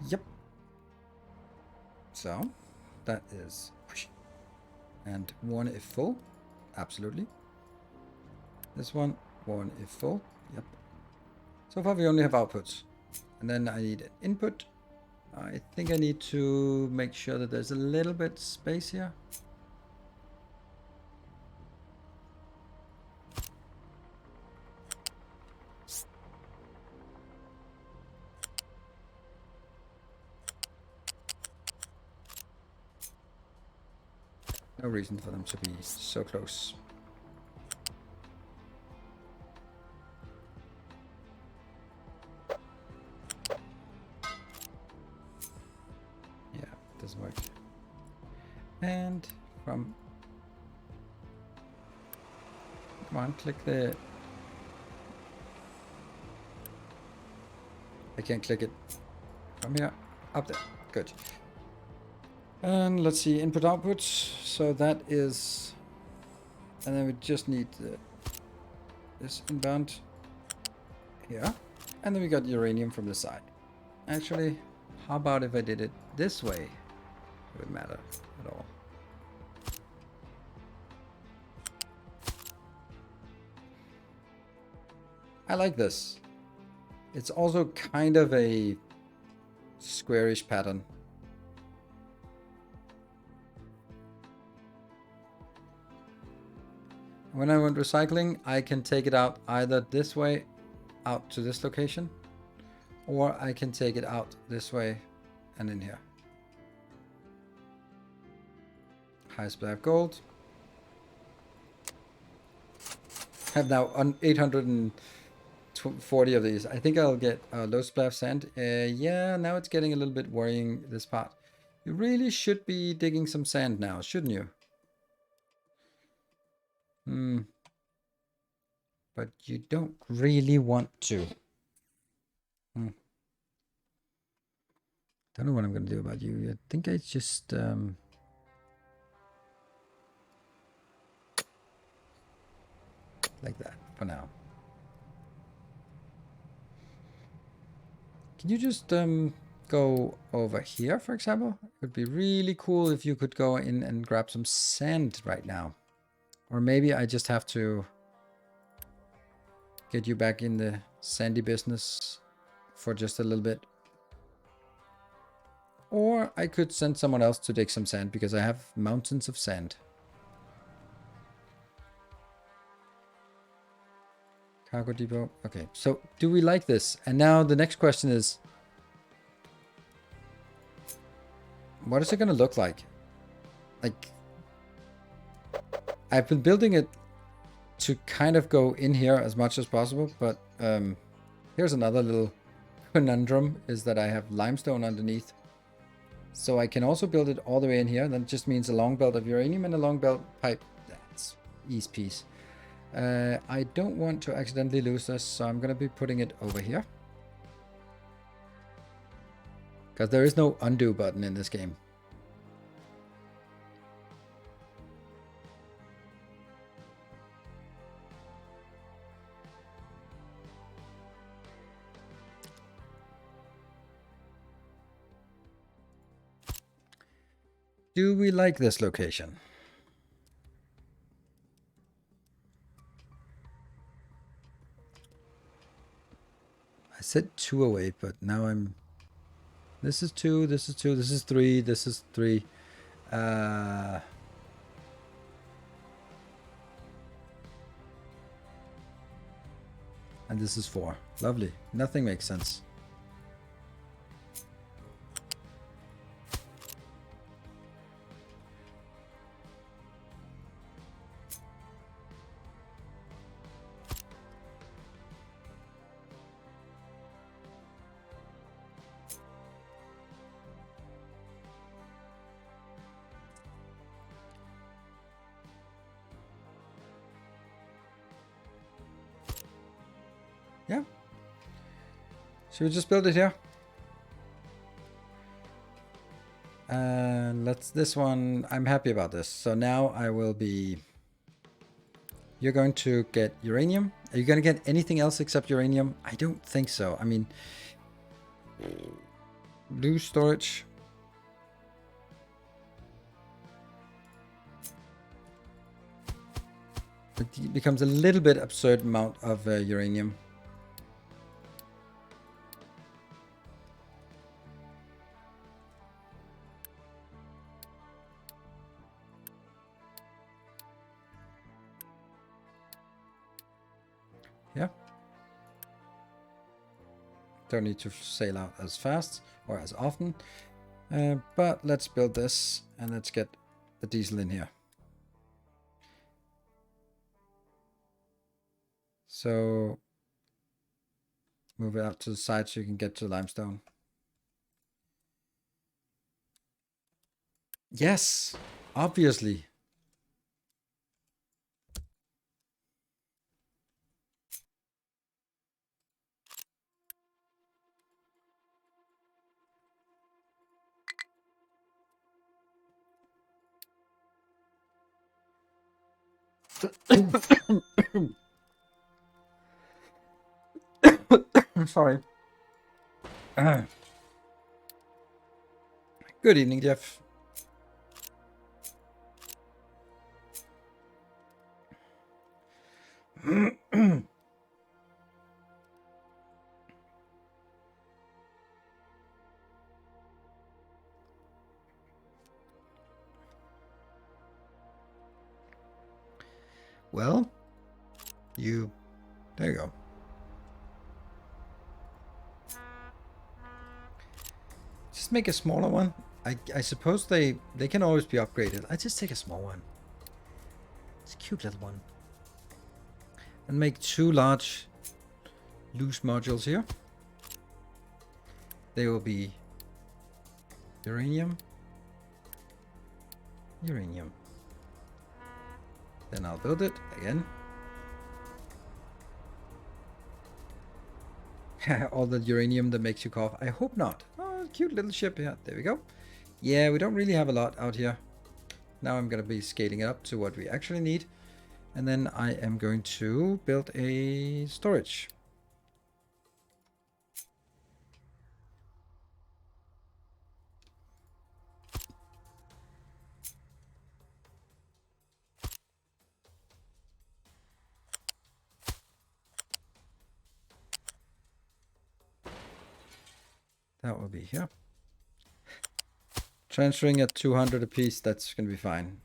Speaker 1: Yep. So that is push. And one if full. Absolutely. This one if full. Yep. So far we only have outputs. And then I need an input. I think I need to make sure that there's a little bit space here. No reason for them to be so close. Doesn't work. And from... Come on, click the... I can't click it. From here, up there. Good. And let's see, input output. So that is... And then we just need this inbound here. And then we got uranium from the side. Actually, how about if I did it this way? It wouldn't matter at all. I like this. It's also kind of a squarish pattern. When I want recycling, I can take it out either this way out to this location, or I can take it out this way and in here. High splav gold. Have now 840 of these. I think I'll get low splav sand. Yeah, now it's getting a little bit worrying, this part. You really should be digging some sand now, shouldn't you? But you don't really want to. Don't know what I'm going to do about you. I think I just... like that for now. Can you just go over here, for example? It would be really cool if you could go in and grab some sand right now. Or maybe I just have to get you back in the sandy business for just a little bit. Or I could send someone else to dig some sand because I have mountains of sand. Cargo depot. Okay, so do we like this? And now the next question is, what is it going to look like? Like, I've been building it to kind of go in here as much as possible, but here's another little conundrum, is that I have limestone underneath. So I can also build it all the way in here. That just means a long belt of uranium and a long belt pipe. That's easy piece. I don't want to accidentally lose this, so I'm going to be putting it over here. Because there is no undo button in this game. Do we like this location? I said 2 away, but now I'm... This is 2, this is 2, this is 3, this is 3. And this is 4. Lovely. Nothing makes sense. Yeah. Should we just build it here? And let's this one, I'm happy about this. So now I will be... You're going to get uranium. Are you going to get anything else except uranium? I don't think so. I mean, blue storage. It becomes a little bit absurd amount of uranium. Yeah. Don't need to sail out as fast or as often. But let's build this and let's get the diesel in here. So move it out to the side so you can get to limestone. Yes, obviously. Sorry. Good evening, Jeff. Well, there you go. Just make a smaller one. I suppose they can always be upgraded. I just take a small one. It's a cute little one. And make 2 large loose modules here. They will be uranium. Uranium. Then I'll build it again. All the uranium that makes you cough. I hope not. Oh, cute little ship here. There we go. Yeah, we don't really have a lot out here. Now I'm going to be scaling it up to what we actually need. And then I am going to build a storage. That will be here. Transferring at 200 a piece, that's going to be fine.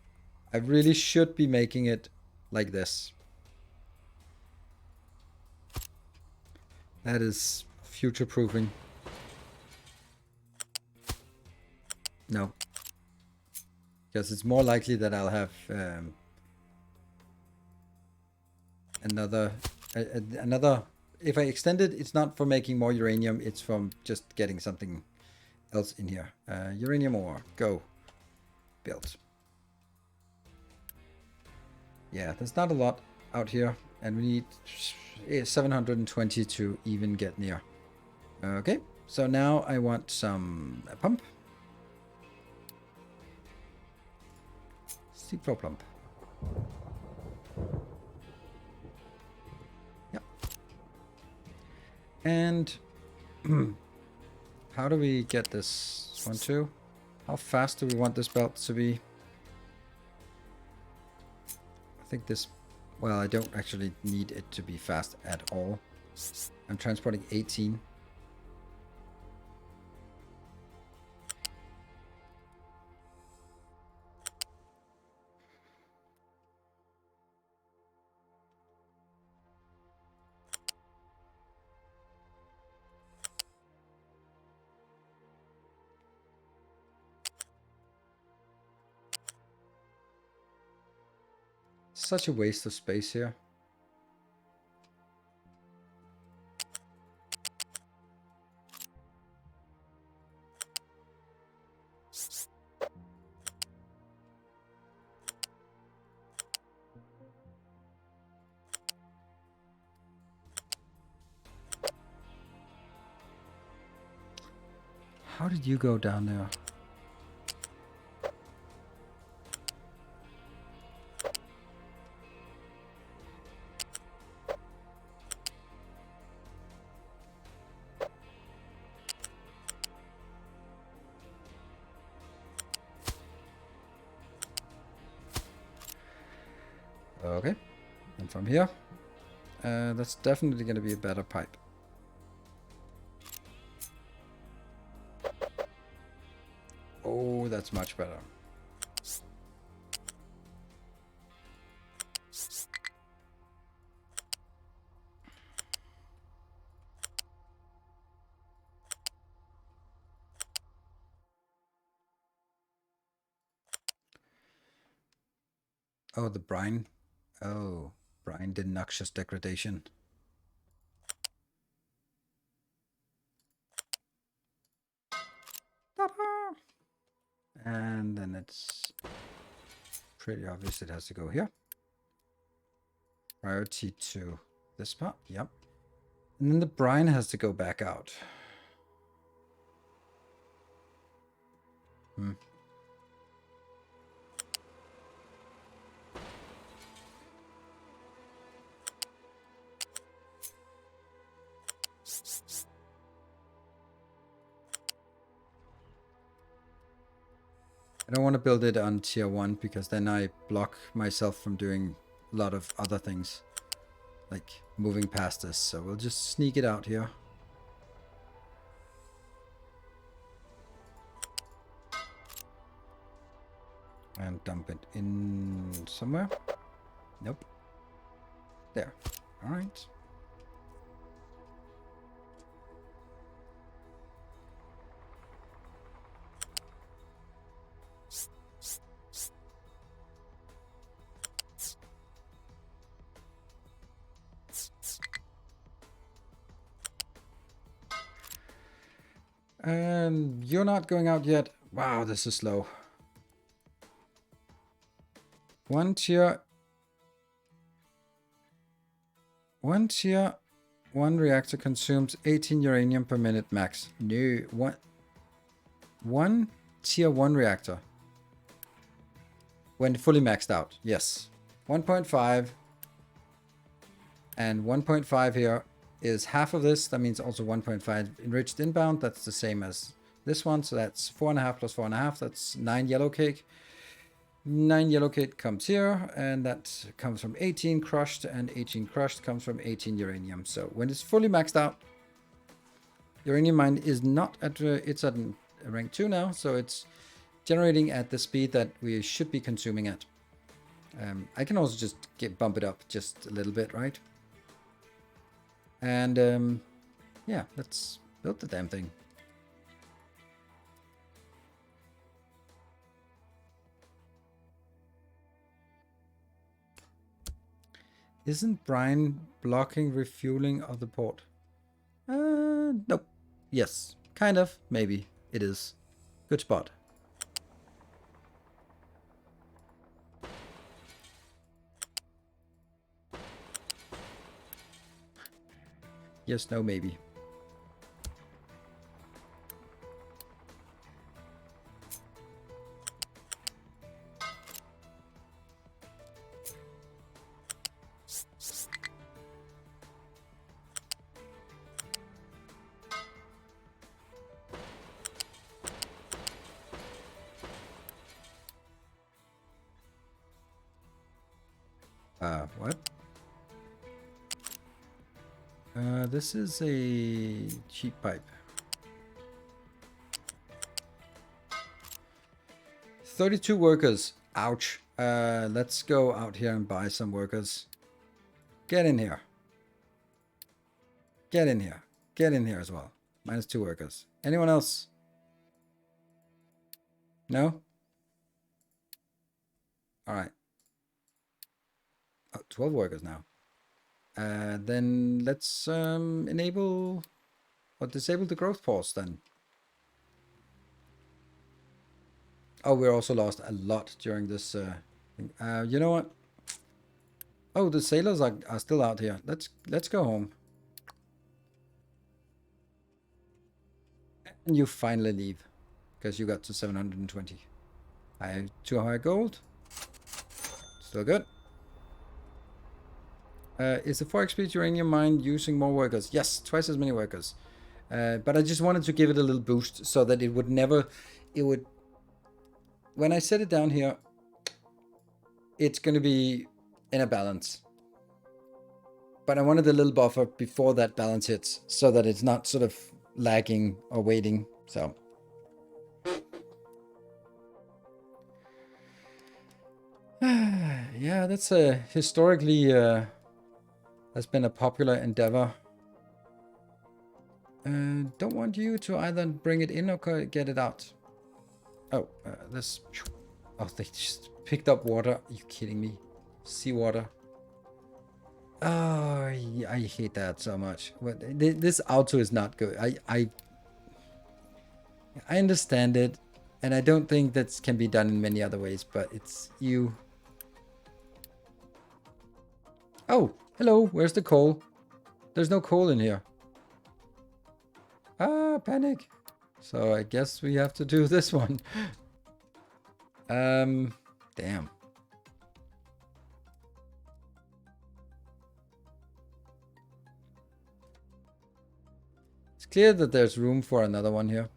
Speaker 1: I really should be making it like this. That is future-proofing. No. Because it's more likely that I'll have... another. If I extend it, it's not for making more uranium. It's from just getting something else in here. Uranium ore. Go. Build. Yeah, there's not a lot out here, and we need 720 to even get near. Okay, so now I want some pump. Steep flow pump. Yep. And how do we get this one too? How fast do we want this belt to be? I think this, well, I don't actually need it to be fast at all. I'm transporting 18. Such a waste of space here. How did you go down there? Okay, and from here, that's definitely going to be a better pipe. Oh, that's much better. Oh, the brine. Oh, brine did noxious degradation. Ta-da! And then it's pretty obvious it has to go here. Priority to this part. Yep. And then the brine has to go back out. Hmm. I don't want to build it on tier 1 because then I block myself from doing a lot of other things. Like moving past this. So we'll just sneak it out here. And dump it in somewhere. Nope. There. All right. And you're not going out yet. Wow, this is slow. One tier, one reactor consumes 18 uranium per minute max. No, one tier 1 reactor. When fully maxed out, yes. 1.5 and 1.5 here is half of this. That means also 1.5 enriched inbound. That's the same as this one. So that's 4.5 plus 4.5. That's 9 yellow cake. 9 yellow cake comes here, and that comes from 18 crushed, and 18 crushed comes from 18 uranium. So when it's fully maxed out, uranium mine is not at, it's at rank 2 now, so it's generating at the speed that we should be consuming at. I can also just bump it up just a little bit, right? And yeah, let's build the damn thing. Isn't brine blocking refueling of the port? Nope. Yes, kind of. Maybe it is. Good spot. Yes, no, maybe. What? This is a cheap pipe. 32 workers. Ouch. Let's go out here and buy some workers. Get in here. Get in here. Get in here as well. -2 workers. Anyone else? No? Alright. Oh, 12 workers now. Then let's enable or disable the growth pause then. Oh, we also lost a lot during this thing. You know what? Oh, the sailors are still out here. Let's go home. And you finally leave. Because you got to 720. I have 2 high gold. Still good. Is the 4 XP uranium mine using more workers? Yes, twice as many workers. But I just wanted to give it a little boost so that it would never... It would... When I set it down here, it's going to be in a balance. But I wanted a little buffer before that balance hits so that it's not sort of lagging or waiting. So... yeah, that's a historically has been a popular endeavor. Don't want you to either bring it in or get it out. Oh, this. Oh, they just picked up water. Are you kidding me? Seawater. Oh, I hate that so much. This auto is not good. I understand it, and I don't think that can be done in many other ways. But it's you. Oh, hello. Where's the coal? There's no coal in here. Ah, panic. So I guess we have to do this one. Damn. It's clear that there's room for another one here.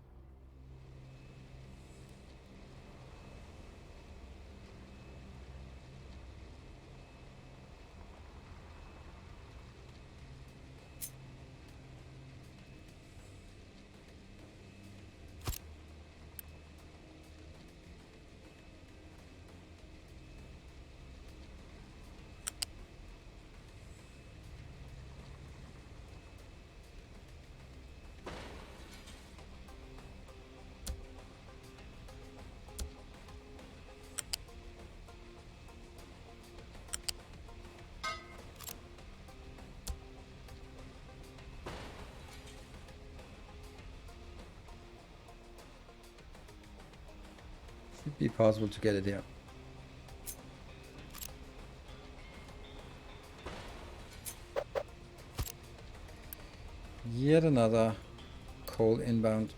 Speaker 1: Should be possible to get it here. Yet another coal inbound.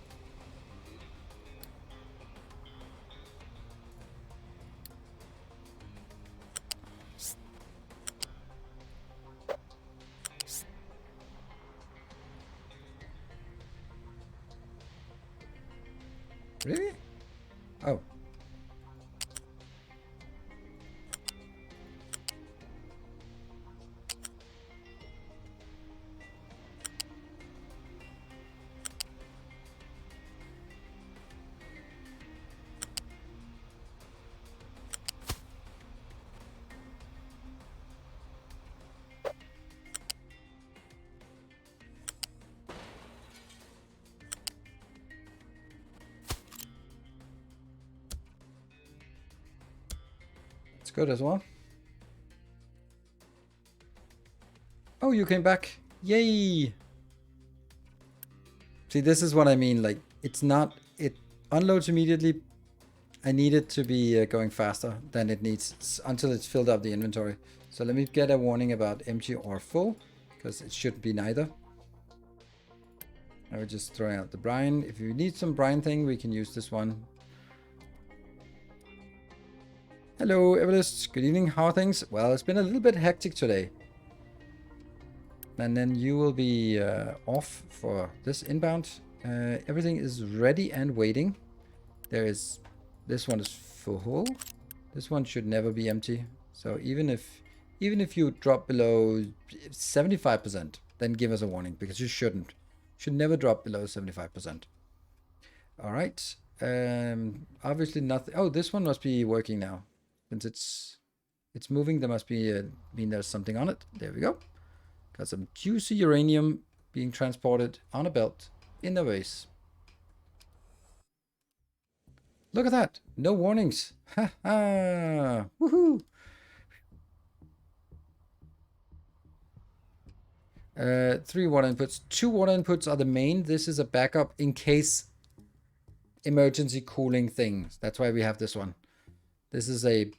Speaker 1: Really? Oh. It's good as well. you came back. Yay. See, this is what I mean. Like, it's not... It unloads immediately. I need it to be going faster than it needs until it's filled up the inventory. So let me get a warning about empty or full, because it should be neither. I will just throw out the brine. If you need some brine thing, we can use this one. Hello, Everlist. Good evening. How are things? Well, it's been a little bit hectic today. And then you will be off for this inbound. Everything is ready and waiting. There is... This one is full. This one should never be empty. So even if you drop below 75%, then give us a warning, because you shouldn't. Should never drop below 75%. All right. Obviously nothing. Oh, this one must be working now. Since it's moving, there must be mean there's something on it. There we go. Got some juicy uranium being transported on a belt in the base. Look at that. No warnings. Ha ha. Woohoo. 3 water inputs. 2 water inputs are the main. This is a backup in case emergency cooling things. That's why we have this one. This is a...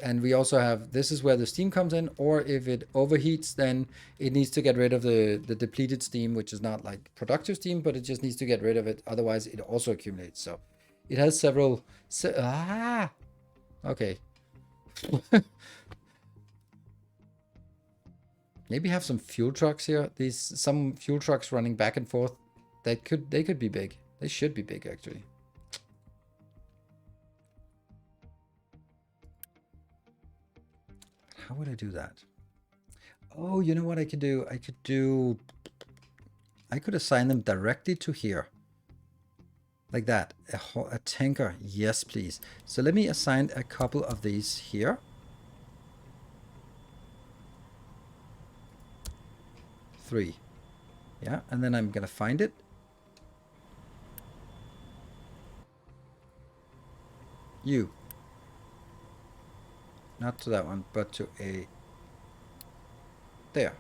Speaker 1: And we also have... This is where the steam comes in. Or if it overheats, then it needs to get rid of the depleted steam, which is not like productive steam, but it just needs to get rid of it. Otherwise, it also accumulates. So it has several... Okay. Maybe have some fuel trucks here. Some fuel trucks running back and forth. They could be big. They should be big, actually. How would I do that? Oh, you know what I could do? I could assign them directly to here. Like that. A tanker. Yes, please. So let me assign a couple of these here. 3. Yeah, and then I'm gonna find it. You. Not to that one, but to a... There.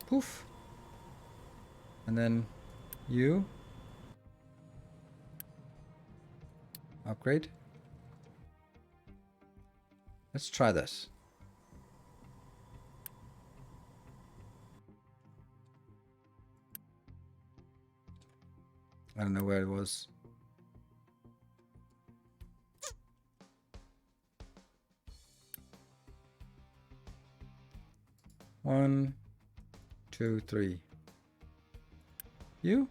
Speaker 1: Poof. And then you. Upgrade. Let's try this. I don't know where it was. One, 2, 3. You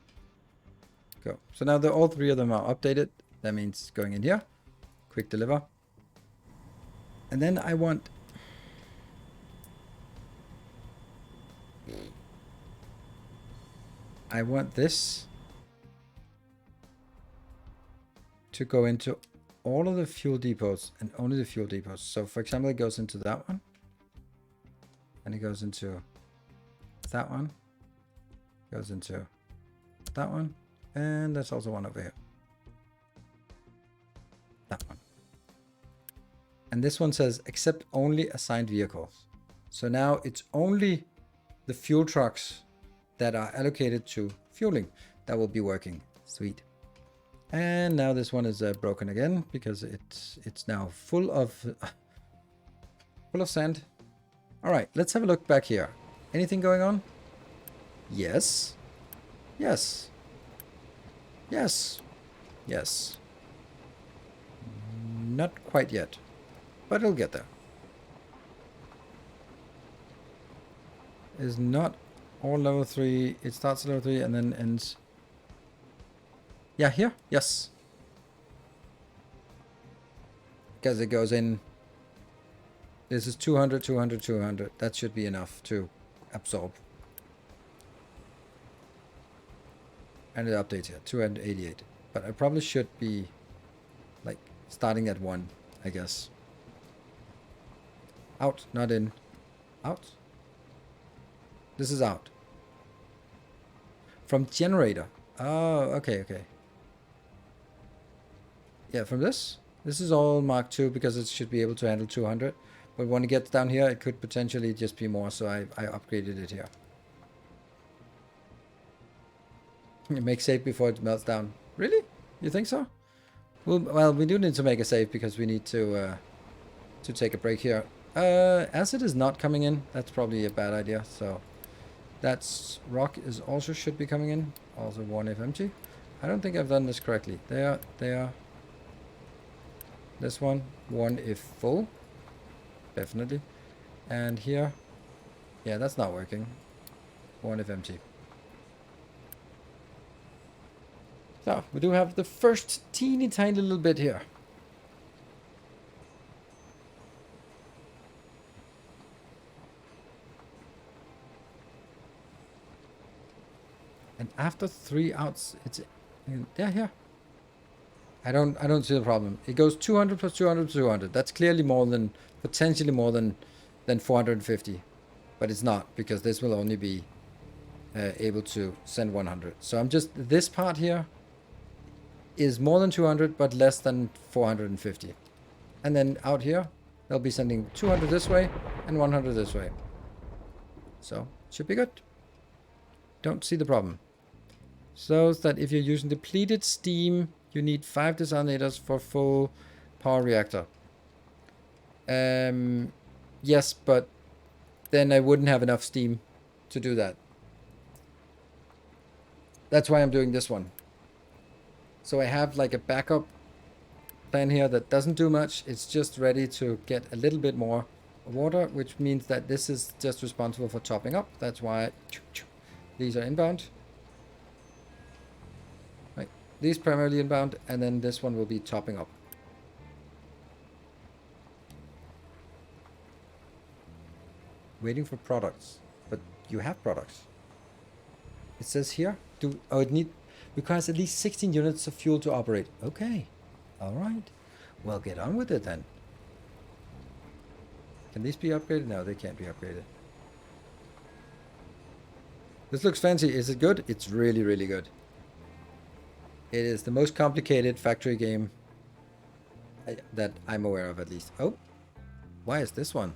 Speaker 1: go. So now all 3 of them are updated. That means going in here, quick deliver. And then I want this to go into all of the fuel depots and only the fuel depots. So for example, it goes into that one. And it goes into that one. Goes into that one. And there's also one over here. That one. And this one says accept only assigned vehicles. So now it's only the fuel trucks that are allocated to fueling that will be working. Sweet. And now this one is broken again because it's now full of sand. All right, let's have a look back here. Anything going on? Yes. Yes. Yes. Yes. Not quite yet, but it'll get there. Is not all level 3. It starts at level 3 and then ends. Yeah, here? Yes. Because it goes in. This is 200, 200, 200. That should be enough to absorb. And it updates here, 288. But I probably should be like starting at 1, I guess. Out, not in. Out. This is out. From generator. Oh, okay, okay. Yeah, from this. This is all Mark II because it should be able to handle 200. But when it gets down here, it could potentially just be more, so I upgraded it here. Make save before it melts down. Really? You think so? Well, we do need to make a save because we need to take a break here. Acid is not coming in. That's probably a bad idea. So that's rock is also should be coming in. Also 1 if empty. I don't think I've done this correctly. There. This one 1 if full. Definitely. And here, yeah, that's not working. 1 if empty. So we do have the first teeny tiny little bit here. And after 3 outs, it's yeah, here. I don't see the problem. It goes 200 plus 200 plus 200. That's clearly more than, potentially more than 450. But it's not, because this will only be able to send 100. So I'm just, this part here is more than 200, but less than 450. And then out here, they'll be sending 200 this way and 100 this way. So, should be good. Don't see the problem. So that if you're using depleted steam, you need 5 desalinators for full power reactor. Yes, but then I wouldn't have enough steam to do that. That's why I'm doing this one. So I have like a backup plan here that doesn't do much. It's just ready to get a little bit more water, which means that this is just responsible for topping up. That's why these are inbound. Right. These primarily inbound, and then this one will be topping up. Waiting for products, but you have products. It says here, it requires at least 16 units of fuel to operate. Okay, all right. Well, get on with it then. Can these be upgraded? No, they can't be upgraded. This looks fancy. Is it good? It's really, really good. It is the most complicated factory game that I'm aware of, at least. Oh, why is this one?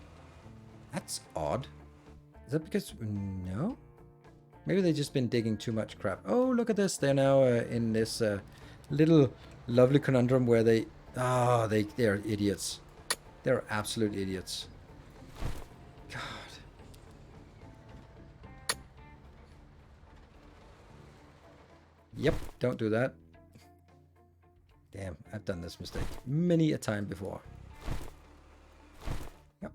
Speaker 1: That's odd. Is that because... No? Maybe they've just been digging too much crap. Oh, look at this. They're now in this little lovely conundrum where they... Oh, they're idiots. They're absolute idiots. God. Yep, don't do that. Damn, I've done this mistake many a time before. Yep.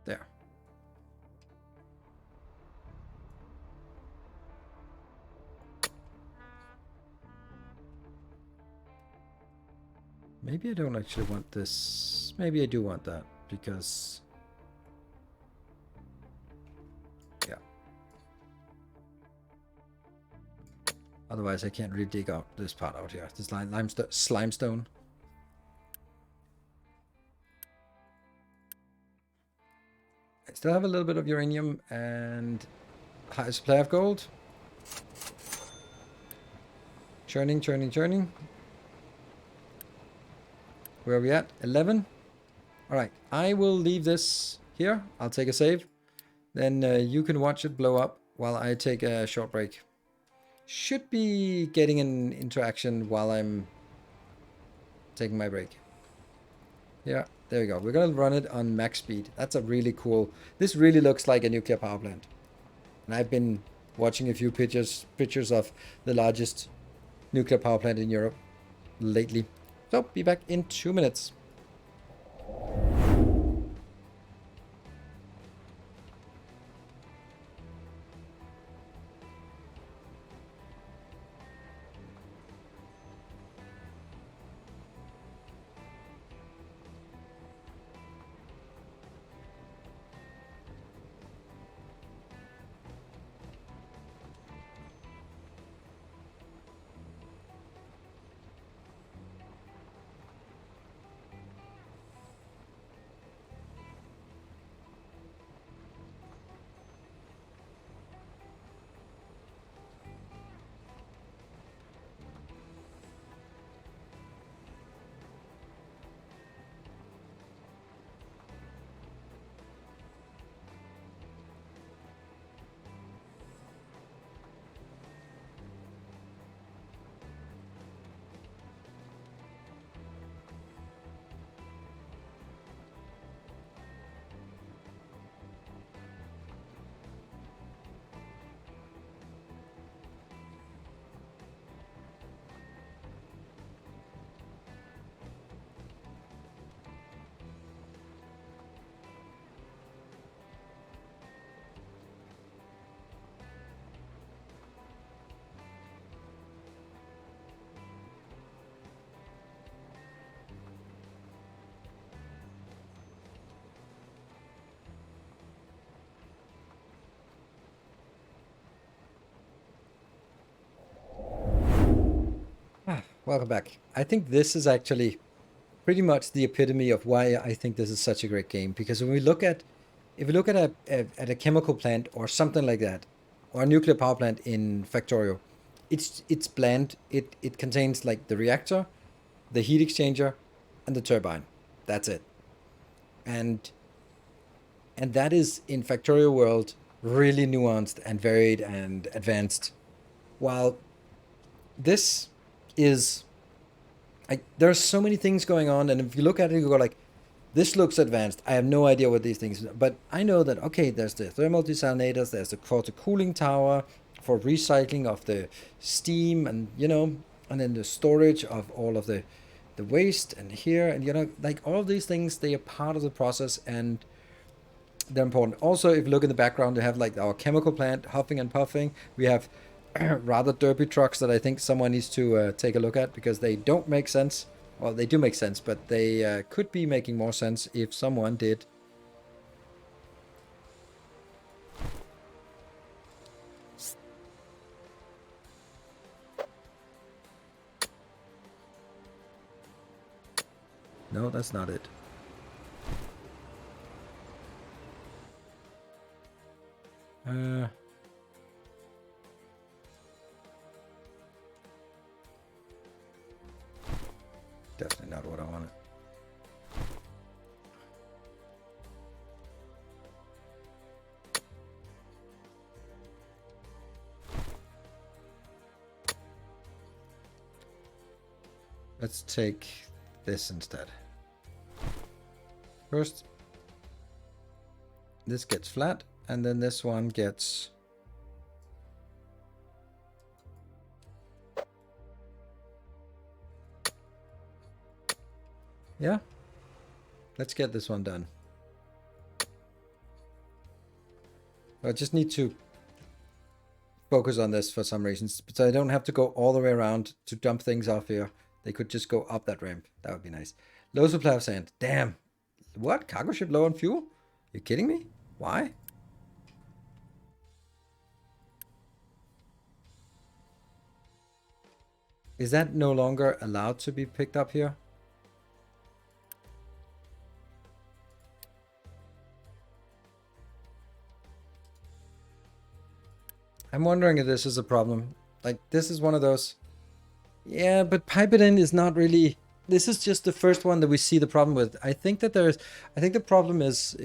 Speaker 1: There. Maybe I don't actually want this. Maybe I do want that, because... Yeah. Otherwise I can't really dig out this part out here. This slimestone. I still have a little bit of uranium and high supply of gold. Churning, churning, churning. Where are we at? 11? Alright, I will leave this here. I'll take a save. Then you can watch it blow up while I take a short break. Should be getting an interaction while I'm taking my break. Yeah, there we go. We're going to run it on max speed. That's a really cool... This really looks like a nuclear power plant. And I've been watching a few pictures of the largest nuclear power plant in Europe lately. So, be back in 2 minutes. Welcome back. I think this is actually pretty much the epitome of why I think this is such a great game. Because when we look at, if we look at a chemical plant or something like that, or a nuclear power plant in Factorio, it's bland. It contains like the reactor, the heat exchanger, and the turbine. That's it. And that is in Factorio world really nuanced and varied and advanced. While this is like there are so many things going on, and if you look at it, you go like, this looks advanced. I have no idea what these things are, but I know that okay, there's the thermal desalinators, there's the water cooling tower for recycling of the steam, and and then the storage of all of the waste, and here, and like all of these things, they are part of the process, and they're important. Also, if you look in the background, they have like our chemical plant huffing and puffing. We have rather derpy trucks that I think someone needs to take a look at, because they don't make sense. Well, they do make sense, but they could be making more sense if someone did. No, that's not it. Definitely not what I wanted. Let's take this instead. First, this gets flat, and then this one gets... Yeah. Let's get this one done. I just need to focus on this for some reasons, so I don't have to go all the way around to dump things off here. They could just go up that ramp. That would be nice. Low supply of sand. Damn. What? Cargo ship low on fuel? You kidding me? Why? Is that no longer allowed to be picked up here? I'm wondering if this is a problem. Like, this is one of those... Yeah, but pipe it in is not really... This is just the first one that we see the problem with. I think that there's... I think the problem is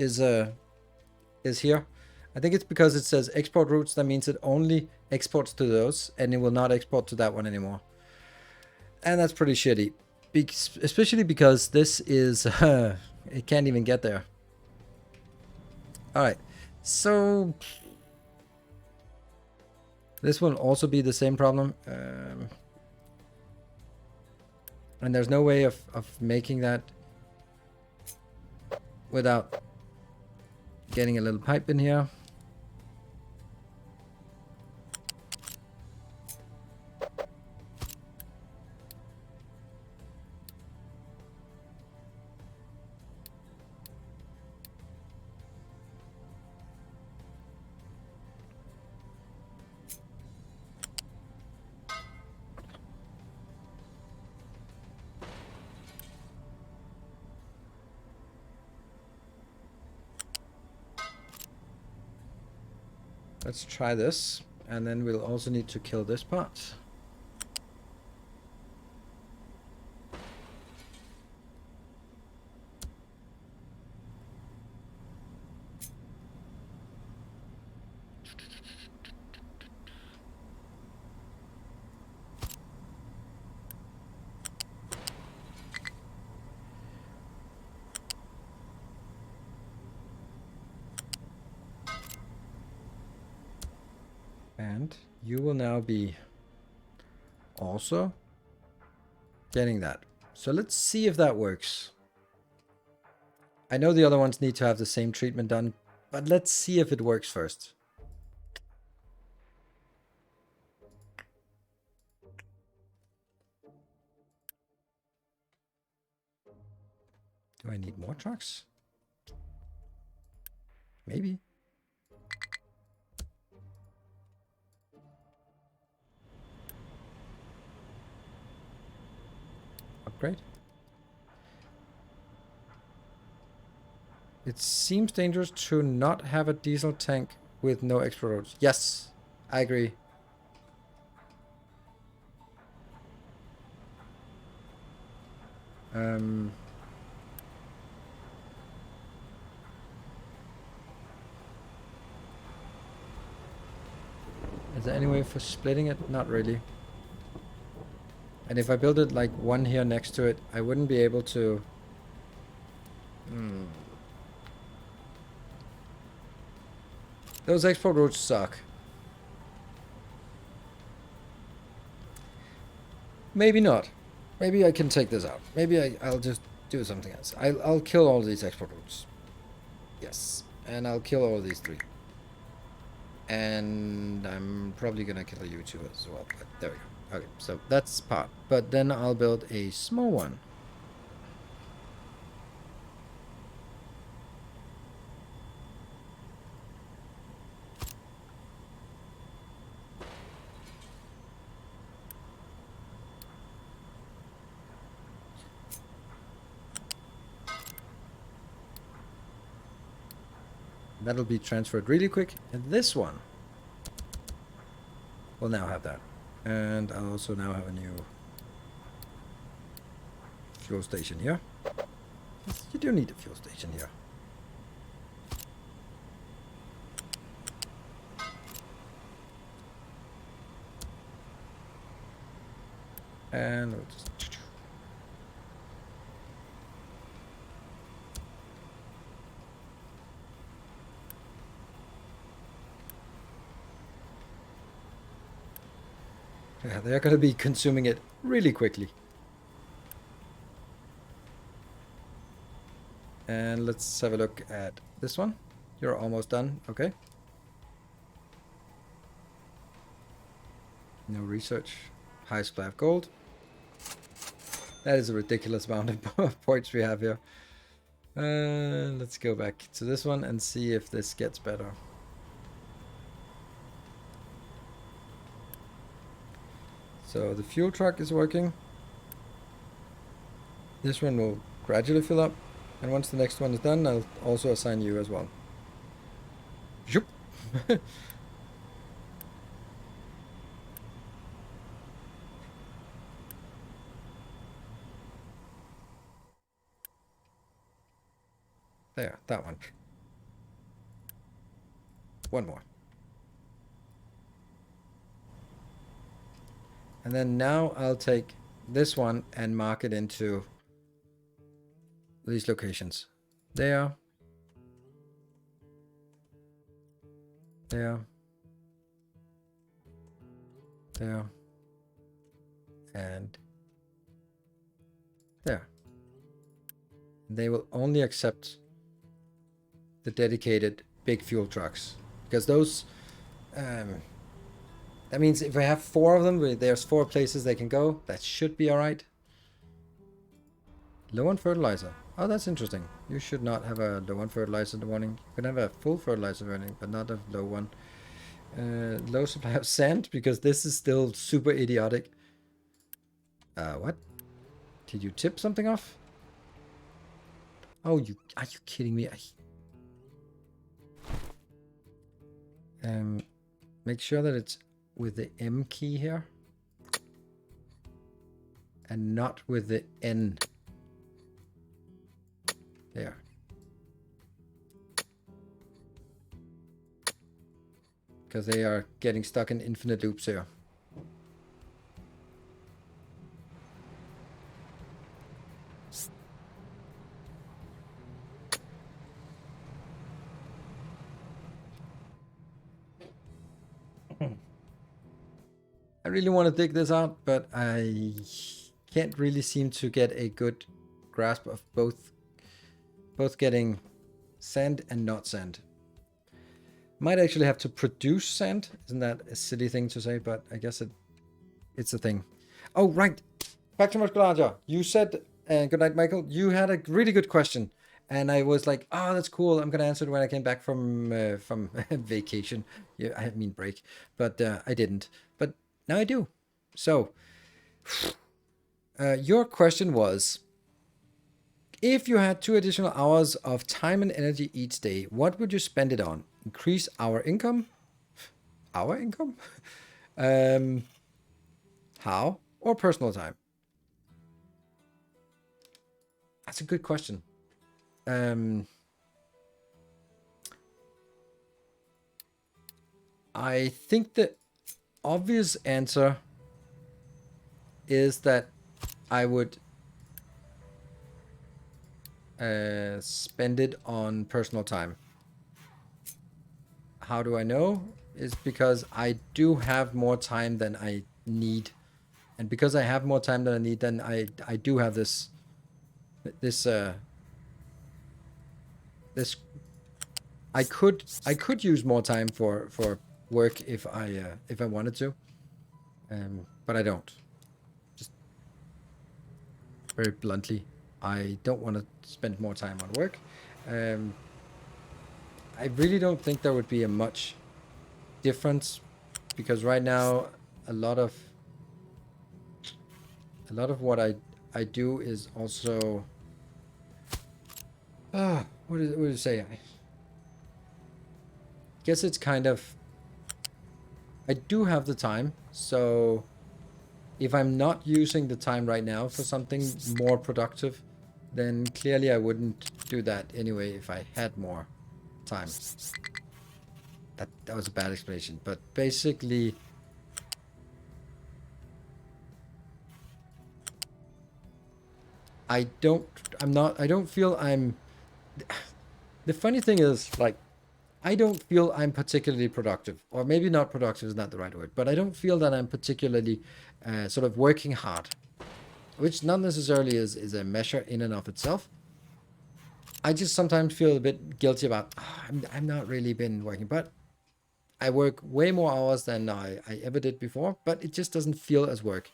Speaker 1: here. I think it's because it says export routes. That means it only exports to those, and it will not export to that one anymore. And that's pretty shitty. Especially because this is... it can't even get there. Alright. So... This will also be the same problem. And there's no way of making that without getting a little pipe in here. Let's try this, and then we'll also need to kill this part. And you will now be also getting that. So let's see if that works. I know the other ones need to have the same treatment done, but let's see if it works first. Do I need more trucks? Maybe. Great. It seems dangerous to not have a diesel tank with no extra roads. Yes, I agree. Is there any way for splitting it? Not really. And if I build it like one here next to it, I wouldn't be able to... Those export routes suck. Maybe not. Maybe I can take this out. Maybe I'll just do something else. I'll kill all these export routes. Yes. And I'll kill all these 3. And I'm probably gonna kill you 2 as well. But there we go. Okay, so that's part. But then I'll build a small one. That'll be transferred really quick. And this one will now have that. And I'll also now have a new fuel station here. You do need a fuel station here. And we'll just... Yeah, they're going to be consuming it really quickly. And let's have a look at this one. You're almost done. Okay. No research. High supply of gold. That is a ridiculous amount of points we have here. Let's go back to this one and see if this gets better. So the fuel truck is working. This one will gradually fill up. And once the next one is done, I'll also assign you as well. Zoop. There, that one. One more. And then now I'll take this one and mark it into these locations. There. There. There. And there. They will only accept the dedicated big fuel trucks. Because those... that means if I have 4 of them, there's 4 places they can go. That should be alright. Low on fertilizer. Oh, that's interesting. You should not have a low on fertilizer in the morning. You can have a full fertilizer running, but not a low one. Low supply of sand, because this is still super idiotic. What? Did you tip something off? Oh, are you kidding me? Make sure that it's with the M key here. And not with the N. There. Because they are getting stuck in infinite loops here. I really want to dig this out, but I can't really seem to get a good grasp of both getting sand and not sand. Might actually have to produce sand. Isn't that a silly thing to say? But I guess it's a thing. Oh, right. Back to Muscularia. You said, good night, Michael. You had a really good question. And I was like, oh, that's cool. I'm going to answer it when I came back from vacation. Yeah, I mean break. But I didn't. But now I do. So, Your question was, if you had 2 additional hours of time and energy each day, what would you spend it on? Increase our income? Our income? How? Or personal time? That's a good question. I think the obvious answer is that I would spend it on personal time. How do I know? Is because I do have more time than I need, and because I have more time than I need, then I do have this I could use more time for work if I wanted to, but I don't. Just very bluntly, I don't want to spend more time on work. I really don't think there would be a much difference, because right now a lot of what I do is also what did you say? I guess it's kind of, I do have the time, so if I'm not using the time right now for something more productive, then clearly I wouldn't do that anyway if I had more time. That was a bad explanation, but basically I don't feel I'm the funny thing is, like, I don't feel I'm particularly productive, or maybe not productive is not the right word, but I don't feel that I'm particularly sort of working hard, which not necessarily is a measure in and of itself. I just sometimes feel a bit guilty about, I'm not really been working, but I work way more hours than I ever did before, but it just doesn't feel as work.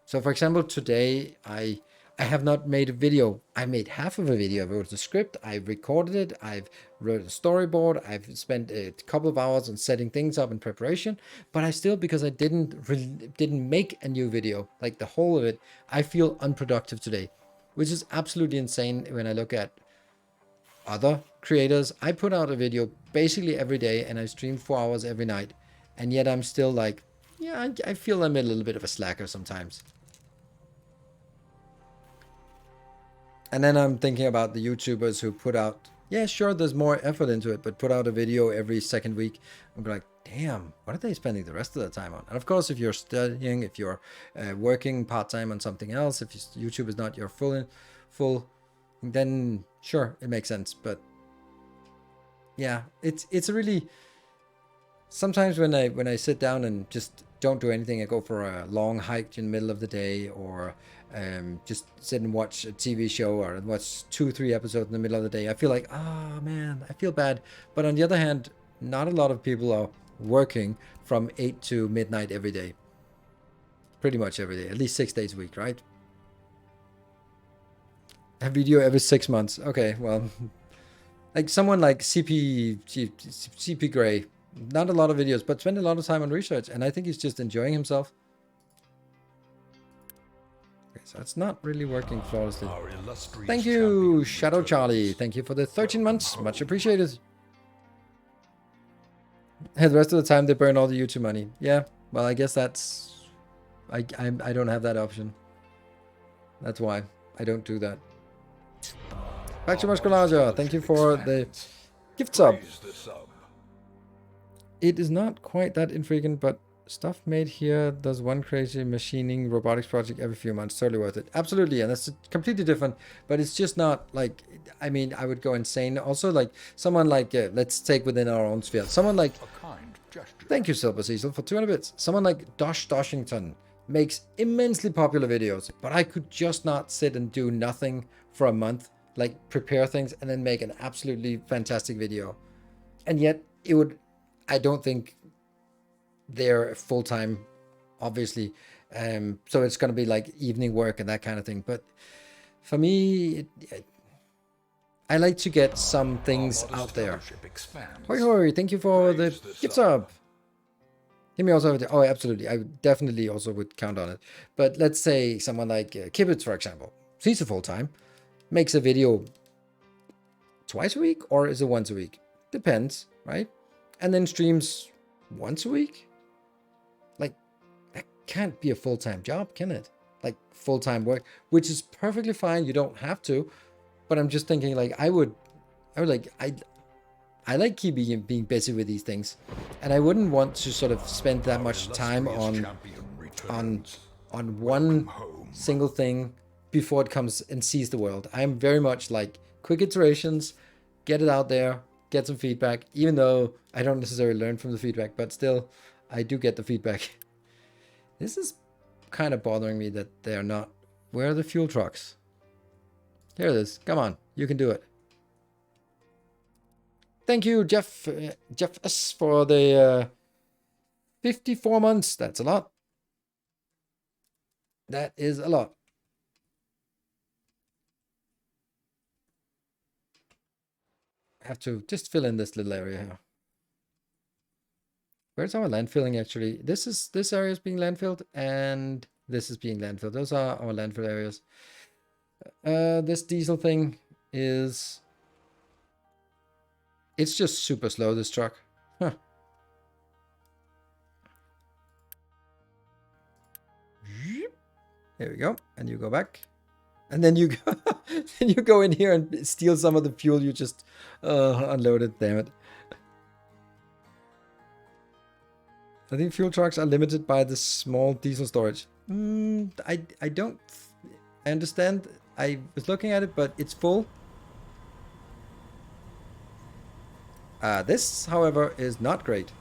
Speaker 1: So for example, today I have not made a video. I made half of a video. I wrote the script, I recorded it, I've wrote a storyboard, I've spent a couple of hours on setting things up in preparation, but I still, because I didn't make a new video, like the whole of it, I feel unproductive today, which is absolutely insane when I look at other creators. I put out a video basically every day and I stream 4 hours every night, and yet I'm still like, yeah, I feel I'm a little bit of a slacker sometimes. And then I'm thinking about the YouTubers who put out, yeah, sure, there's more effort into it, but put out a video every second week. I'm like, damn, what are they spending the rest of the time on? And of course, if you're studying, if you're working part-time on something else, if YouTube is not your full, then sure, it makes sense. But yeah, it's really, sometimes when I sit down and just don't do anything, I go for a long hike in the middle of the day, or just sit and watch a TV show, or watch 2-3 episodes in the middle of the day, I feel like, oh man, I feel bad. But on the other hand, not a lot of people are working from 8 to midnight every day. Pretty much every day, at least 6 days a week, right? A video every 6 months. Okay, well, like someone like CP Gray, not a lot of videos, but spend a lot of time on research, and I think he's just enjoying himself. Okay, so it's not really working flawlessly. Thank you, Shadow Charlie. Thank you for the 13 months. Much appreciated. And the rest of the time they burn all the YouTube money. Yeah, well, I guess that's, I don't have that option. That's why I don't do that. Back to Musculaja. Thank you for the gift sub. It is not quite that infrequent, but stuff made here does one crazy machining robotics project every few months. Totally worth it. Absolutely, and that's completely different, but it's just not like, I mean, I would go insane. Also, like someone like, let's take within our own sphere, someone like, thank you, Silver Cecil, for 200 bits. Someone like Doshington makes immensely popular videos, but I could just not sit and do nothing for a month, like prepare things and then make an absolutely fantastic video. And yet it would, I don't think they're full-time, obviously. So it's going to be like evening work and that kind of thing. But for me, I like to get some things out there. Hoi hoi, thank you for the gift sub. He may also have oh, absolutely. I definitely also would count on it. But let's say someone like Kibbitz, for example. He's a full-time. Makes a video twice a week, or is it once a week? Depends, right? And then streams once a week? Like, that can't be a full-time job, can it? Like, full-time work, which is perfectly fine. You don't have to. But I'm just thinking, like, I like keeping being busy with these things, and I wouldn't want to sort of spend that much time on one single thing before it comes and sees the world. I'm very much like quick iterations, get it out there, get some feedback, even though I don't necessarily learn from the feedback, but still I do get the feedback. This is kind of bothering me that they're not. Where are the fuel trucks? Here it is. Come on, you can do it. Thank you, Jeff S, for the 54 months. That's a lot. That is a lot. I have to just fill in this little area here. Where's our landfilling actually? This area is being landfilled, and this is being landfilled. Those are our landfill areas. This diesel thing is... It's just super slow, this truck. Huh. There we go. And you go back. And then you go, then you go in here and steal some of the fuel you just unloaded. Damn it. I think fuel trucks are limited by the small diesel storage. I don't... I understand. I was looking at it, but it's full. This, however, is not great.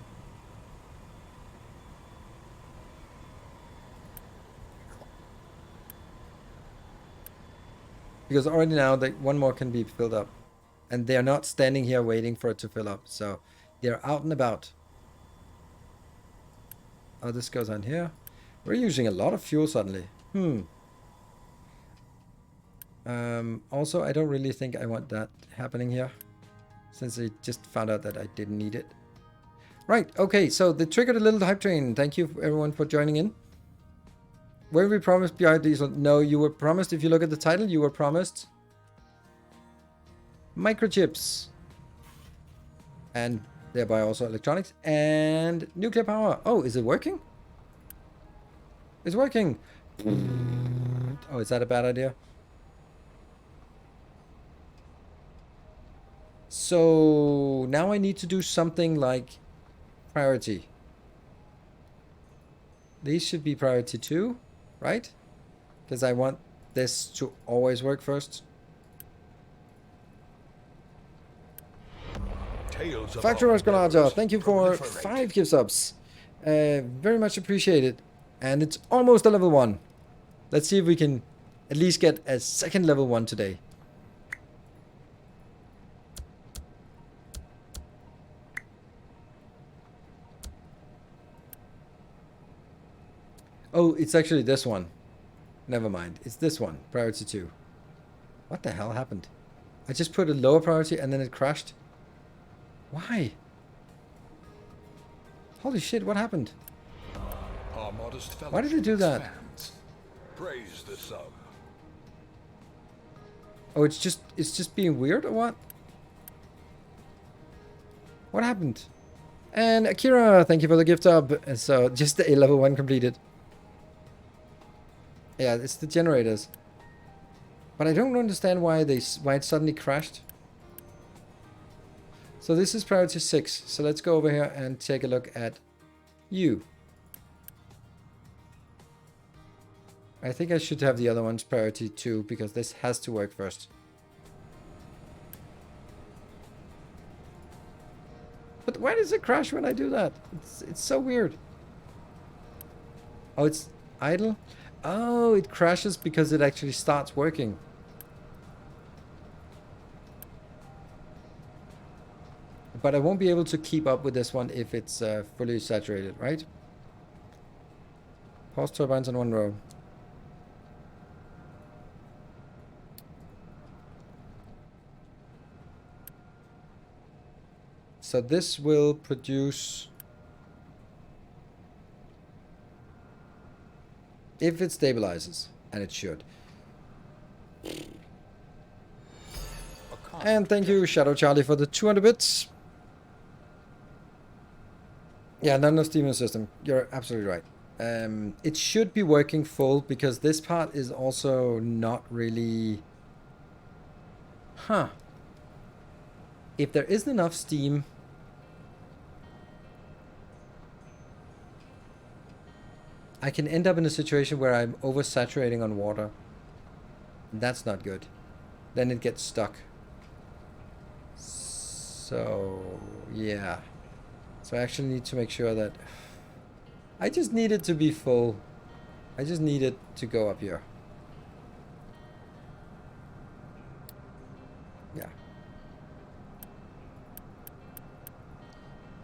Speaker 1: Because already now, one more can be filled up. And they're not standing here waiting for it to fill up. So they're out and about. Oh, this goes on here. We're using a lot of fuel suddenly. Also, I don't really think I want that happening here, since I just found out that I didn't need it. Right, okay, so they triggered a little hype train. Thank you everyone for joining in. Were we promised biodiesel? No, you were promised, if you look at the title, you were promised microchips. And thereby also electronics and nuclear power. Oh, is it working? It's working. Oh, is that a bad idea? So now I need to do something like priority. These should be priority 2, right? Because I want this to always work first. Factory Escalator, thank you for 5 gift subs. Very much appreciated. And it's almost a level 1. Let's see if we can at least get a second level 1 today. Oh, it's actually this one. Never mind. It's this one. Priority 2. What the hell happened? I just put a lower priority and then it crashed. Why? Holy shit, what happened? Why did it do that?
Speaker 2: Praise the sub.
Speaker 1: Oh, it's just being weird or what? What happened? And Akira, thank you for the gift sub. And so just a level 1 completed. Yeah, it's the generators. But I don't understand why it suddenly crashed. So this is priority 6. So let's go over here and take a look at you. I think I should have the other ones priority 2 because this has to work first. But why does it crash when I do that? It's so weird. Oh, it's idle? Oh, it crashes because it actually starts working. But I won't be able to keep up with this one if it's fully saturated, right? Pulse turbines on 1 row. So this will produce If it stabilizes, and it should. And thank you, Shadow Charlie, for the 200 bits. Yeah, none of Steam system. You're absolutely right. It should be working full because this part is also not really... Huh. If there isn't enough steam... I can end up in a situation where I'm oversaturating on water. That's not good. Then it gets stuck. So, yeah. So I actually need to make sure that... I just need it to be full. I just need it to go up here. Yeah.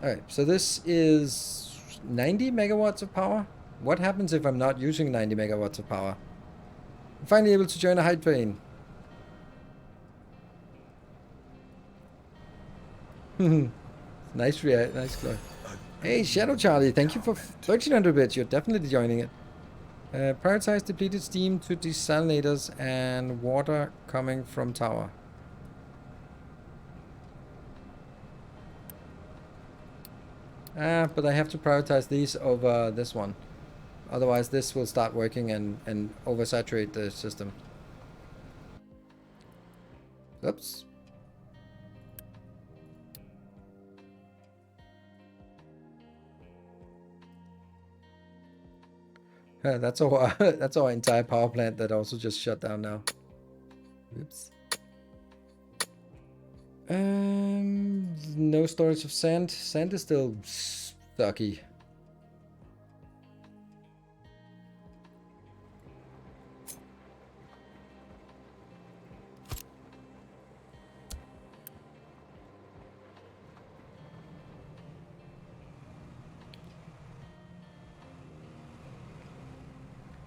Speaker 1: Alright, so this is 90 megawatts of power. What happens if I'm not using 90 megawatts of power? I'm finally able to join a hype train. Nice react, nice glow. Hey, Shadow Charlie, thank you for 1300 bits. You're definitely joining it. Prioritize depleted steam to desalinators and water coming from tower. But I have to prioritize these over this one. Otherwise, this will start working and oversaturate the system. Oops. That's our that's our entire power plant that also just shut down now. Oops. No storage of sand. Sand is still sucky.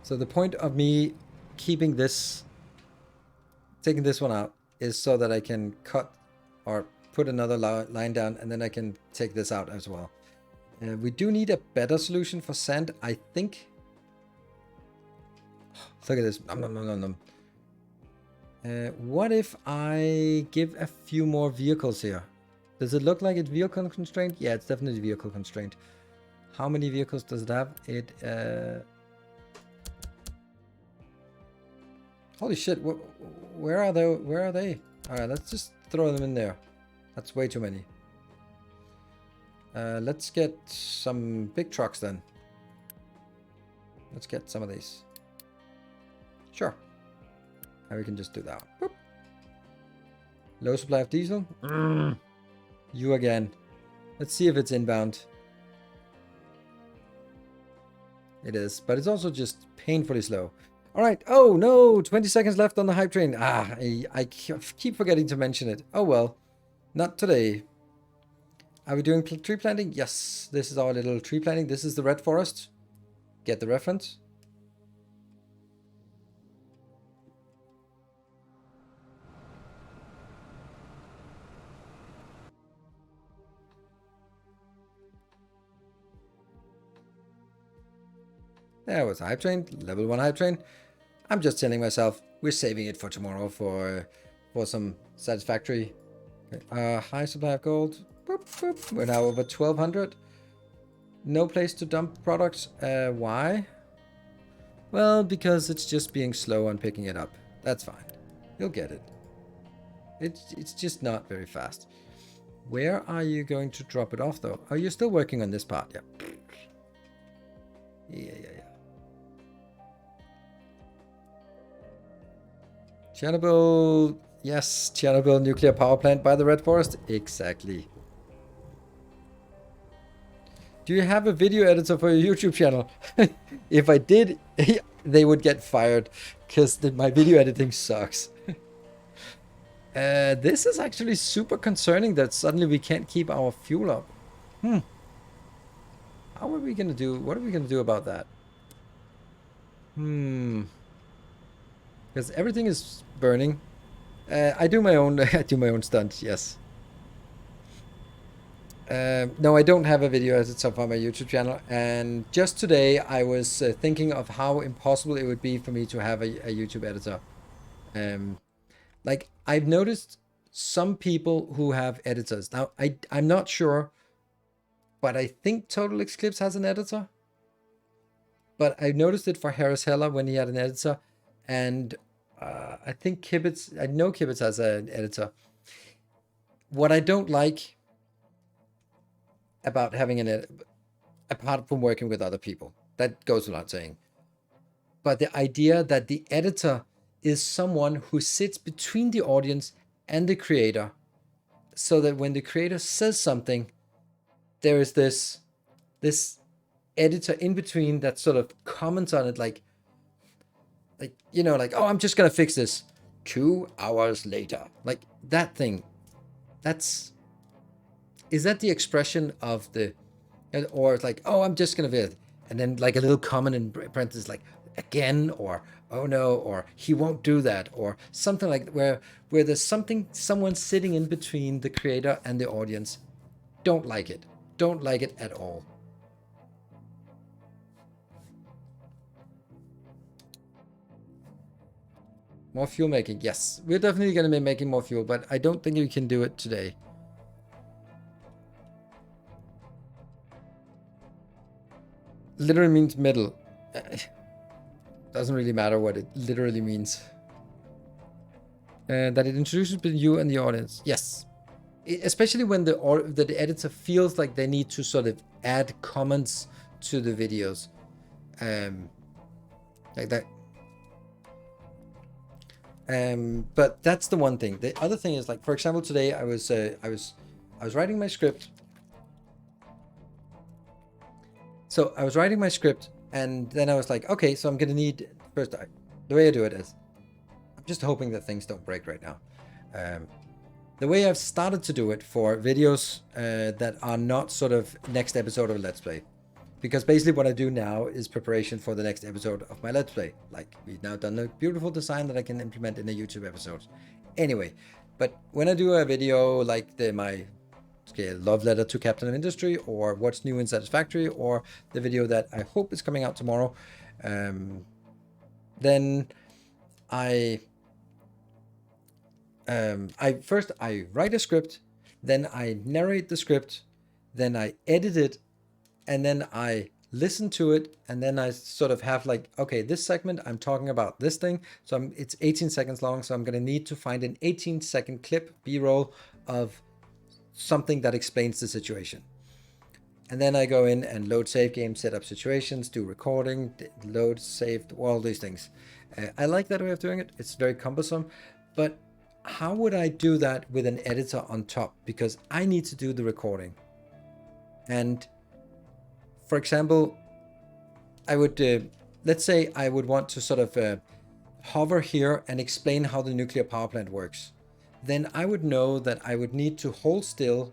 Speaker 1: So the point of me keeping this, taking this one out, is so that I can cut or put another line down, and then I can take this out as well. We do need a better solution for sand, I think. Look at this. Nom, nom, nom, nom, nom. What if I give a few more vehicles here? Does it look like it's vehicle constrained? Yeah, it's definitely vehicle constrained. How many vehicles does it have? It... Holy shit, where are they? Where are they? Alright, let's just throw them in there. That's way too many. Let's get some big trucks then. Let's get some of these. Sure. And we can just do that. Boop. Low supply of diesel. You again. Let's see if it's inbound. It is, but it's also just painfully slow. All right. Oh, no. 20 seconds left on the hype train. I keep forgetting to mention it. Oh, well. Not today. Are we doing tree planting? Yes. This is our little tree planting. This is the red forest. Get the reference. There was a hype train. Level 1 hype train. I'm just telling myself we're saving it for tomorrow for some satisfactory high supply of gold. Boop, boop. We're now over 1200. No place to dump products. Why? Well, because it's just being slow on picking it up. That's fine. You'll get it. It's just not very fast. Where are you going to drop it off though? Are you still working on this part? Yeah. Yeah. Chernobyl, yes, Chernobyl nuclear power plant by the Red Forest. Exactly. Do you have a video editor for your YouTube channel? If I did, they would get fired because my video editing sucks. This is actually super concerning that suddenly we can't keep our fuel up. How are we gonna do? What are we gonna do about that? Because everything is burning. I do my own. I do my own stunt. Yes. No, I don't have a video editor for my YouTube channel. And just today, I was thinking of how impossible it would be for me to have a YouTube editor. Like, I've noticed some people who have editors. Now, I'm not sure, but I think Total Eclipse has an editor. But I noticed it for Harris Heller when he had an editor. And I think Kibitz, I know Kibitz has an editor. What I don't like about having an editor, apart from working with other people, that goes without saying. But the idea that the editor is someone who sits between the audience and the creator, so that when the creator says something, there is this editor in between that sort of comments on it, like you know, like, oh, I'm just gonna fix this 2 hours later, like that thing. Is that the expression of the, or it's like, oh, I'm just gonna vid, and then like a little comment in parentheses like again, or oh no, or he won't do that, or something like where there's someone sitting in between the creator and the audience. Don't like it at all. More fuel making, yes, we're definitely going to be making more fuel, but I don't think we can do it today. Literally means middle. Doesn't really matter what it literally means. That it introduces you and the audience. Yes. Especially when the editor feels like they need to sort of add comments to the videos. Like that. But that's the one thing. The other thing is, like, for example, today I was writing my script. So I was writing my script, and then I was like, okay, so I'm gonna need first. The way I do it is, I'm just hoping that things don't break right now. The way I've started to do it for videos that are not sort of next episode of Let's Play, because basically what I do now is preparation for the next episode of my Let's Play. Like, we've now done a beautiful design that I can implement in a YouTube episode. Anyway, but when I do a video like my love letter to Captain of Industry, or what's new in Satisfactory, or the video that I hope is coming out tomorrow, then I first write a script, then I narrate the script, then I edit it, and then I listen to it, and then I sort of have like, okay, this segment I'm talking about this thing, so it's 18 seconds long, so I'm going to need to find an 18-second clip, B-roll, of something that explains the situation. And then I go in and load save game, set up situations, do recording, load, save, all these things. I like that way of doing it. It's very cumbersome, but how would I do that with an editor on top? Because I need to do the recording. And for example, I would, let's say I would want to sort of hover here and explain how the nuclear power plant works. Then I would know that I would need to hold still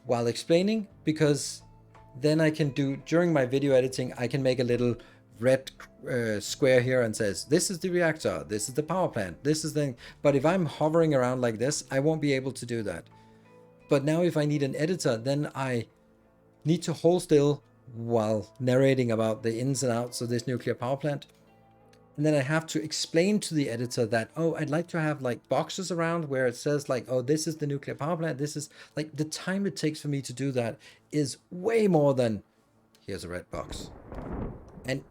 Speaker 1: while explaining, because then I can do, during my video editing, I can make a little red square here and says, this is the reactor, this is the power plant, this is the, but if I'm hovering around like this, I won't be able to do that. But now if I need an editor, then I need to hold still while narrating about the ins and outs of this nuclear power plant. And then I have to explain to the editor that, oh, I'd like to have like boxes around where it says like, oh, this is the nuclear power plant. This is like, the time it takes for me to do that is way more than here's a red box. And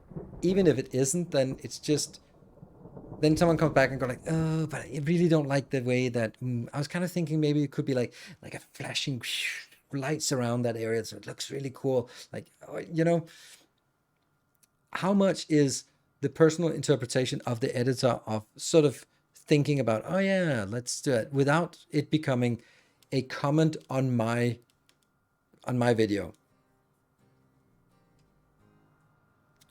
Speaker 1: even if it isn't, then it's just, then someone comes back and go like, oh, but I really don't like the way that, I was kind of thinking maybe it could be like a flashing lights around that area, so it looks really cool. Like, you know, how much is the personal interpretation of the editor of sort of thinking about, oh yeah, let's do it, without it becoming a comment on my video.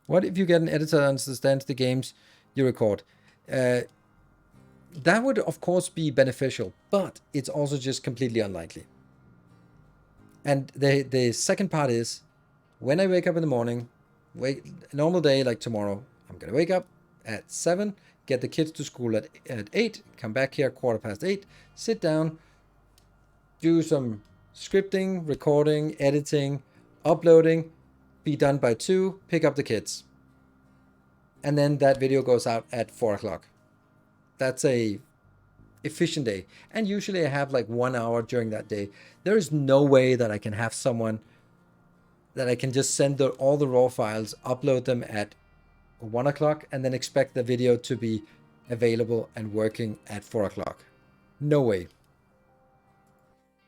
Speaker 1: What if you get an editor that understands the games you record? That would of course be beneficial, but it's also just completely unlikely. And the second part is, when I wake up in the morning, normal day like tomorrow, I'm gonna wake up at 7, get the kids to school at 8, come back here 8:15, sit down, do some scripting, recording, editing, uploading, be done by 2, pick up the kids. And then that video goes out at 4 o'clock. That's a efficient day. And usually I have like 1 hour during that day. There is no way that I can have someone that I can just send all the raw files, upload them at 1 o'clock, and then expect the video to be available and working at 4 o'clock. No way.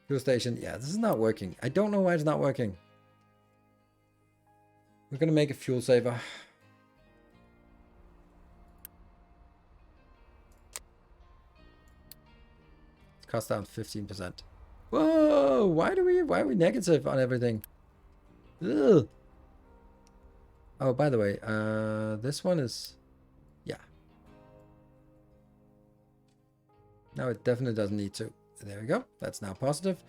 Speaker 1: Fuel station. Yeah, this is not working. I don't know why it's not working. We're going to make a fuel saver. Cost down 15%. Whoa! Why are we negative on everything? Ugh. Oh, by the way, this one is, yeah. No, it definitely doesn't need to. There we go. That's now positive.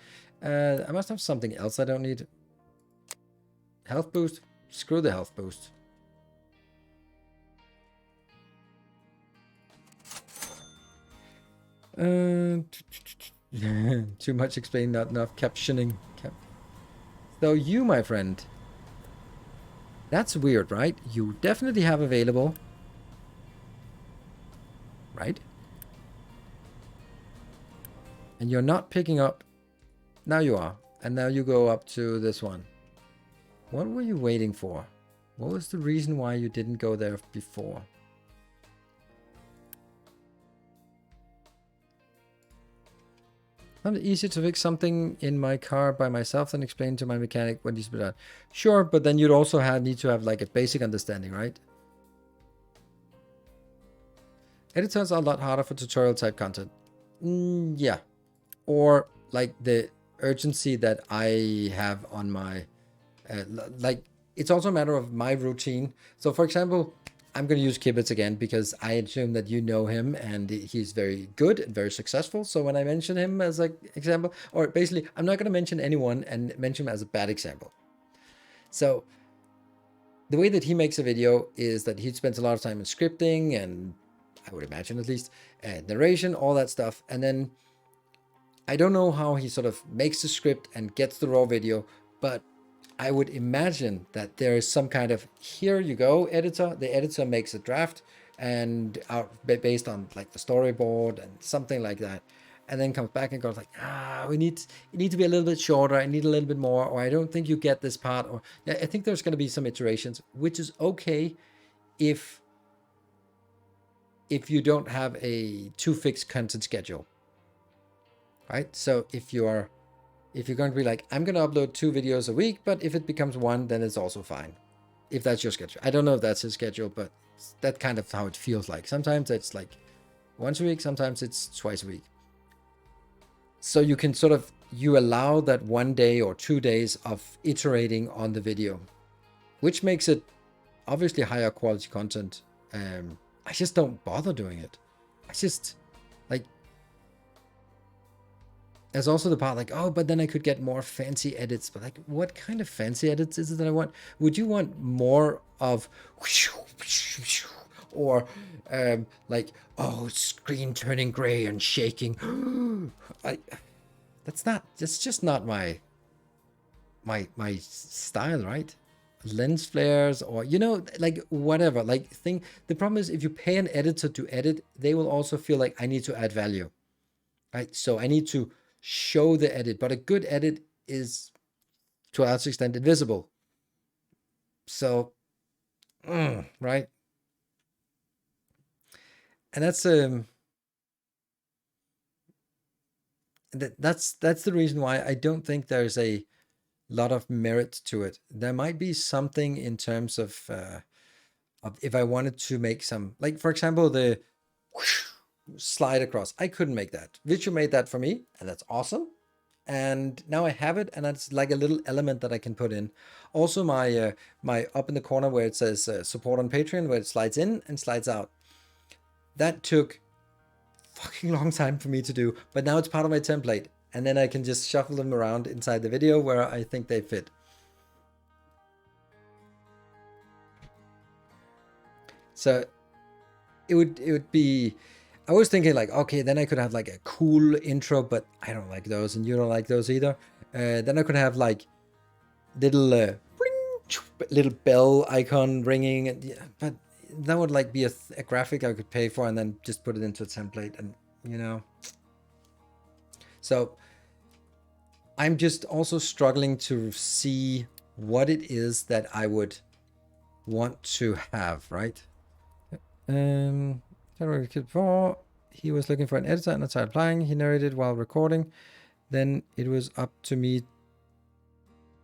Speaker 1: I must have something else I don't need. Health boost. Screw the health boost. Too much explaining, not enough captioning. So you, my friend. That's weird, right? You definitely have available. Right? And you're not picking up. Now you are. And now you go up to this one. What were you waiting for? What was the reason why you didn't go there before? Not easier to fix something in my car by myself than explain to my mechanic what needs to be done. Sure, but then you'd also need to have like a basic understanding, right? Editors are a lot harder for tutorial type content. Yeah. Or like the urgency that I have on my, like it's also a matter of my routine. So for example, I'm going to use Kibbitz again because I assume that you know him and he's very good and very successful. So when I mention him as an example, or basically I'm not going to mention anyone and mention him as a bad example. So the way that he makes a video is that he spends a lot of time in scripting and I would imagine at least narration, all that stuff. And then I don't know how he sort of makes the script and gets the raw video, but I would imagine that there is some kind of, here you go, editor. The editor makes a draft and based on like the storyboard and something like that. And then comes back and goes like, you need to be a little bit shorter. I need a little bit more, or I don't think you get this part. Or yeah, I think there's going to be some iterations, which is okay if you don't have a too fixed content schedule, right? So if you're going to be like, I'm going to upload 2 videos a week, but if it becomes 1, then it's also fine. If that's your schedule. I don't know if that's his schedule, but that's kind of how it feels like. Sometimes it's like once a week, sometimes it's twice a week. So you can sort of, you allow that 1 day or 2 days of iterating on the video, which makes it obviously higher quality content. I just don't bother doing it. I just like, there's also the part like, oh, but then I could get more fancy edits. But like, what kind of fancy edits is it that I want? Would you want more of, or like, oh, screen turning gray and shaking? That's just not my style, right? Lens flares, or like whatever. Like the problem is if you pay an editor to edit, they will also feel like I need to add value, right? So I need to show the edit, but a good edit is to a large extent invisible. So right, and that's that's the reason why I don't think there's a lot of merit to it. There might be something in terms of if I wanted to make some, like for example, the slide across. I couldn't make that. Vichu made that for me, and that's awesome. And now I have it, and that's like a little element that I can put in. Also, my my up in the corner where it says support on Patreon, where it slides in and slides out. That took fucking long time for me to do, but now it's part of my template, and then I can just shuffle them around inside the video where I think they fit. So it would be, I was thinking like, okay, then I could have like a cool intro, but I don't like those and you don't like those either. Then I could have like little little bell icon ringing, and, yeah, but that would like be a graphic I could pay for and then just put it into a template, and you know. So I'm just also struggling to see what it is that I would want to have, right? He was looking for an editor and I started applying. He narrated while recording. Then it was up to me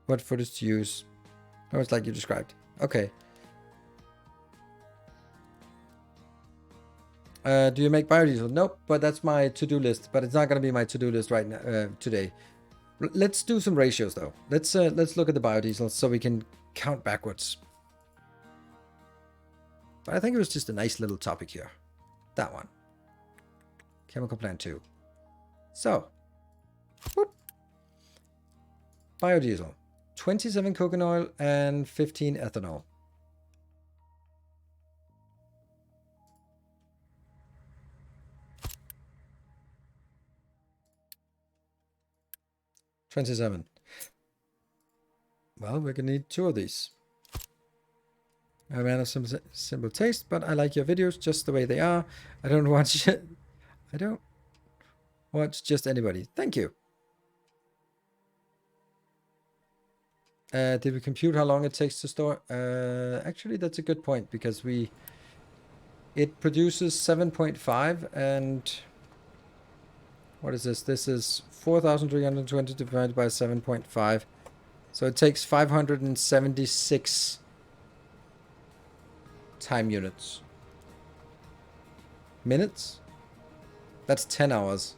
Speaker 1: what footage to use. Oh, it's like you described. Okay. Do you make biodiesel? Nope, but that's my to-do list. But it's not going to be my to-do list right now today. Let's do some ratios though. Let's look at the biodiesel so we can count backwards. But I think it was just a nice little topic here. That one. Chemical plant 2. So, whoop. Biodiesel. 27 coconut oil and 15 ethanol. $27. Well, we're gonna need 2 of these. I'm a man of simple taste, but I like your videos just the way they are. I don't watch I don't watch just anybody. Thank you. Did we compute how long it takes to store? Actually, that's a good point because it produces 7.5 and what is this? This is 4,320 divided by 7.5. So it takes 576 time units. Minutes? That's 10 hours.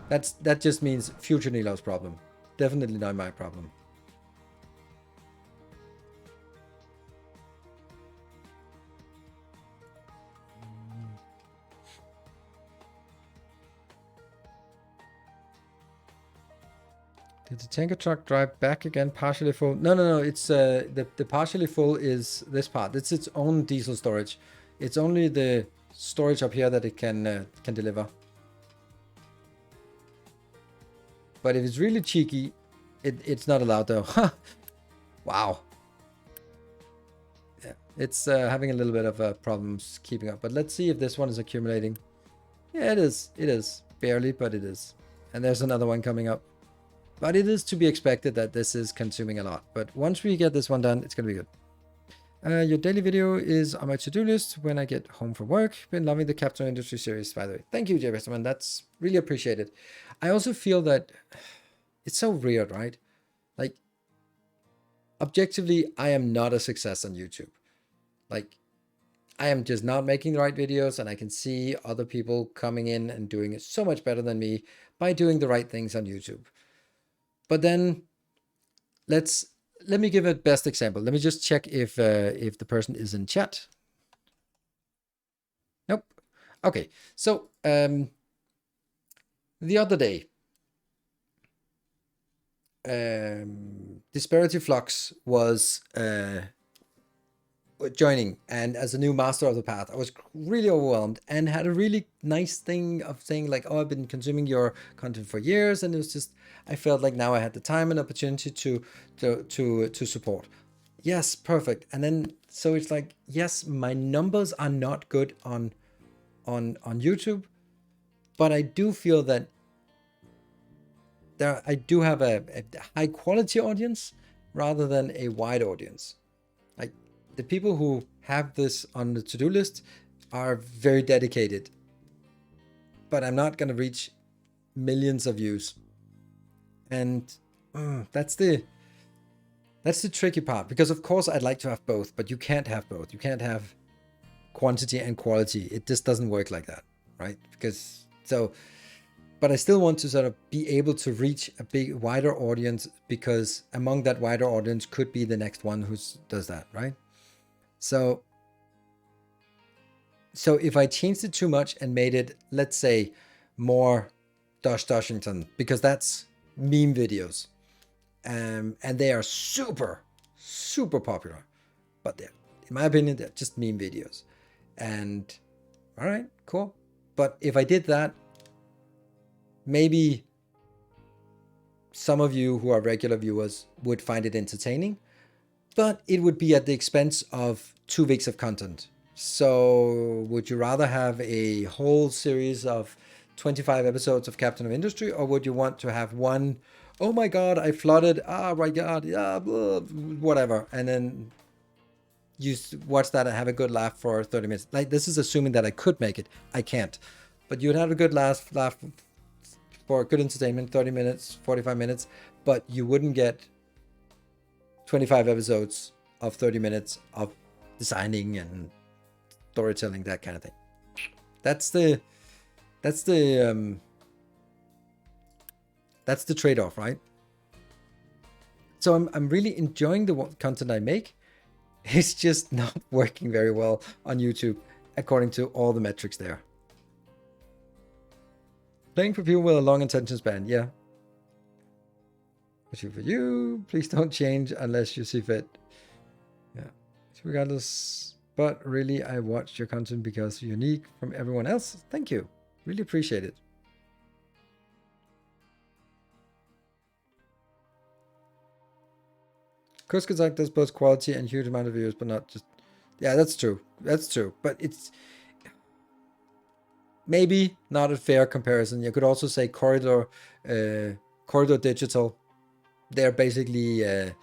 Speaker 1: That just means future Nilo's problem. Definitely not my problem. Did the tanker truck drive back again partially full? No. It's the partially full is this part. It's its own diesel storage. It's only the storage up here that it can deliver. But if it's really cheeky, it's not allowed though. Wow. Yeah, it's having a little bit of problems keeping up. But let's see if this one is accumulating. Yeah, it is. It is. Barely, but it is. And there's another one coming up. But it is to be expected that this is consuming a lot. But once we get this one done, it's going to be good. Your daily video is on my to-do list when I get home from work. Been loving the Capital Industry series, by the way. Thank you, Jay Westerman. That's really appreciated. I also feel that it's so weird, right? Like, objectively, I am not a success on YouTube. Like, I am just not making the right videos, and I can see other people coming in and doing it so much better than me by doing the right things on YouTube. But then let me give a best example. Let me just check if the person is in chat. Nope. Okay. So the other day, Disparity Flux was joining, and as a new master of the path, I was really overwhelmed and had a really nice thing of saying like, oh, I've been consuming your content for years, and it was just, I felt like now I had the time and opportunity to support. Yes, perfect. And then so it's like, yes, my numbers are not good on YouTube, but I do feel that I do have a high quality audience rather than a wide audience. Like, the people who have this on the to-do list are very dedicated, but I'm not going to reach millions of views. And that's the tricky part, because of course I'd like to have both, but you can't have both. You can't have quantity and quality. It just doesn't work like that, right? But I still want to sort of be able to reach a wider audience, because among that wider audience could be the next one who does that, right? So if I changed it too much and made it, let's say, more Doshington, because that's meme videos, and they are super, super popular, but in my opinion, they're just meme videos. And all right, cool. But if I did that, maybe some of you who are regular viewers would find it entertaining, but it would be at the expense of 2 weeks of content. So would you rather have a whole series of 25 episodes of Captain of Industry, or would you want to have one, oh my god, I flooded, oh my god, yeah, blah, whatever, and then you watch that and have a good laugh for 30 minutes. Like, this is assuming that I could make it. I can't. But you'd have a good laugh for good entertainment, 30 minutes, 45 minutes, but you wouldn't get 25 episodes of 30 minutes of designing and storytelling, that kind of thing. That's the trade-off, right? So I'm really enjoying the content I make. It's just not working very well on YouTube, according to all the metrics there. Playing for people with a long attention span, yeah. Issue for you. Please don't change unless you see fit. Yeah. Regardless, but really, I watched your content because you're unique from everyone else. Thank you. Really appreciate it. Kurzgesagt does both quality and huge amount of views, but not just... Yeah, that's true. That's true. But it's maybe not a fair comparison. You could also say Corridor Digital. They're basically a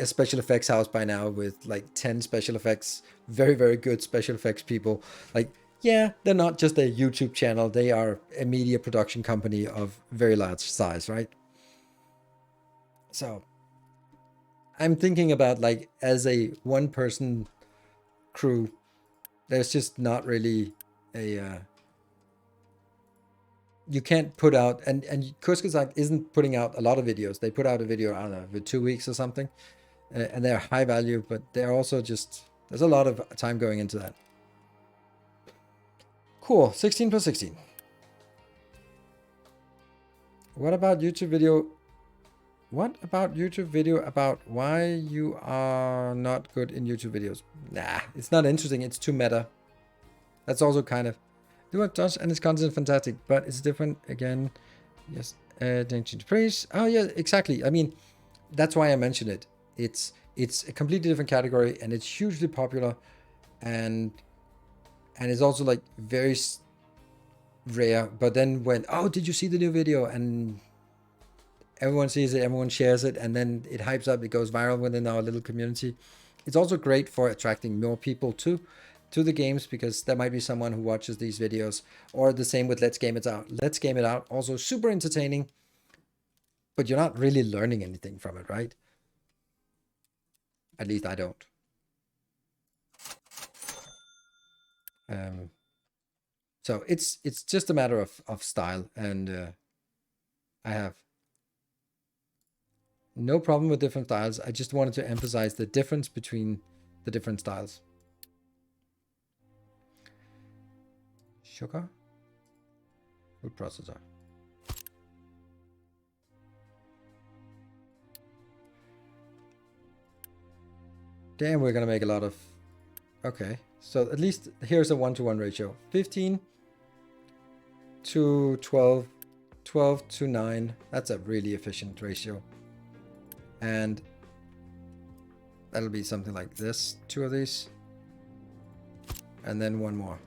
Speaker 1: special effects house by now with like 10 special effects. Very, very good special effects people. Like, yeah, they're not just a YouTube channel. They are a media production company of very large size, right? So I'm thinking about, like, as a one-person crew, there's just not really a... you can't put out, and Kurzgesagt isn't putting out a lot of videos. They put out a video, I don't know, every 2 weeks or something, and they're high value, but they're also just, there's a lot of time going into that. Cool, 16 plus 16. What about YouTube video? What about YouTube video about why you are not good in YouTube videos? Nah, it's not interesting. It's too meta. That's also kind of... Do what Josh and his content fantastic, but it's different again. Yes, attention to praise. Oh yeah, exactly. I mean, that's why I mentioned it. It's a completely different category, and it's hugely popular, and it's also like very rare. But then when, oh, did you see the new video? And everyone sees it, everyone shares it, and then it hypes up. It goes viral within our little community. It's also great for attracting more people to the games, because there might be someone who watches these videos, or the same with Let's Game It Out. Let's Game It Out, also super entertaining, but you're not really learning anything from it, right? At least I don't. So it's just a matter of style, and I have no problem with different styles. I just wanted to emphasize the difference between the different styles. Sugar, food processor. Damn, we're gonna make a lot of... Okay, so at least here's a 1-to-1 ratio. 15 to 12, 12 to 9. That's a really efficient ratio. And that'll be something like this. 2 of these. And then 1 more.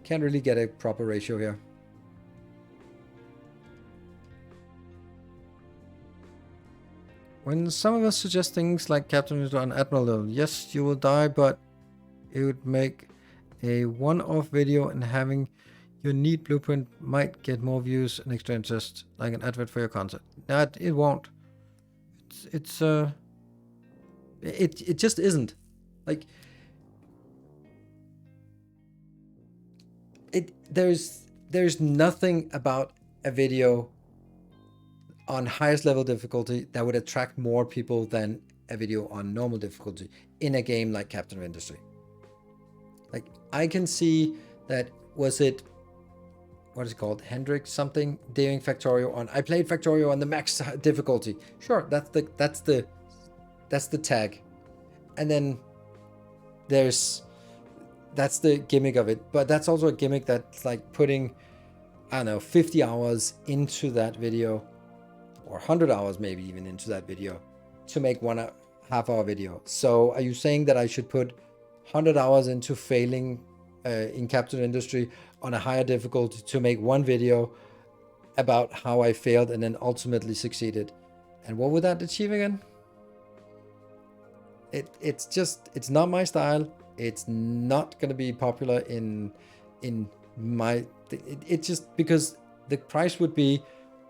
Speaker 1: Can't really get a proper ratio here. When some of us suggest things like Captain on Admiral level, yes, you will die, but it would make a one-off video, and having your neat blueprint might get more views and extra interest, like an advert for your content. That it won't. It just isn't. Like, there's nothing about a video on highest level difficulty that would attract more people than a video on normal difficulty in a game like Captain of Industry. Like, I can see that, was it, what is it called, Hendrik something, doing Factorio on, I played Factorio on the max difficulty. Sure, that's the tag, and then that's the gimmick of it. But that's also a gimmick that's like putting I don't know, 50 hours into that video, or 100 hours maybe even into that video to make one half-hour video. So are you saying that I should put 100 hours into failing in captain industry on a higher difficulty to make one video about how I failed and then ultimately succeeded? And what would that achieve again? It's not my style. It's not going to be popular in my, it's just because the price would be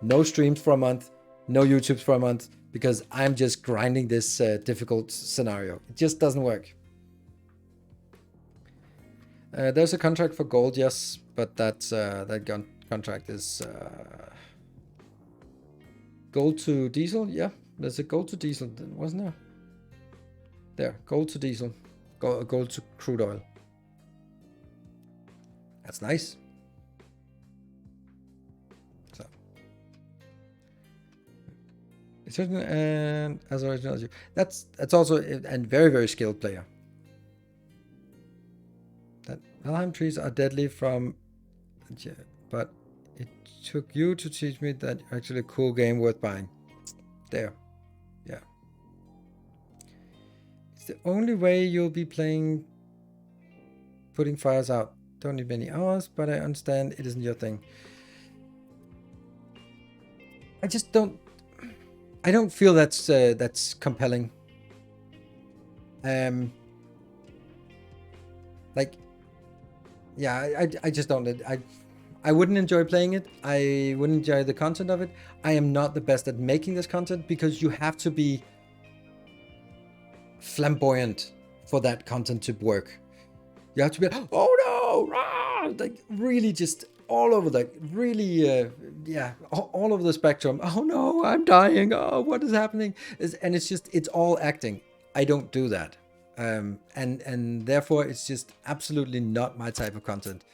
Speaker 1: no streams for a month, no YouTubes for a month, because I'm just grinding this difficult scenario. It just doesn't work. There's a contract for gold, yes, but that's that contract is gold to diesel. Yeah, there's a gold to diesel, wasn't there? There, gold to diesel, gold to crude oil. That's nice. So, it's certain, and as original as you. That's also a very, very skilled player. That Valheim trees are deadly from, but it took you to teach me that actually a cool game worth buying. There, yeah. It's the only way you'll be playing, putting fires out. Don't need many hours, but I understand it isn't your thing. I just don't. I don't feel that's compelling. Like, yeah, I just don't. I wouldn't enjoy playing it. I wouldn't enjoy the content of it. I am not the best at making this content because you have to be flamboyant for that content to work. You have to be, oh no, rah! Like really just all over, like really, yeah, all over the spectrum. Oh no, I'm dying. Oh, what is happening? And it's all acting. I don't do that. And therefore it's just absolutely not my type of content.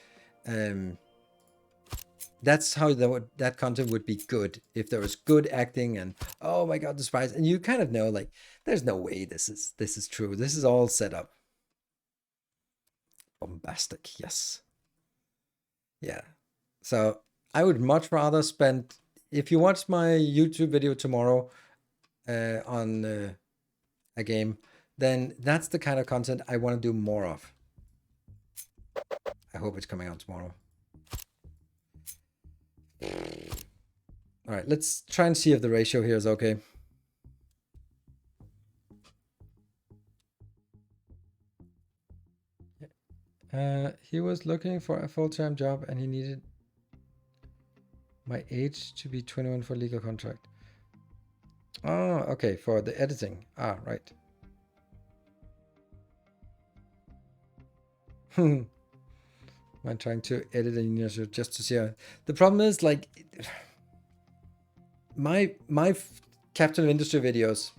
Speaker 1: That's how that content would be good, if there was good acting and oh my god, the spies, and you kind of know like there's no way this is true. This is all set up. Bombastic, yes. Yeah. So I would much rather spend, if you watch my YouTube video tomorrow on a game, then that's the kind of content I want to do more of. I hope it's coming out tomorrow. All right, let's try and see if the ratio here is okay. He was looking for a full-time job and he needed my age to be 21 for legal contract. Oh, okay, for the editing. Ah, right. I'm trying to edit in YouTube just to see how. The problem is like my Captain of Industry videos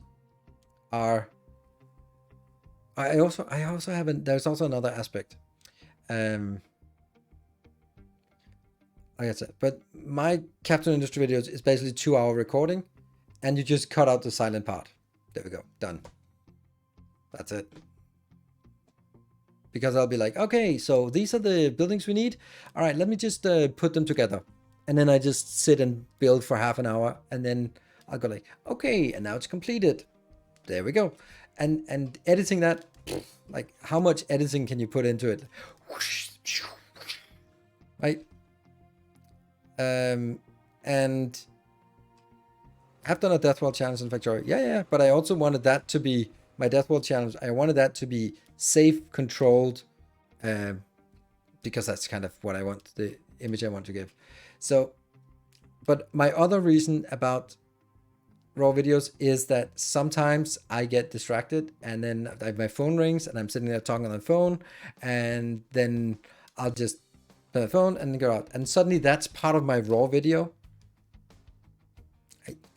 Speaker 1: are. I also haven't. There's also another aspect. Like I said, but my Captain Industry videos is basically 2-hour recording, and you just cut out the silent part. There we go, done. That's it. Because I'll be like, okay, so these are the buildings we need. All right, let me just put them together, and then I just sit and build for half an hour, and then I'll go like, okay, and now it's completed. There we go. And editing that, like how much editing can you put into it? Right? And I've done a Death World challenge in Factorio. Yeah, but I also wanted that to be my Death World challenge. I wanted that to be safe, controlled, because that's kind of what I want, the image I want to give. So, but my other reason about raw videos is that sometimes I get distracted and then my phone rings and I'm sitting there talking on the phone, and then I'll just put the phone and go out, and suddenly that's part of my raw video.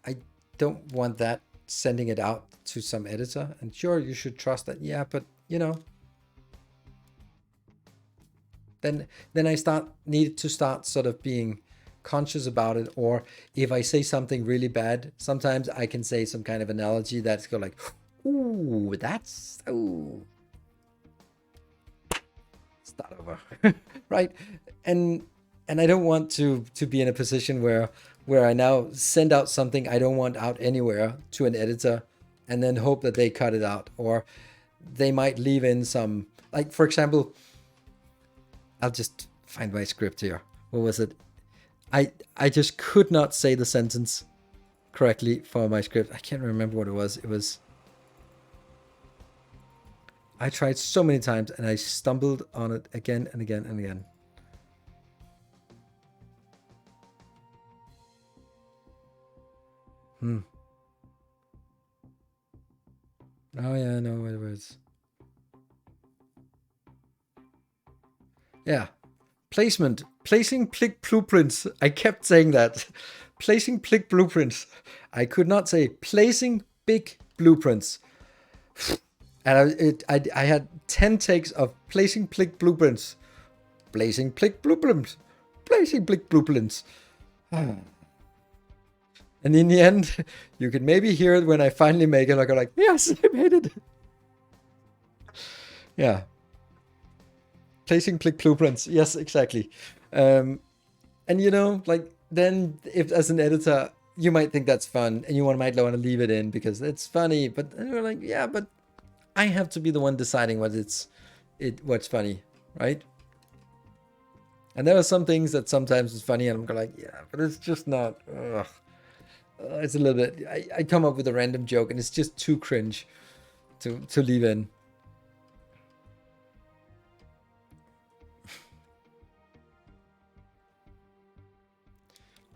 Speaker 1: I don't want that sending it out to some editor, and sure, you should trust that, yeah, but you know, then I need to start sort of being conscious about it. Or if I say something really bad, sometimes I can say some kind of analogy that's go like, ooh, that's, ooh, start over. Right? And and I don't want to be in a position where I now send out something I don't want out anywhere to an editor, and then hope that they cut it out, or they might leave in some, like, for example, I'll just find my script here. What was it? I just could not say the sentence correctly for my script. I can't remember what it was. I tried so many times and I stumbled on it again and again and again. Oh yeah, I know what it was. Yeah. Placement. Placing plick blueprints. I kept saying that. Placing plick blueprints. I could not say placing big blueprints. And I had 10 takes of placing plick blueprints. Placing plick blueprints. Placing plick blueprints. And in the end, you can maybe hear it when I finally make it. I go like, yes, I made it. Yeah. Placing plick blueprints. Yes, exactly. And you know, like, then if as an editor, you might think that's fun and you might want to leave it in because it's funny, but you're like, yeah, but I have to be the one deciding what's funny, right? And there are some things that sometimes it's funny and I'm like, yeah, but it's just not, it's a little bit, I come up with a random joke and it's just too cringe to leave in.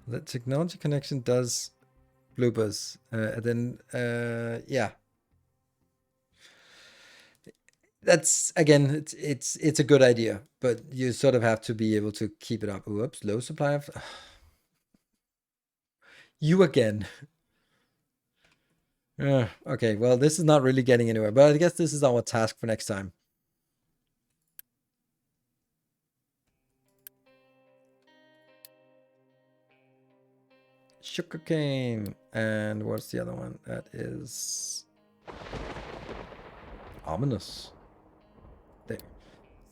Speaker 1: The technology connection does bloopers. Yeah. That's, again, it's a good idea, but you sort of have to be able to keep it up. Whoops, low supply of... You again. Okay, well, this is not really getting anywhere, but I guess this is our task for next time. Sugarcane. And what's the other one? That is ominous. There.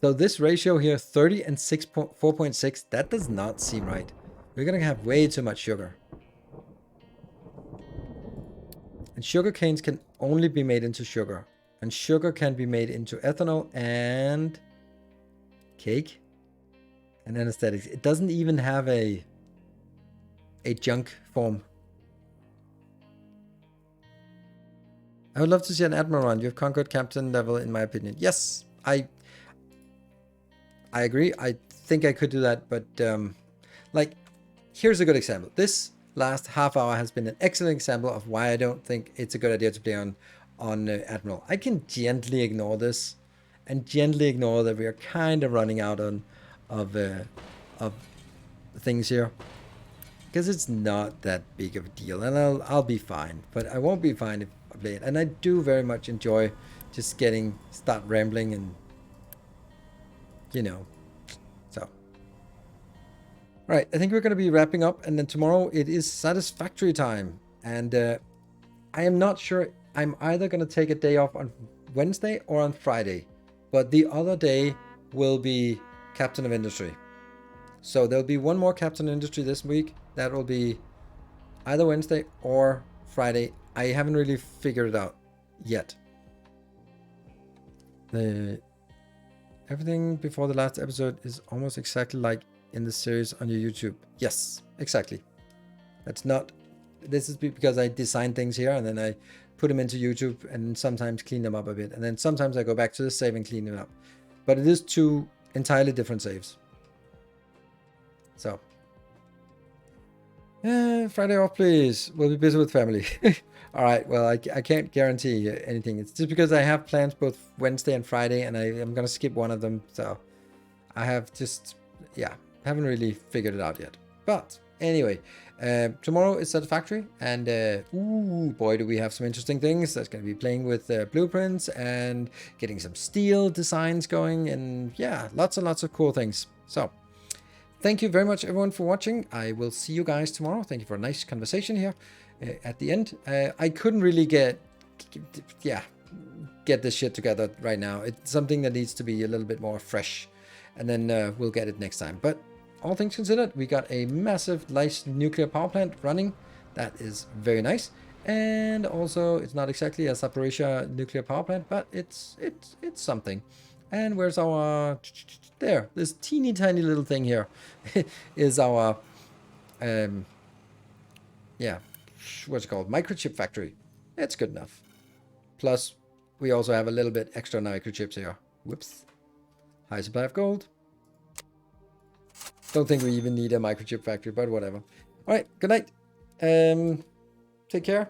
Speaker 1: So this ratio here, 30 and 4.6, that does not seem right. We're gonna have way too much sugar. And sugar canes can only be made into sugar. And sugar can be made into ethanol and cake and anesthetics. It doesn't even have a junk form. I would love to see an admiral run. You have conquered captain level, in my opinion. Yes, I agree. I think I could do that, but like, here's a good example. This last half hour has been an excellent example of why I don't think it's a good idea to play on admiral. I can gently ignore this and gently ignore that we are kind of running out of things here, because it's not that big of a deal, and I'll be fine. But I won't be fine if I play it, and I do very much enjoy just start rambling and, you know. So, all right, I think we're going to be wrapping up, and then tomorrow it is satisfactory time, and I am not sure. I'm either going to take a day off on Wednesday or on Friday, but the other day will be Captain of Industry. So there'll be one more Captain of Industry this week. That will be either Wednesday or Friday. I haven't really figured it out yet. Everything before the last episode is almost exactly like in the series on your YouTube. Yes, exactly. This is because I design things here and then I put them into YouTube and sometimes clean them up a bit. And then sometimes I go back to the save and clean it up. But it is two entirely different saves. So, Friday off, please. We'll be busy with family. All right. Well, I can't guarantee anything. It's just because I have plans both Wednesday and Friday, and I'm going to skip one of them. So, I have just, haven't really figured it out yet. But anyway, tomorrow is Satisfactory, and ooh, boy, do we have some interesting things. That's going to be playing with blueprints and getting some steel designs going, and yeah, lots and lots of cool things. So, thank you very much, everyone, for watching. I will see you guys tomorrow. Thank you for a nice conversation here at the end. I couldn't really get this shit together right now. It's something that needs to be a little bit more fresh, and then we'll get it next time. But all things considered, we got a massive, nice nuclear power plant running. That is very nice. And also, it's not exactly a Zaporizhia nuclear power plant, but it's something. And where's our... There, this teeny tiny little thing here is our... yeah, what's it called? Microchip factory. It's good enough. Plus, we also have a little bit extra microchips here. Whoops. High supply of gold. Don't think we even need a microchip factory, but whatever. Alright, good night. Take care.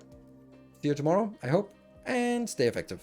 Speaker 1: See you tomorrow, I hope. And stay effective.